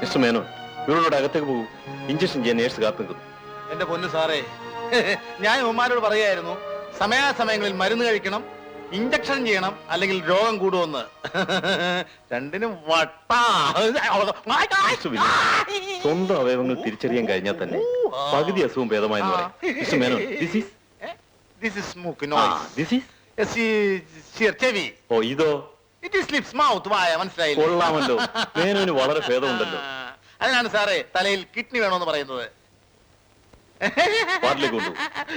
S11: മിസ്റ്റർ മേനോൻ, ഇവരോട് അകത്തേക്ക് പോകും. ഇഞ്ചക്ഷൻ ചെയ്യാൻ നേഴ്സ് കാത്തു നിൽക്കുന്നു.
S7: എന്റെ പൊന്നു സാറേ, ഞാൻ ഉമ്മാരോട് പറയായിരുന്നു സമയാസമയങ്ങളിൽ മരുന്ന് കഴിക്കണം, ഇഞ്ചക്ഷൻ ചെയ്യണം, അല്ലെങ്കിൽ രോഗം കൂടുമെന്ന്. രണ്ടിനും വട്ടാ.
S11: സ്വന്തം അവയവങ്ങൾ തിരിച്ചറിയാൻ കഴിഞ്ഞാൽ തന്നെ പകുതി അസുഖം ഭേദമായെന്ന് പറയാം. Mister Menon,
S7: This is smoke noise.
S11: this is
S7: Yes, ചെവി.
S11: ഓ ഇതോ?
S7: It is lips, mouth, വായ. മനസ്സിലായില്ലേ?
S11: കൊള്ളാമല്ലോ, മേനോന് വളരെ ഭേദമുണ്ടല്ലോ.
S7: അതിനാണ് സാറേ തലയിൽ കിഡ്നി വേണമെന്ന് പറയുന്നത്.
S11: വാർഡിലേക്ക് കൊണ്ടു,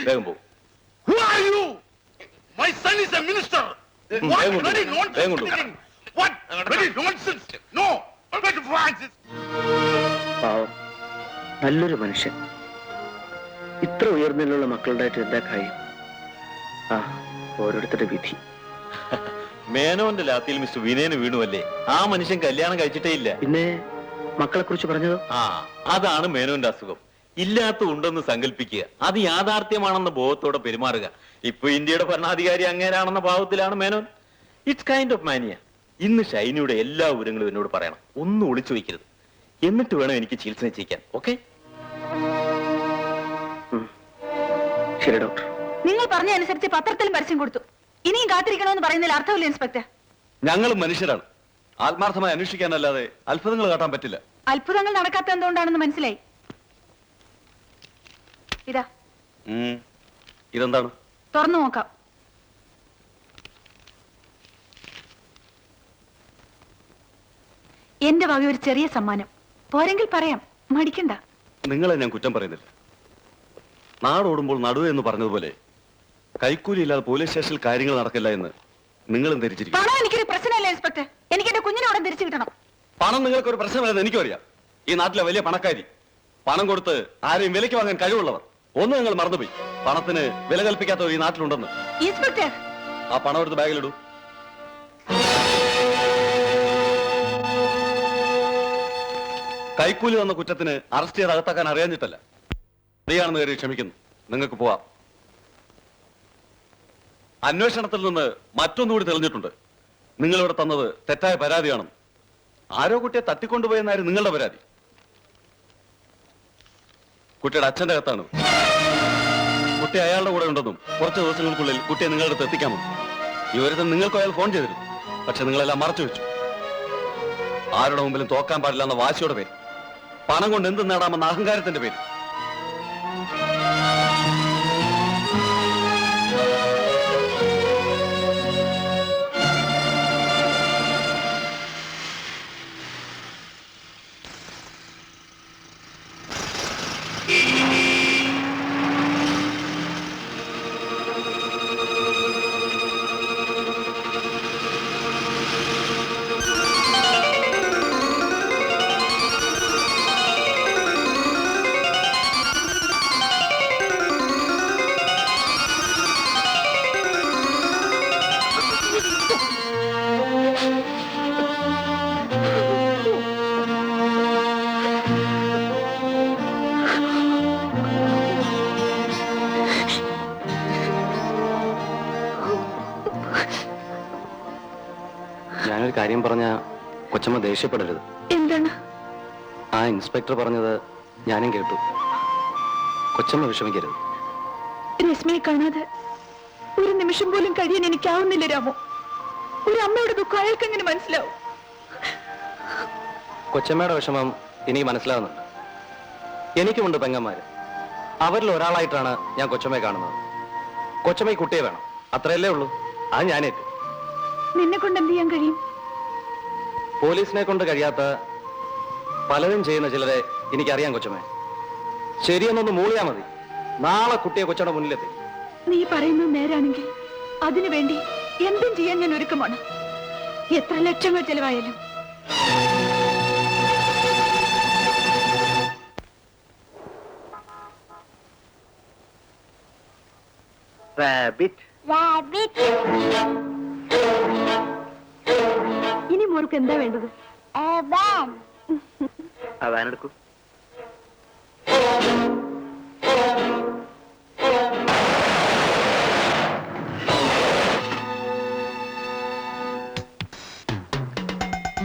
S11: വേഗം പോകും.
S7: Who are you? My son is a minister. What bloody nonsense? What bloody nonsense? No.
S10: പാവം നല്ലൊരു മനുഷ്യൻ. ഇത്ര ഉയർന്നിലുള്ള മക്കളുണ്ടായിട്ട് എന്താ കാര്യം? ആ, ഓരോരുത്തരുടെ വിധി.
S11: മേനോന്റെ ലാത്തിയിൽ മിസ്റ്റർ വിനയന് വീണുവല്ലേ? ആ മനുഷ്യൻ കല്യാണം കഴിച്ചിട്ടേ ഇല്ല.
S10: പിന്നെ മക്കളെ കുറിച്ച് പറഞ്ഞതോ?
S11: ആ, അതാണ് മേനോന്റെ അസുഖം. ഇല്ലാത്ത ഉണ്ടെന്ന് സങ്കല്പിക്കുക, അത് യാഥാർത്ഥ്യമാണെന്ന ബോധത്തോടെ പെരുമാറുക. ഇപ്പൊ ഇന്ത്യയുടെ ഭരണാധികാരി അങ്ങേരാണെന്ന ഭാവത്തിലാണ് Menon. It's kind of mania. ഇന്ന് ഷൈനിയുടെ എല്ലാ വിവരങ്ങളും എന്നോട് പറയണം, ഒന്നും ഒളിച്ചു വയ്ക്കരുത്. എന്നിട്ട് വേണം എനിക്ക് ചികിത്സ നിശ്ചയിക്കാൻ. ഓക്കെ?
S10: ശരി ഡോക്ടർ.
S1: നിങ്ങൾ പറഞ്ഞ അനുസരിച്ച് പത്രത്തിലും പരസ്യം കൊടുത്തു. ഇനിയും കാത്തിരിക്കണമെന്ന് പറയുന്നതിൽ അർത്ഥമില്ല ഇൻസ്പെക്ടർ.
S8: ഞങ്ങളും മനുഷ്യരാണ്. ആത്മാർത്ഥമായി അന്വേഷിക്കാനല്ലാതെ അത്ഭുതങ്ങൾ കാട്ടാൻ പറ്റില്ല.
S1: അത്ഭുതങ്ങൾ നടക്കാത്ത എന്തുകൊണ്ടാണെന്ന് മനസ്സിലായി. ഇതാ
S8: ഇതെന്താണ്?
S1: തുറന്നു നോക്കാം. എന്റെ വക ഒരു ചെറിയ സമ്മാനം. പോരെങ്കിൽ പറയാം, മടിക്കണ്ട.
S8: നിങ്ങളെ ഞാൻ കുറ്റം പറയുന്നില്ല. നാടോടുമ്പോൾ നടുവ എന്ന് പറഞ്ഞതുപോലെ കൈക്കൂലി ഇല്ലാതെ പോലീസ് സ്റ്റേഷനിൽ കാര്യങ്ങൾ നടക്കില്ല എന്ന് നിങ്ങളും ധരിച്ചിരിക്കും.
S1: പണം എനിക്കൊരു പ്രശ്നമല്ല ഇൻസ്പെക്ടർ. എനിക്ക് എന്റെ കുഞ്ഞിനെ ഉടൻ തിരിച്ചു കിട്ടണം.
S8: പണം നിങ്ങൾക്കൊരു പ്രശ്നമല്ലെന്ന് എനിക്കും അറിയാം. ഈ നാട്ടിലെ വലിയ പണക്കാരി, പണം കൊടുത്ത് ആരെയും വിലയ്ക്ക് വാങ്ങാൻ കഴിവുള്ളവർ. ഒന്ന് നിങ്ങൾ മറന്നുപോയി, പണത്തിന് വില കൽപ്പിക്കാത്തവർ ഈ നാട്ടിലുണ്ടെന്ന്.
S1: ഇൻസ്പെക്ടർ,
S8: ആ പണം എടുത്ത് ബാഗിലിടൂ. കൈക്കൂലി തന്ന കുറ്റത്തിന് അറസ്റ്റ് ചെയ്ത് അകത്താക്കാൻ അറിയാഞ്ഞിട്ടല്ല, ശരിയാണെന്ന് കയറി ക്ഷമിക്കുന്നു. നിങ്ങൾക്ക് പോവാം. അന്വേഷണത്തിൽ നിന്ന് മറ്റൊന്നുകൂടി തെളിഞ്ഞിട്ടുണ്ട്. നിങ്ങളിവിടെ തന്നത് തെറ്റായ പരാതിയാണ്. ആരോ കുട്ടിയെ തട്ടിക്കൊണ്ടുപോയെന്നായിരുന്നു നിങ്ങളുടെ പരാതി. കുട്ടിയുടെ അച്ഛന്റെ കത്താണ്. കുട്ടി അയാളുടെ കൂടെ ഉണ്ടെന്നും കുറച്ച് ദിവസങ്ങൾക്കുള്ളിൽ കുട്ടിയെ നിങ്ങളുടെ അടുത്ത് എത്തിക്കാമെന്നും ഇവരുന്ന് നിങ്ങൾക്ക് അയാൾ ഫോൺ ചെയ്തിരുന്നു. പക്ഷെ നിങ്ങളെല്ലാം മറച്ചു വെച്ചു. ആരുടെ മുമ്പിലും തോക്കാൻ പാടില്ല എന്ന വാശിയുടെ പേര്, പണം കൊണ്ട് എന്ത് നേടാമെന്ന അഹങ്കാരത്തിന്റെ പേര്.
S10: ഞാനൊരു കാര്യം പറഞ്ഞ കൊച്ചമ്മ ദേഷ്യപ്പെടരുത്.
S1: എന്താണ്?
S10: ആ ഇൻസ്പെക്ടർ പറഞ്ഞത് ഞാനും കേട്ടു. കൊച്ചമ്മ വിഷമിക്കരുത്.
S1: രശ്മിയെ കാണാതെ ഒരു നിമിഷം പോലും കഴിയാൻ എനിക്കാവുന്നില്ല രാമു. ഒരു അമ്മയുടെ ദുഃഖം അയാൾക്ക് എങ്ങനെ മനസ്സിലാവും?
S10: കൊച്ചമ്മയുടെ വിഷമം എനിക്ക് മനസ്സിലാവുന്നുണ്ട്. എനിക്കുമുണ്ട് പെങ്ങന്മാര്. അവരിൽ ഒരാളായിട്ടാണ് ഞാൻ കൊച്ചമ്മയെ കാണുന്നത്. കൊച്ചമ്മ ഈ കുട്ടിയെ വേണം, അത്രയല്ലേ ഉള്ളൂ. അത് ഞാനേറ്റു.
S1: നിന്നെ കൊണ്ട് എന്ത് ചെയ്യാൻ കഴിയും?
S10: പോലീസിനെ കൊണ്ട് കഴിയാത്ത പലരും ചെയ്യുന്ന ചിലരെ എനിക്കറിയാം കൊച്ചമ്മ. ശരിയെന്നൊന്ന് മൂളിയാ മതി, നാളെ കുട്ടിയെ കൊച്ചയുടെ മുന്നിലെത്തി.
S1: നീ പറയുന്നത് നേരാണെങ്കിൽ അതിനു വേണ്ടി എന്തും ചെയ്യാൻ ഞാൻ ഒരുക്കമാണ്. എത്ര ലക്ഷങ്ങൾ ചെലവായാലും. ഇനി മോർക്ക് എന്താ വേണ്ടത്?
S12: അതാനെടുക്കൂ.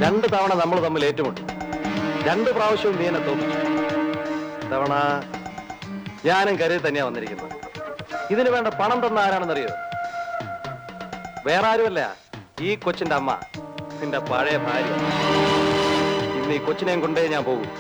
S10: രണ്ട് തവണ നമ്മൾ തമ്മിൽ ഏറ്റുമുട്ടി. 2 പ്രാവശ്യവും നീ എന്നെ തോന്നിച്ചു. തവണ ഞാനും കരുതി തന്നെയാ വന്നിരിക്കുന്നത്. ഇതിന് വേണ്ട പണം തന്ന ആരാണെന്നറിയോ? വേറെ ആരുമല്ല, ഈ കൊച്ചിന്റെ അമ്മ, നിന്റെ പഴയ ഭാര്യ. ഇന്ന് ഈ കൊച്ചിനെയും കൊണ്ടേ ഞാൻ പോകും.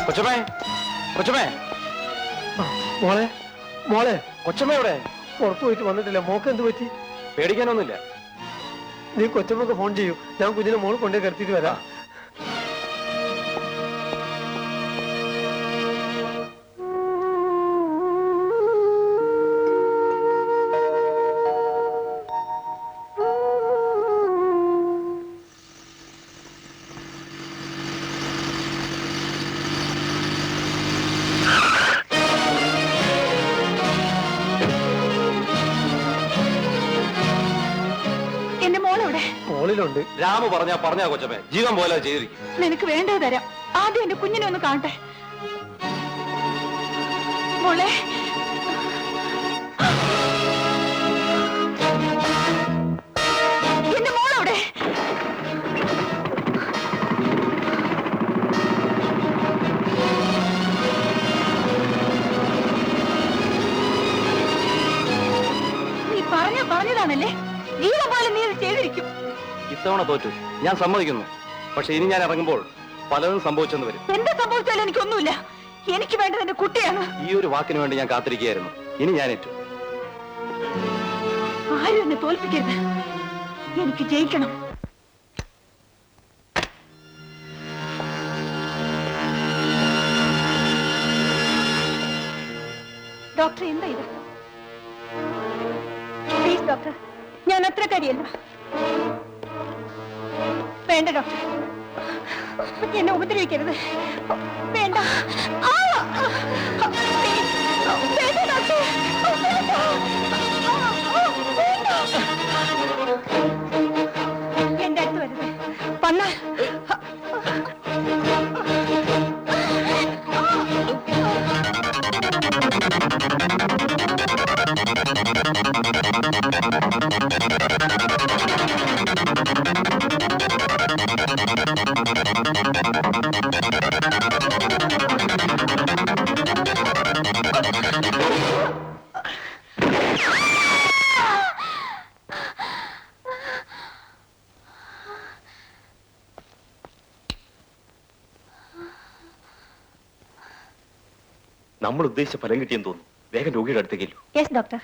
S10: കൊച്ചമ്മേ, കൊച്ചമ്മേ,
S3: മോളെ, മോളെ,
S10: കൊച്ചമ്മ എവിടെ?
S3: പുറത്തു പോയിട്ട് വന്നിട്ടില്ല. മോക്ക് എന്ത് പറ്റി?
S10: പേടിക്കാനൊന്നുമില്ല.
S3: നീ കൊച്ചമ്മക്ക് ഫോൺ ചെയ്യൂ, ഞാൻ കുഞ്ഞിനെ മോൾ കൊണ്ടേ കിടത്തിയിട്ട് വരാം. മോളിലുണ്ട്.
S10: രാമു പറഞ്ഞാ കൊച്ചമ്മേ, ജീവൻ പോലെ ചെയ്തിരിക്കും.
S1: നിനക്ക് വേണ്ടത് തരാം. ആദ്യം എന്റെ കുഞ്ഞിനെ ഒന്ന് കാണട്ടെ. മോളെ, എന്റെ മോളവിടെ. നീ പറഞ്ഞതാണല്ലേ, ജീവൻ പോലെ നീ അത് ചെയ്തിരിക്കും.
S10: ഇത്തവണ തോറ്റു, ഞാൻ സമ്മതിക്കുന്നു. പക്ഷെ ഇനി ഞാൻ ഇറങ്ങുമ്പോൾ പലതും സംഭവിച്ചെന്ന് വരും.
S1: എന്താ സംഭവിച്ചാലും എനിക്കൊന്നുമില്ല. എനിക്ക് വേണ്ടത് എന്റെ കുട്ടിയാണ്.
S10: ഈ ഒരു വാക്കിന് വേണ്ടി ഞാൻ കാത്തിരിക്കുകയായിരുന്നു. ഇനി ഞാൻ ഏറ്റു.
S1: ആരും എന്നെ തോൽപ്പിക്കരുത്. എനിക്ക് ജയിക്കണം. ഡോക്ടർ, എന്താ ഇത്? പ്ലീസ് ഡോക്ടർ, ഞാൻ അത്ര കരിയല്ല. വേണ്ട ഡോക്ടർ, എന്നെ ഉപദ്രവിക്കരുത്. വേണ്ട. വേണ്ട ഡോക്ടർ, എന്റെ അടുത്ത് വരുന്നത് വന്നാൽ
S11: നമ്മൾ ഉദ്ദേശിച്ച ഫലം കിട്ടിയെന്ന് തോന്നുന്നു. വേഗം രോഗിയുടെ അടുത്തേക്കല്ലോ.
S1: Yes doctor.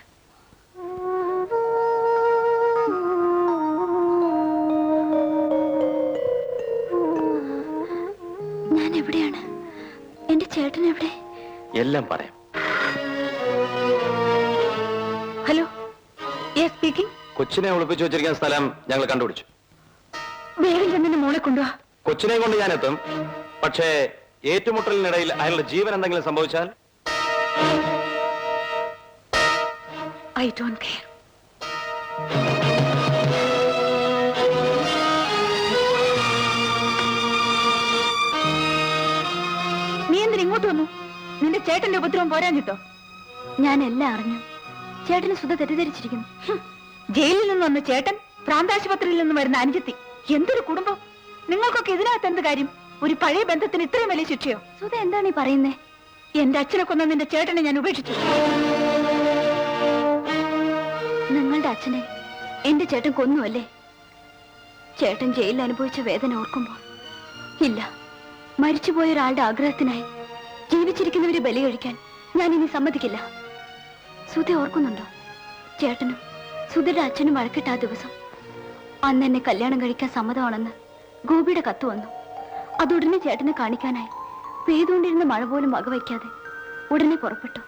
S2: ഞാൻ എവിടെയാണ്? എന്റെ ചേട്ടൻ എവിടെ?
S11: എല്ലാം പറയാം.
S1: Hello, yes speaking.
S10: കൊച്ചിനെ ഒളിപ്പിച്ചു വെച്ചിരിക്കുന്ന സ്ഥലം ഞങ്ങൾ കണ്ടുപിടിച്ചു.
S1: വേഗം ചെന്നെ മോളെ കൊണ്ടുവാ.
S10: കൊച്ചിനെ കൊണ്ട് ഞാൻ എത്തും. പക്ഷേ ഏറ്റുമുട്ടലിനിടയിൽ അയാളുടെ ജീവൻ എന്തെങ്കിലും സംഭവിച്ചാൽ
S1: I don't care. നീ എന്തിനാ ഇങ്ങോട്ട് വന്നു? നിന്റെ ചേട്ടന്റെ ഉപദ്രവം പോരാഞ്ഞിട്ടോ?
S2: ഞാൻ എല്ലാം അറിഞ്ഞു. ചേട്ടന് സുധ തെറ്റിദ്ധരിച്ചിരിക്കുന്നു.
S1: ജയിലിൽ നിന്ന് വന്ന ചേട്ടൻ, പ്രാന്താശുപത്രിയിൽ നിന്ന് വരുന്ന അനുജത്തി, എന്തൊരു കുടുംബം! നിങ്ങൾക്കൊക്കെ ഇതിനകത്ത് എന്ത് കാര്യം? ഒരു പഴയ ബന്ധത്തിന് ഇത്രയും വലിയ ശിക്ഷയോ?
S2: സുധ എന്താണ് ഈ പറയുന്നേ?
S1: എന്റെ അച്ഛനെ കൊന്ന നിന്റെ ചേട്ടനെ ഞാൻ ഉപേക്ഷിച്ചു.
S2: നിങ്ങളുടെ അച്ഛനെ എന്റെ ചേട്ടൻ കൊന്നുവല്ലേ? ചേട്ടൻ ജയിലിൽ അനുഭവിച്ച വേദന ഓർക്കുമ്പോൾ ഇല്ല, മരിച്ചുപോയ ഒരാളുടെ ആഗ്രഹത്തിനായി ജീവിച്ചിരിക്കുന്നവരെ ബലി കഴിക്കാൻ ഞാൻ ഇനി സമ്മതിക്കില്ല. സുധ ഓർക്കുന്നുണ്ടോ? ചേട്ടനും സുധയുടെ അച്ഛനും വഴക്കിട്ട ആ ദിവസം, അന്ന് എന്നെ കല്യാണം കഴിക്കാൻ സമ്മതമാണെന്ന് ഗോപിയുടെ കത്ത് വന്നു. അതുടനെ ചേട്ടനെ കാണിക്കാനായി പെയ്തുകൊണ്ടിരുന്ന മഴ പോലും വകവയ്ക്കാതെ ഉടനെ പുറപ്പെട്ടു.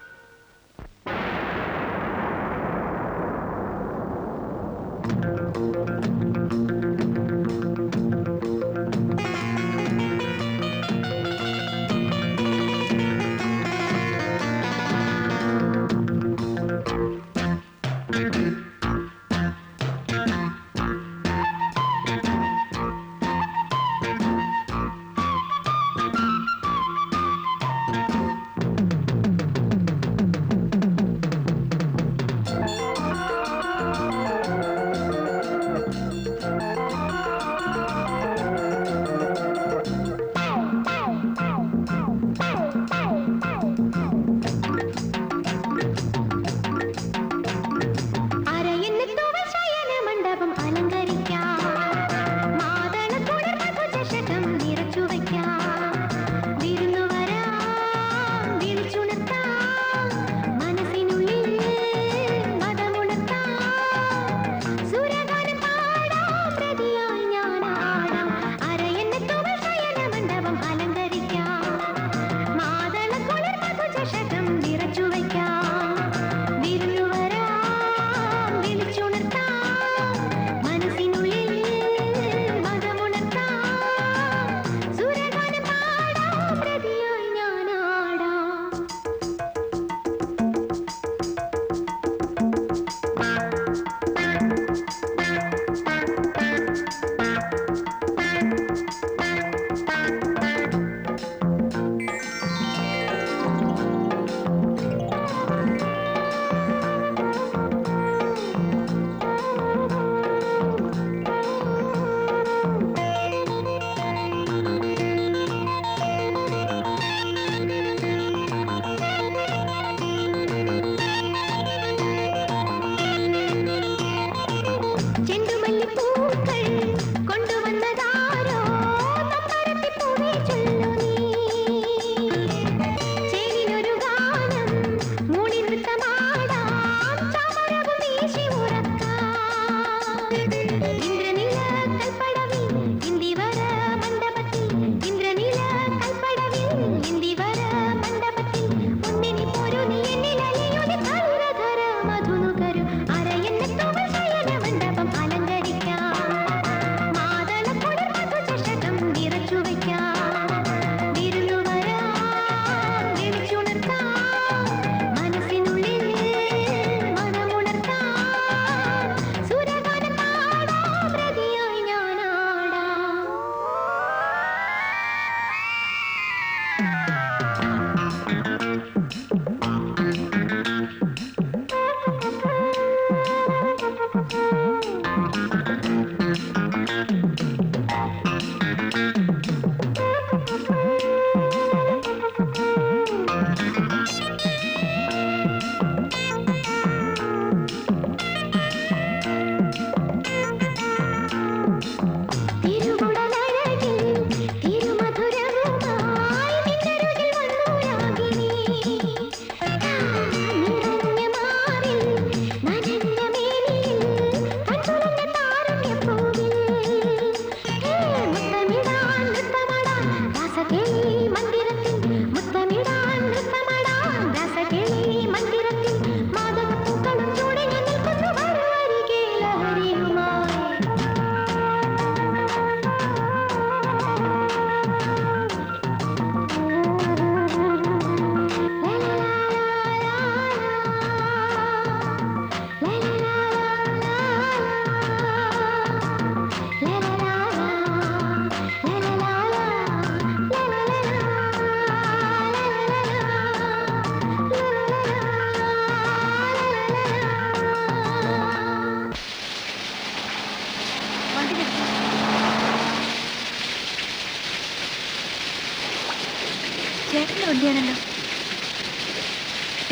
S2: ചേട്ടന്റെ വണ്ടിയാണല്ലോ.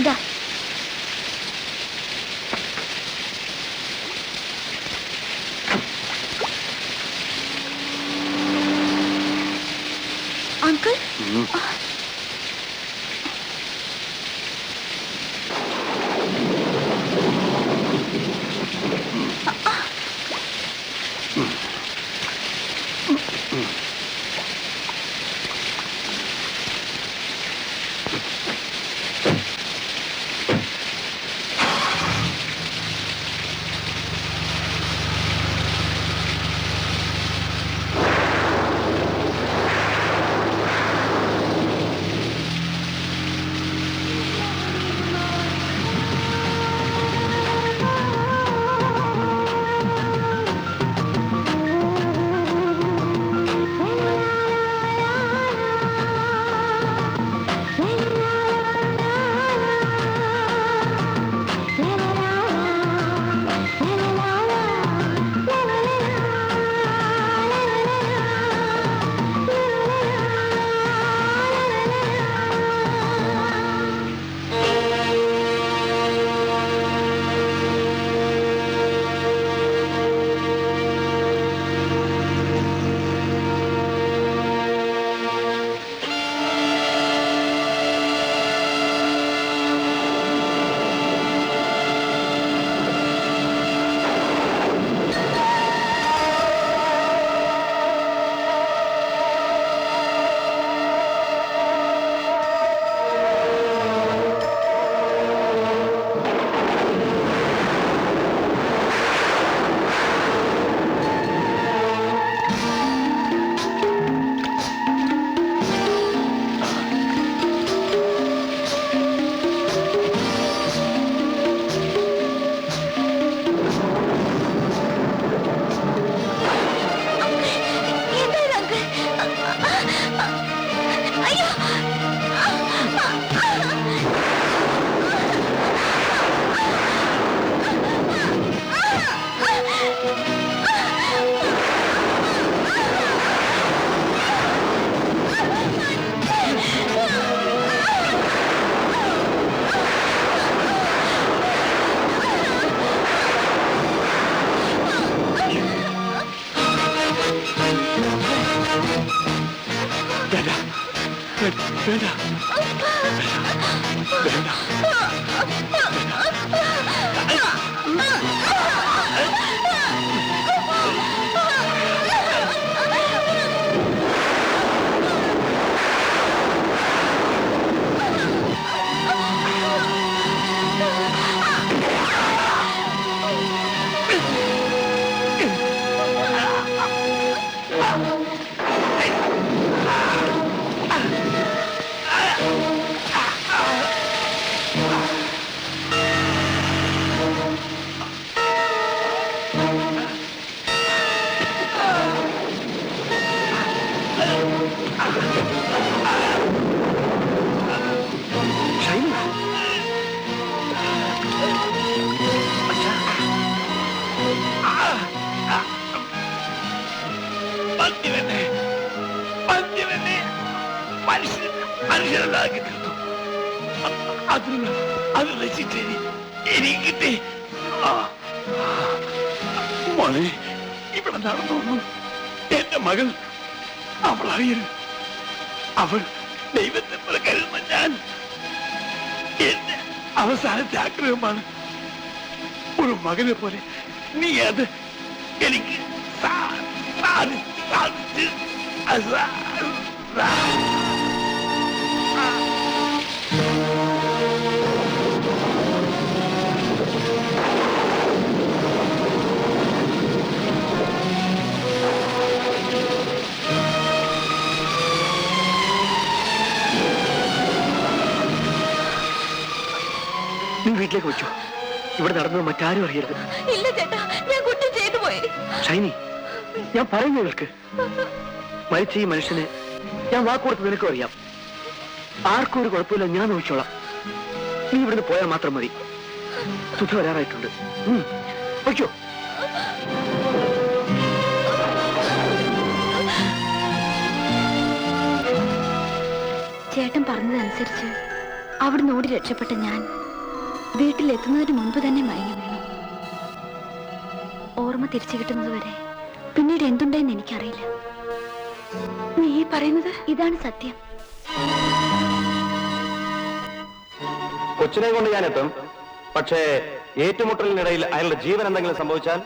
S2: ഇതാ. അങ്കിൾ
S6: മനുഷ്യരുണ്ടാക്കി തീർത്തു. അതിനുള്ള ശിക്ഷ എനിക്ക് കിട്ടി. മോനെ ഇവിടെ നടന്നു എന്റെ മകൾ അവൾ അറിയരുത്. അവൾ ദൈവത്തെ പോലെ കരുതുന്ന ഞാൻ എന്റെ അവസാനത്തെ ആഗ്രഹമാണ്. ഒരു മകനെ പോലെ നീ അത് എനിക്ക് സാധിച്ച് നീ വീട്ടിലേക്ക് വെച്ചു. ഇവിടെ നടന്നത് മറ്റാരും അറിയരുത്.
S1: ഇല്ല ചേട്ടാ, ഞാൻ കുറ്റം ചെയ്തു പോയി.
S12: ഷൈനി, ഞാൻ പറയുന്നു കേൾക്ക്. മരിച്ച ഈ മനുഷ്യനെ ഞാൻ വാക്കുകൊടുത്ത് നിനക്കും അറിയാം. ആർക്കും ഒരു കുഴപ്പമില്ല, ഞാൻ നോക്കിച്ചോളാം. നീ ഇവിടുന്ന് പോയാൽ മാത്രം മതി. സുധ വരാറായിട്ടുണ്ട്. വയ്ക്കോ.
S2: ചേട്ടൻ പറഞ്ഞതനുസരിച്ച് അവിടുന്ന് ഓടി രക്ഷപ്പെട്ട ഞാൻ വീട്ടിലെത്തുന്നതിന് മുൻപ് തന്നെ മയങ്ങി വീണു. ഓർമ്മ തിരിച്ചു കിട്ടുന്നത് വരെ പിന്നീട് എന്തുണ്ടെന്ന് എനിക്കറിയില്ല.
S1: നീ പറയുന്നത്
S2: ഇതാണ് സത്യം.
S10: കൊച്ചിനെ കൊണ്ട് ഞാൻ എത്തും. പക്ഷേ ഏറ്റുമുട്ടലിനിടയിൽ അയാളുടെ ജീവൻ എന്തെങ്കിലും സംഭവിച്ചാൽ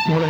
S3: മോളെ